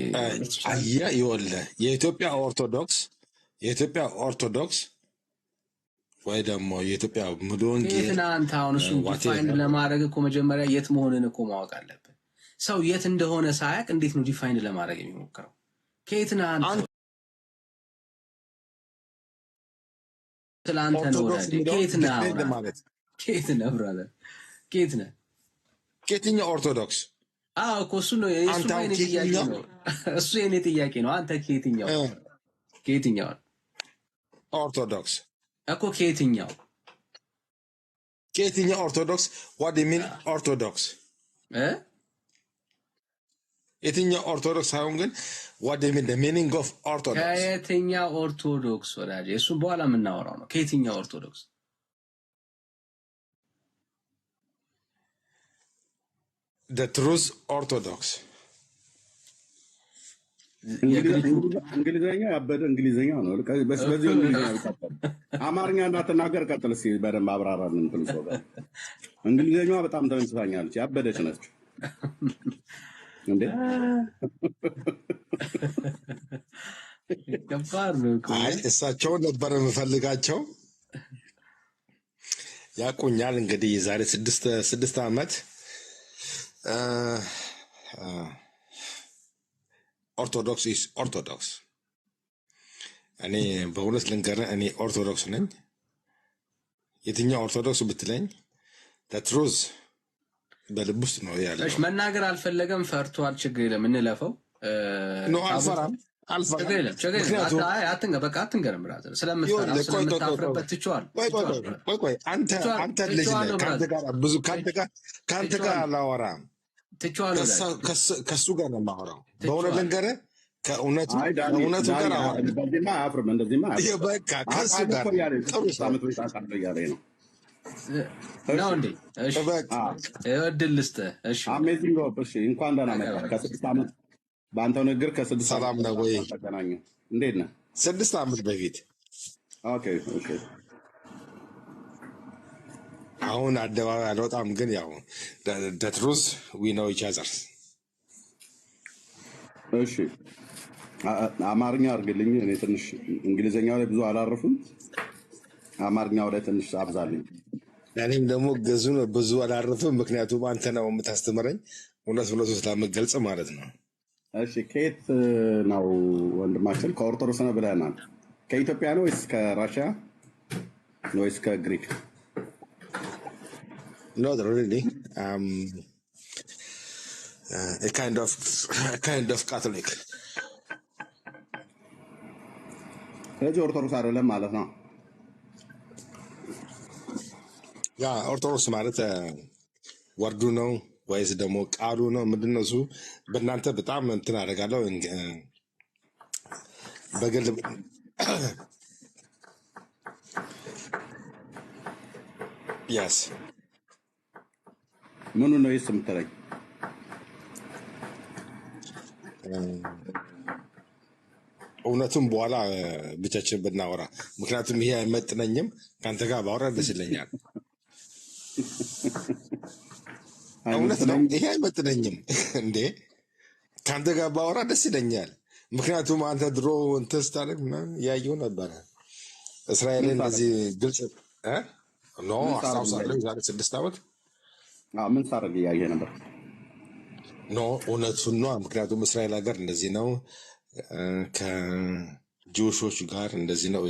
ይኸውልህ፣ የኢትዮጵያ ኦርቶዶክስ ወይ ደግሞ የኢትዮጵያ ሙሉ ወንጌል አንተ አሁን እሱን ዲፋይን ለማድረግ እኮ መጀመሪያ የት መሆንን እኮ ማወቅ አለብን። ሰው የት እንደሆነ ሳያውቅ እንዴት ነው ዲፋይን ለማድረግ የሚሞክረው? ከየት ነህ አንተ? ስለአንተ ነው ወዳጄ። ከየት ነህ? ከየት ነህ ብራዘር? ከየት ነህ? ከየትኛው ኦርቶዶክስ? አዎ እኮ እሱ ነው የኔ ጥያቄ ነው። እሱ የኔ ጥያቄ ነው። አንተ ከየትኛው ኦርቶዶክስ እኮ? ከየትኛው ኦርቶዶክስ? ዋት ዱ ዩ ሚን ኦርቶዶክስ? የትኛው ኦርቶዶክስ ሳይሆን ግን ዋት ዱ ዩ ሚን ዘ ሚኒንግ ኦፍ ኦርቶዶክስ? ከየትኛው ኦርቶዶክስ ወዳጄ? እሱም በኋላ የምናወራው ነው። ከየትኛው ኦርቶዶክስ? The truth Orthodox. እንግሊዝኛ ያበደ እንግሊዝኛ ነው። በዚህ እንግሊዝኛ ይቀጥል። አማርኛ እንዳትናገር ቀጥል እስኪ በደንብ አብራራልን። እንትን ሰው ጋር እንግሊዝኛዋ በጣም ተመችታኛለች። ያበደች ነች እንዴ? አይ እሳቸውን ነበር የምፈልጋቸው። ያቁኛል እንግዲህ የዛሬ 6 ዓመት ኦርቶዶክስ ኢስ ኦርቶዶክስ። እኔ በእውነት ልንገርህ፣ እኔ ኦርቶዶክስ ነኝ። የትኛው ኦርቶዶክስ ብትለኝ ትሩዝ በልብ ውስጥ ነው ያለው። መናገር አልፈለገም፣ ፈርቷል። ችግር የለም እንለፈው። ኖ አልፈራም። አልፈራም። ምክንያቱም በቃ አትንገርም ብራዘር፣ ስለምታፍርበት ትችዋል። ቆይ አንተ ልጅ ነህ። ከአንተ ጋር አላወራም፣ ከሱ ጋር ነው የማወራው። በእውነት ልንገርህ ከእውነቱ ጋር በዚህማ አያፍርም፣ እንደዚህማ በቃ ከሱ ጋር ነው እንዴ? እድል ልስጥህ። አሜዚንግ ሆፕ። እሺ እንኳን ደህና መጣህ። ከ6 ዓመት በአንተው ንግግር ከ6 ሰላም ነው ወይ? ተገናኙ። እንዴት ነህ? 6 ዓመት በፊት ኦኬ። አሁን አደባባይ አልወጣም፣ ግን ያው the truth we know each other። እሺ አማርኛ አድርግልኝ። እኔ ትንሽ እንግሊዘኛው ላይ ብዙ አላረፍም። አማርኛው ላይ ትንሽ አብዛልኝ። እኔም ደግሞ ብዙ አላረፍም፣ ምክንያቱም አንተ ነው የምታስተምረኝ እውነት ስለምገልጽ ማለት ነው። እሺ ከየት ነው ወንድማችን? ከኦርቶዶክስ ነው ብለናል። ከኢትዮጵያ ነው ወይስ ከራሽያ ወይስ ከግሪክ? Not really. A kind of Catholic. ስለዚህ ኦርቶዶክስ አይደለም ማለት ነው። ያ ኦርቶዶክስ ማለት ወርዱ ነው ወይስ ደግሞ ቃሉ ነው? ምንድን ነው እሱ? በእናንተ በጣም እንትን አደርጋለሁ በግል ያስ ምኑ ነው ይስ የምትለኝ? እውነቱም በኋላ ብቻችን ብናወራ፣ ምክንያቱም ይሄ አይመጥነኝም። ከአንተ ጋር ባወራ ደስ ይለኛል። እውነት ነው፣ ይሄ አይመጥነኝም እንዴ። ከአንተ ጋር ባወራ ደስ ይለኛል፣ ምክንያቱም አንተ ድሮ እንትን ስታደርግ ያየው ነበረ። እስራኤልን እንደዚህ ግልጽ አስታውሳለሁ። ዛሬ 6 ዓመት ምን ሳደርግ እያየህ ነበር? እውነቱን ነው። ምክንያቱም እስራኤል ሀገር እንደዚህ ነው፣ ከጂውሾች ጋር እንደዚህ ነው።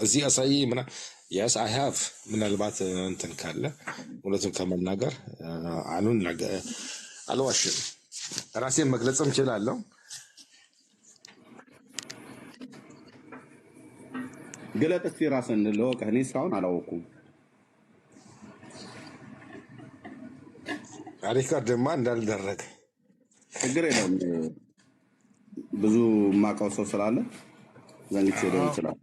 እዚህ አሳይ ምናምን ያስ አይ ሃቭ ምናልባት እንትን ካለ እውነቱን ከመናገር አልዋሽም። ራሴን መግለጽም እችላለሁ። ግለጥ እስኪ ራስን ልወቅህ። እኔ እስካሁን አላወኩም። ሪካርድማ እንዳልደረግ ችግር የለውም። ብዙ የማውቀው ሰው ስላለ ዘንግቼ ሊሆን ይችላል።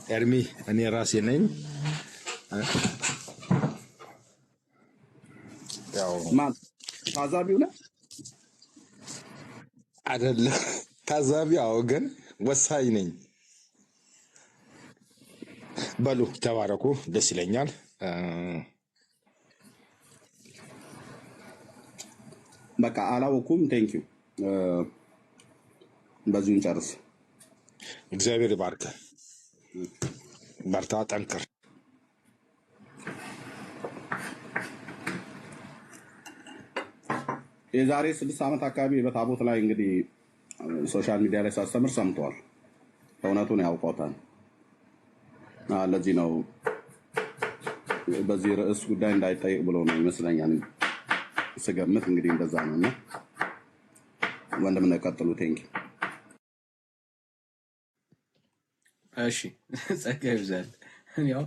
ኤርሚ እኔ ራሴ ነኝ። ታዛቢው ነህ አይደለም? ታዛቢው ግን ወሳኝ ነኝ። በሉ ተባረኩ፣ ደስ ይለኛል። በቃ አላወኩም። ቴንኪው። በዚሁን ጨርስ። እግዚአብሔር ይባርክ። በርታ፣ ጠንክር። የዛሬ 6 ዓመት አካባቢ በታቦት ላይ እንግዲህ ሶሻል ሚዲያ ላይ ሳስተምር ሰምተዋል። እውነቱን ያውቀውታል። ለዚህ ነው በዚህ ርዕስ ጉዳይ እንዳይጠይቅ ብሎ ነው ይመስለኛል ስገምት። እንግዲህ እንደዛ ነው እና ወንድምነት ቀጥሉ። ቴንኪ። እሺ ጸጋ ይብዛል። ያው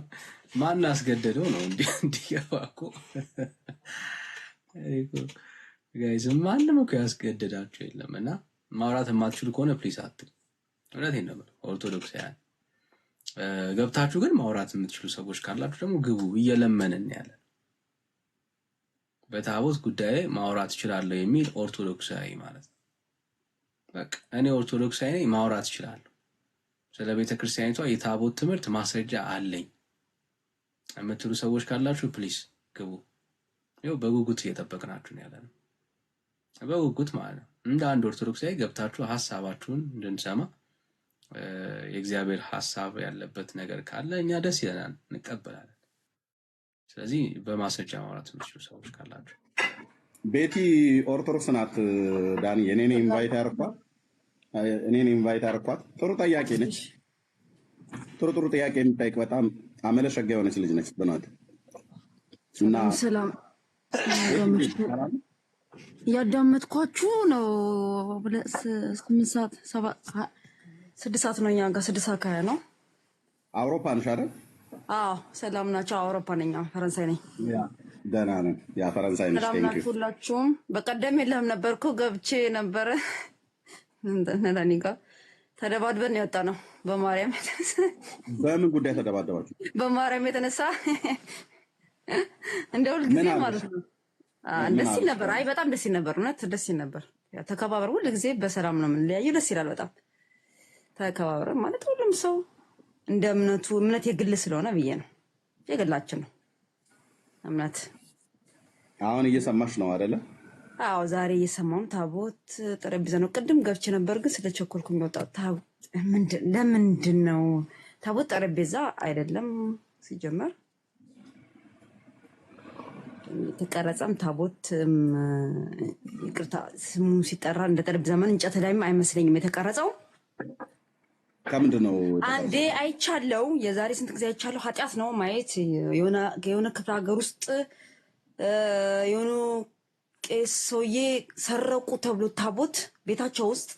ማን አስገደደው ነው እንዲገባ እኮ ጋይስ፣ ማንም እኮ ያስገደዳቸው የለም። እና ማውራት የማትችሉ ከሆነ ፕሊስ አትል። እውነቴን ነው። ኦርቶዶክሳውያን ገብታችሁ ግን ማውራት የምትችሉ ሰዎች ካላችሁ ደግሞ ግቡ። እየለመንን ያለን በታቦት ጉዳይ ማውራት እችላለሁ የሚል ኦርቶዶክሳዊ ማለት ነው። በቃ እኔ ኦርቶዶክሳዊ ነኝ፣ ማውራት እችላለሁ። ስለ ቤተ ክርስቲያኒቷ የታቦት ትምህርት ማስረጃ አለኝ የምትሉ ሰዎች ካላችሁ ፕሊስ ግቡ። ይኸው በጉጉት እየጠበቅናችሁ ነው ያለነው፣ በጉጉት ማለት ነው። እንደ አንድ ኦርቶዶክሳዊ ገብታችሁ ሀሳባችሁን እንድንሰማ የእግዚአብሔር ሀሳብ ያለበት ነገር ካለ እኛ ደስ ይለናል፣ እንቀበላለን። ስለዚህ በማስረጃ ማውራት የምትችሉ ሰዎች ካላችሁ። ቤቲ ኦርቶዶክስ ናት። ዳኒ እኔን ኢንቫይት ያደረኳት ጥሩ ጠያቄ ነች። ጥሩ ጥያቄ የምጠይቅ በጣም አመለሸጋ የሆነች ልጅ ነች። በናት እና እያዳመጥኳችሁ ነው። 6 ሰዓት ነው እኛ ጋር 6 ሰዓት ከሀያ ነው። አውሮፓ ነሽ አይደል? አዎ ሰላም ናቸው። አውሮፓ ነኝ፣ ፈረንሳይ ነኝ። ደህና ነን። ያ ፈረንሳይ ነሽ። ሰላም ናችሁ ሁላችሁም። በቀደም የለህም ነበርኩ ገብቼ ነበረ ነዳኒ ጋር ተደባድበን የወጣ ነው። በማርያም የተነሳ በምን ጉዳይ ተደባደባችሁ? በማርያም የተነሳ እንደ ሁልጊዜ ማለት ነው። ደስ ይል ነበር። አይ በጣም ደስ ይል ነበር። እውነት ደስ ይል ነበር። ተከባበር ሁልጊዜ በሰላም ነው የምንለያየው። ደስ ይላል በጣም ተከባበር ማለት ሁሉም ሰው እንደ እምነቱ እምነት የግል ስለሆነ ብዬ ነው። የግላችን ነው እምነት። አሁን እየሰማሽ ነው አይደለ? አዎ ዛሬ እየሰማሁም ታቦት ጠረጴዛ ነው። ቅድም ገብቼ ነበር ግን ስለቸኮልኩኝ የወጣሁት። ለምንድን ነው ታቦት ጠረጴዛ አይደለም? ሲጀመር የተቀረጸም ታቦት ይቅርታ ስሙ ሲጠራ እንደ ጠረጴዛ ምን እንጨት ላይም አይመስለኝም የተቀረጸው። ከምንድን ነው አንዴ አይቻለው፣ የዛሬ ስንት ጊዜ አይቻለው። ኃጢአት ነው ማየት። የሆነ ክፍለ ሀገር ውስጥ የሆኑ ቄስ ሰውዬ ሰረቁ ተብሎ ታቦት ቤታቸው ውስጥ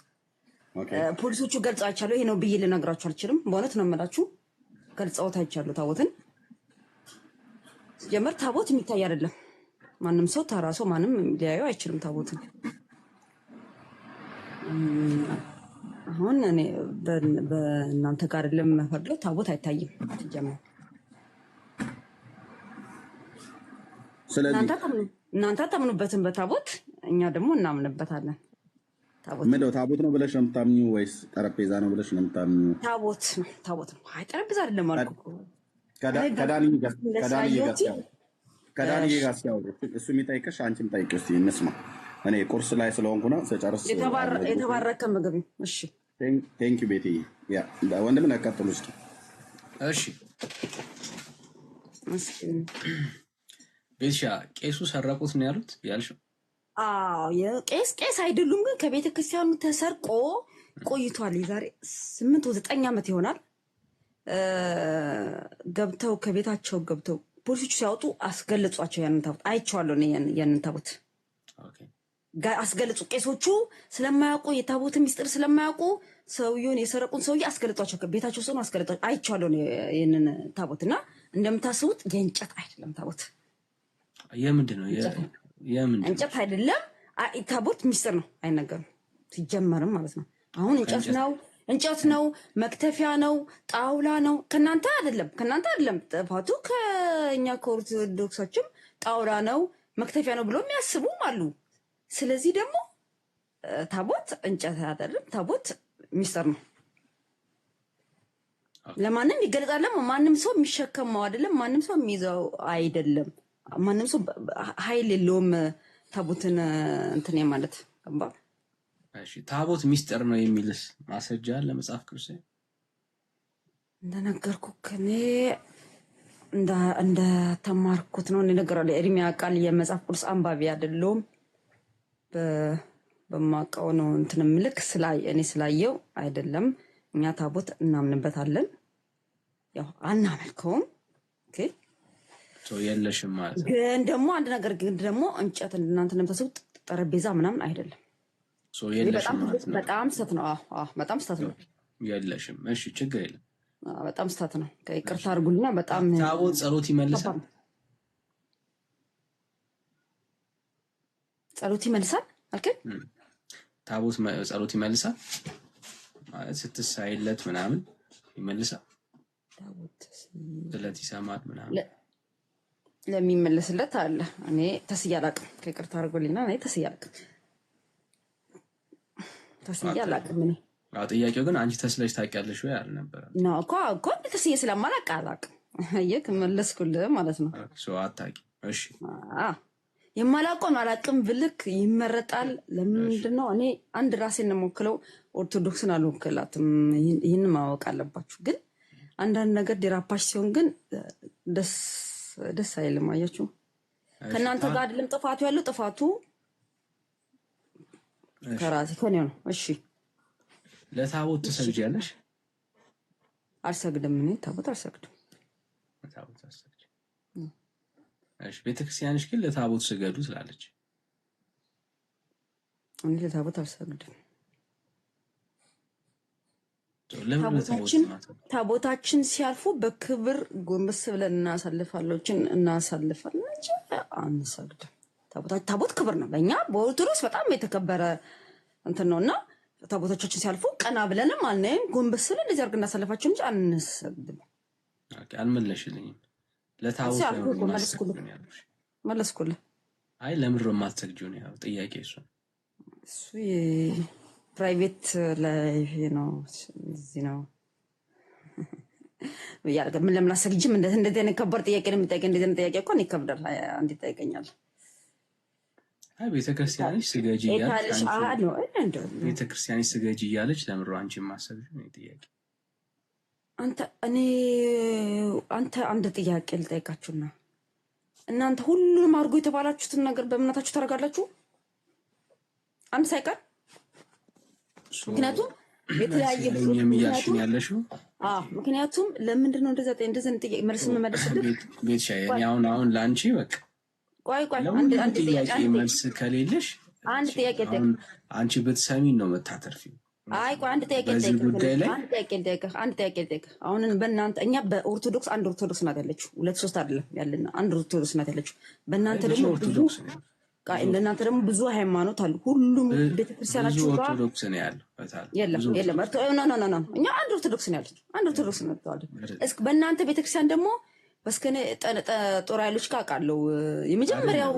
ፖሊሶቹ ገልጸው አይቻለሁ። ይሄ ነው ብዬ ልነግራችሁ አልችልም። በእውነት ነው የምላችሁ፣ ገልጸውት አይቻለሁ ታቦትን። ሲጀመር ታቦት የሚታይ አይደለም። ማንም ሰው ተራ ሰው ማንም ሊያየው አይችልም ታቦትን። አሁን እኔ በእናንተ ጋር አይደለም የምፈርደው፣ ታቦት አይታይም ሲጀመር። እናንተ አታምኑበትም በታቦት፣ እኛ ደግሞ እናምንበታለን። ምንድነው ታቦት ነው ብለሽ ነው የምታምኚው ወይስ ጠረጴዛ ነው ብለሽ ነው የምታምኚው? ታቦት ነው። አይ ጠረጴዛ አይደለም አልኩ። ከዳኒ ጋር ሲያወሩ እሱ የሚጠይቅሽ አንቺም ጠይቂ እስኪ እንስማ። እኔ ቁርስ ላይ ስለሆንኩ ነው ስጨርስ። የተባረከ ምግብ። እሺ ቴንክ ዩ ቤቲ። ያ ወንድም ነቀጥሉ እስኪ። እሺ ቤሻ ቄሱ ሰረቁት ነው ያሉት ያልሽው? አዎ ቄስ አይደሉም፣ ግን ከቤተ ክርስቲያኑ ተሰርቆ ቆይቷል። የዛሬ 8 ወይ 9 ዓመት ይሆናል። ገብተው ከቤታቸው ገብተው ፖሊሶቹ ሲያወጡ አስገለጿቸው። ያንን ታቦት አይቼዋለሁ። ያንን ታቦት አስገለጹ። ቄሶቹ ስለማያውቁ የታቦት ሚስጥር ስለማያውቁ ሰውየውን የሰረቁን ሰውዬ አስገለጧቸው። ቤታቸው ሰው አስገለጧቸው። አይቼዋለሁ ይህንን ታቦት እና እንደምታስቡት የእንጨት አይደለም ታቦት። የምንድን ነው? እንጨት አይደለም ታቦት። ሚስጥር ነው፣ አይነገርም ሲጀመርም ማለት ነው። አሁን እንጨት ነው፣ መክተፊያ ነው፣ ጣውላ ነው። ከእናንተ አይደለም ጥፋቱ። ከእኛ ከኦርቶዶክሳችም ጣውላ ነው መክተፊያ ነው ብሎ የሚያስቡም አሉ። ስለዚህ ደግሞ ታቦት እንጨት አይደለም፣ ታቦት ሚስጥር ነው። ለማንም ይገለጻል። ማንም ሰው የሚሸከመው አይደለም፣ ማንም ሰው የሚይዘው አይደለም። ማንም ሰው ኃይል የለውም ታቦትን እንትን ማለት ገባ። እሺ ታቦት ሚስጥር ነው የሚልስ ማስረጃ አለ መጽሐፍ ቅዱስ? እንደነገርኩ ከኔ እንደ ተማርኩት ነው እንደነገራለሁ። ኤርሚያ ቃል የመጽሐፍ ቅዱስ አንባቢ አይደለሁም። በማውቀው ነው እንትን ምልክ እኔ ስላየው አይደለም። እኛ ታቦት እናምንበታለን፣ ያው አናመልከውም። ኦኬ የለሽም ማለት ነው። ግን ደግሞ አንድ ነገር ግን ደግሞ እንጨት እናንተ እንደምታስቡት ጠረጴዛ ምናምን አይደለም። በጣም ስተት ነው። በጣም ስተት ነው። የለሽም። እሺ ችግር የለም። በጣም ስተት ነው። ይቅርታ አድርጉልና በጣም ታቦት ጸሎት ይመልሳል። ጸሎት ይመልሳል አልከኝ? ታቦት ጸሎት ይመልሳል ማለት ስትሳይለት ምናምን ይመልሳል። ስለት ይሰማል ምናምን ለሚመለስለት አለ። እኔ ተስዬ አላውቅም። ከይቅርታ አድርጎልኝና እኔ ተስዬ አላውቅም። እኔ ጥያቄው ግን አንቺ ተስለሽ ታውቂያለሽ ወይ አልነበረም? ነው እኮ ተስዬ ስለማላውቅ አላውቅም። አየህ መለስኩልህ ማለት ነው። አታውቂም? እሺ የማላውቀውን አላውቅም ብልክ ይመረጣል። ለምንድን ነው? እኔ አንድ ራሴን ነው የምወክለው፣ ኦርቶዶክስን አልወክላትም። ይህን ማወቅ አለባችሁ። ግን አንዳንድ ነገር ዲራፓሽ ሲሆን ግን ደስ አይልም። አያችሁ ከእናንተ ጋር አይደለም ጥፋቱ ያለው፣ ጥፋቱ ከራሴ ከኔ ነው። እሺ ለታቦት ትሰግጃለሽ? አልሰግድም። እኔ ታቦት አልሰግድም። እሺ ቤተክርስቲያንሽ ግን ለታቦት ስገዱ ትላለች። እኔ ለታቦት አልሰግድም። ታቦታችን ሲያልፉ በክብር ጎንበስ ብለን እናሳልፋለን እንጂ አንሰግድም። ታቦት ክብር ነው። በእኛ በኦርቶዶክስ በጣም የተከበረ እንትን ነውና ታቦታችን ሲያልፉ ቀና ብለንም አናይም፣ ጎንበስ ብለን እንደዚህ አድርገን እናሳልፋቸው እንጂ አንሰግድም። አልመለሽልኝም። ለታቦት መለስኩልህ። አይ ለምንድን ነው የማትሰግጂው ነው ያው ጥያቄ። እሱ ፕራይቬት ላይፍ ነው። እዚህ ነው ምን ለምን አሰግጂም? እንደዚህ አይነት ከባድ ጥያቄ ነው የምጠይቀኝ። እንደዚህ አይነት ጥያቄ እኮ ነው ይከብዳል። አንዴ ይጠይቀኛል። አይ ቤተክርስቲያንሽ ስገጂ እያለች ቤተክርስቲያንሽ ስገጂ እያለች ለምን ነው አንቺ የማሰግጂው ነው ጥያቄ። አንተ አንድ ጥያቄ ልጠይቃችሁና እናንተ ሁሉንም አድርጎ የተባላችሁትን ነገር በእምነታችሁ ታደርጋላችሁ አንድ ሳይቀር? ምክንያቱም የተለያየ የሚያሽን ያለሽው ምክንያቱም ለምንድን ነው እንደዛ ጥያቄ መልስ መመለስልህ? ቤት ሻይ አሁን ላንቺ በቃ ቆይ አንድ ጥያቄ መልስ ከሌለሽ አንድ ጥያቄ አንቺ ብትሰሚን ነው መታተርፊው። አይ ቆይ አንድ ጥያቄ ልጠይቅህ። አሁን በእናንተ እኛ በኦርቶዶክስ አንድ ኦርቶዶክስ ናት ያለችው፣ 2-3 አይደለም ያለና አንድ ኦርቶዶክስ ናት ያለችው። በእናንተ ደግሞ ለእናንተ ደግሞ ብዙ ሃይማኖት አሉ። ሁሉም ቤተክርስቲያናችሁ ጋር ኦርቶዶክስ ነው ያለው። የለም ኖ እኛ አንድ ኦርቶዶክስ ነው ያለችው። አንድ ኦርቶዶክስ ነው ያለው። እስኪ በእናንተ ቤተክርስቲያን ደግሞ በስከነ ጦር ኃይሎች ጋር አውቃለሁ። የመጀመሪያው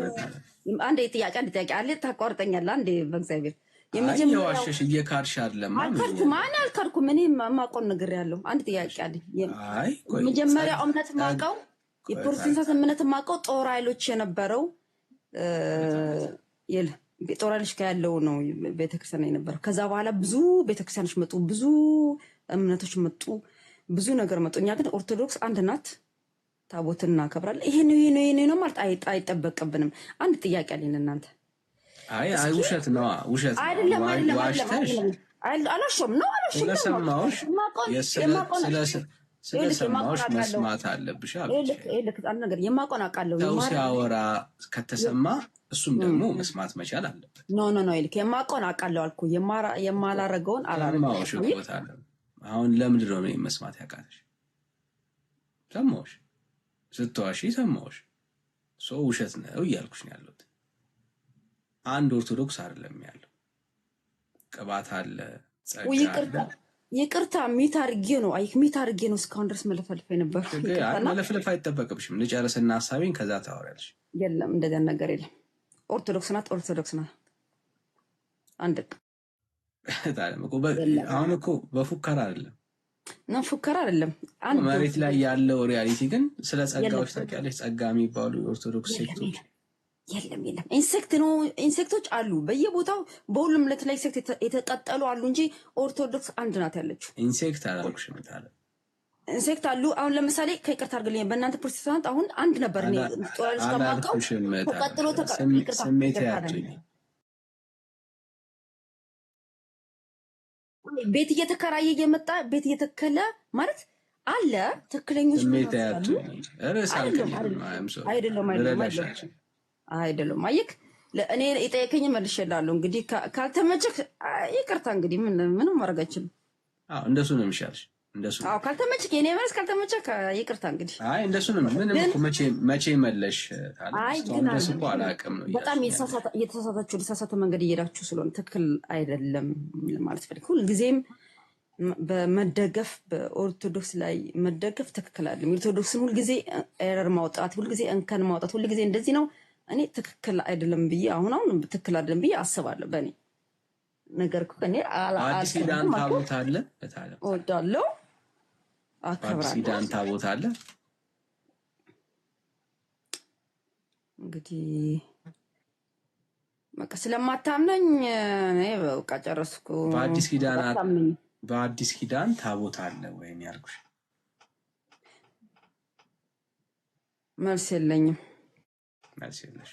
አንድ ጥያቄ አለ። ታቋርጠኛለህ አንዴ በእግዚአብሔር። የመጀመሪያው እየካድሽ አይደለም። አልካድኩም። እኔ የማውቀውን ነገር ያለው አንድ ጥያቄ አለ። የመጀመሪያው እምነት የማውቀው የፕሮቴስታንት እምነት የማውቀው ጦር ኃይሎች የነበረው ጦር ኃይሎች ጋር ያለው ነው ቤተክርስቲያን የነበረው። ከዛ በኋላ ብዙ ቤተክርስቲያኖች መጡ፣ ብዙ እምነቶች መጡ፣ ብዙ ነገር መጡ። እኛ ግን ኦርቶዶክስ አንድ ናት። ታቦትን እናከብራለን። ይሄ ነው ማለት አይጠበቅብንም። አንድ ጥያቄ አለኝ እናንተ። አይ ውሸት ነው አይደለም። አላሸም ነው ስለሰማሁሽ መስማት አለብሽ። አንድ ነገር የማውቀውን አውቃለሁ። ሰው ሲያወራ ከተሰማ እሱም ደግሞ መስማት መቻል አለበት። ኖ ይልክ የማውቀውን አውቃለሁ አልኩ። የማላረገውን አላረገውም። አሁን ለምንድን ነው እኔ መስማት ያቃተሽ? ሰማሁሽ ስትዋሺ ሰማሁሽ። ሰው ውሸት ነው እያልኩሽ ነው ያለሁት። አንድ ኦርቶዶክስ አይደለም ያለው። ቅባት አለ፣ ጸጋ አለ። ይቅርታ ሚት አድርጌ ነው እስካሁን ድረስ መለፈልፍ ነበር። መለፍለፍ አይጠበቅብሽም። ልጨርስና ሀሳቤን ከዛ ታወሪያለሽ። የለም እንደዚያ ነገር የለም። ኦርቶዶክስ ናት። አንድ አሁን እኮ በፉከራ አይደለም ፉከራ አይደለም። መሬት ላይ ያለው ሪያሊቲ ግን ስለ ጸጋዎች ታውቂያለሽ? ጸጋ የሚባሉ የኦርቶዶክስ ሴክቶች የለም ኢንሴክቶች አሉ በየቦታው። በሁሉም ዕለት ላይ ኢንሴክት የተቀጠሉ አሉ እንጂ ኦርቶዶክስ አንድ ናት ያለችው። ኢንሴክት አላልኩሽም ታለ ኢንሴክት አሉ። አሁን ለምሳሌ ከይቅርታ አድርግልኝ፣ በእናንተ ፕሮቴስታንት አሁን አንድ ነበር። እኔ ጦራል እስከማውቀው ተቀጥሎ ስሜት ያቱኝ ቤት እየተከራየ እየመጣ ቤት እየተከለ ማለት አለ። ትክክለኞች አይደለም። አየክ እኔ የጠየቀኝ መልሼልሃለሁ። እንግዲህ ካልተመቸህ ይቅርታ። እንግዲህ ምንም ማድረግ አይችልም። እንደሱ ነው የሚሻልሽ። እንደሱ ካልተመቸህ የኔ መልስ ካልተመቸህ ይቅርታ። እንግዲህ እንደሱ ነው። ምንም መቼ መለሽ እንደሱ እኮ አላውቅም ነው። በጣም የተሳሳተ መንገድ እየሄዳችሁ ስለሆነ ትክክል አይደለም ማለት ፈልግ። ሁልጊዜም በመደገፍ በኦርቶዶክስ ላይ መደገፍ ትክክል አይደለም። የኦርቶዶክስን ሁልጊዜ ኤረር ማውጣት፣ ሁልጊዜ እንከን ማውጣት፣ ሁልጊዜ እንደዚህ ነው እኔ ትክክል አይደለም ብዬ አሁን ትክክል አይደለም ብዬ አስባለሁ። በእኔ ነገር እኮ እኔ አዲስ ኪዳን ታቦት አለ እወዳለሁ፣ አከብራለሁ። አዲስ ኪዳን ታቦት አለ። እንግዲህ በቃ ስለማታምነኝ እኔ በቃ ጨረስኩ። በአዲስ ኪዳን ታቦት አለ ወይ ያልኩሽ? መልስ የለኝም። መልስ የለሽ።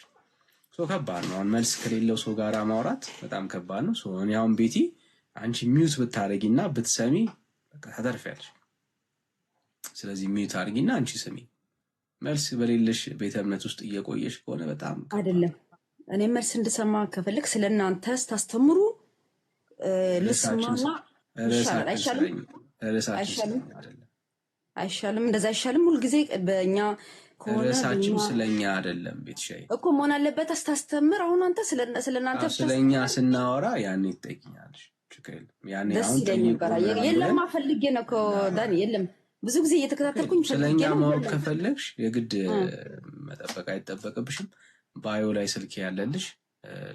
ከባድ ነው። መልስ ከሌለው ሰው ጋር ማውራት በጣም ከባድ ነው። እኔ አሁን ቤቲ አንቺ ሚውት ብታረጊና ብትሰሚ በቃ ታተርፊያለሽ። ስለዚህ ሚውት አድርጊና አንቺ ስሚ። መልስ በሌለሽ ቤተ እምነት ውስጥ እየቆየሽ ከሆነ በጣም አይደለም። እኔ መልስ እንድሰማ ከፈልክ ስለናንተ ስታስተምሩ ልስማና አይሻልም? እንደዛ አይሻልም? ሁልጊዜ በእኛ ከሆነ ርዕሳችን ስለኛ አይደለም። ቤትሻይ እኮ መሆን አለበት ስታስተምር። አሁን አንተ ስለናንተ ስለኛ ስናወራ ያኔ ትጠይቂኛለሽ። ያኔ አሁን የለም ፈልጌ ነው እኮ ዳኒ። የለም ብዙ ጊዜ እየተከታተልኩኝ ስለኛ ማወቅ ከፈለግሽ የግድ መጠበቅ አይጠበቅብሽም። ባዮ ላይ ስልክ ያለልሽ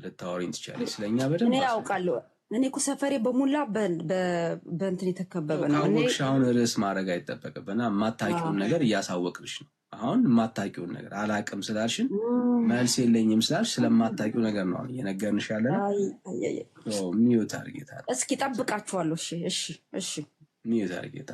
ልታወሪኝ ትችላለሽ። ስለኛ በደንብ እኔ ያውቃለሁ። እኔ እኮ ሰፈሬ በሙላ በእንትን የተከበበ ነው። ካወቅሽ አሁን ርዕስ ማድረግ አይጠበቅብና የማታውቂውን ነገር እያሳወቅልሽ ነው። አሁን የማታውቂውን ነገር አላቅም ስላልሽን መልስ የለኝም ስላልሽ ስለማታውቂው ነገር ነው እየነገርንሽ ያለ ነው። ሚዩት አድርጌታለሁ። እስኪ ጠብቃችኋለሁ። እሺ ሚዩት አድርጌታለሁ።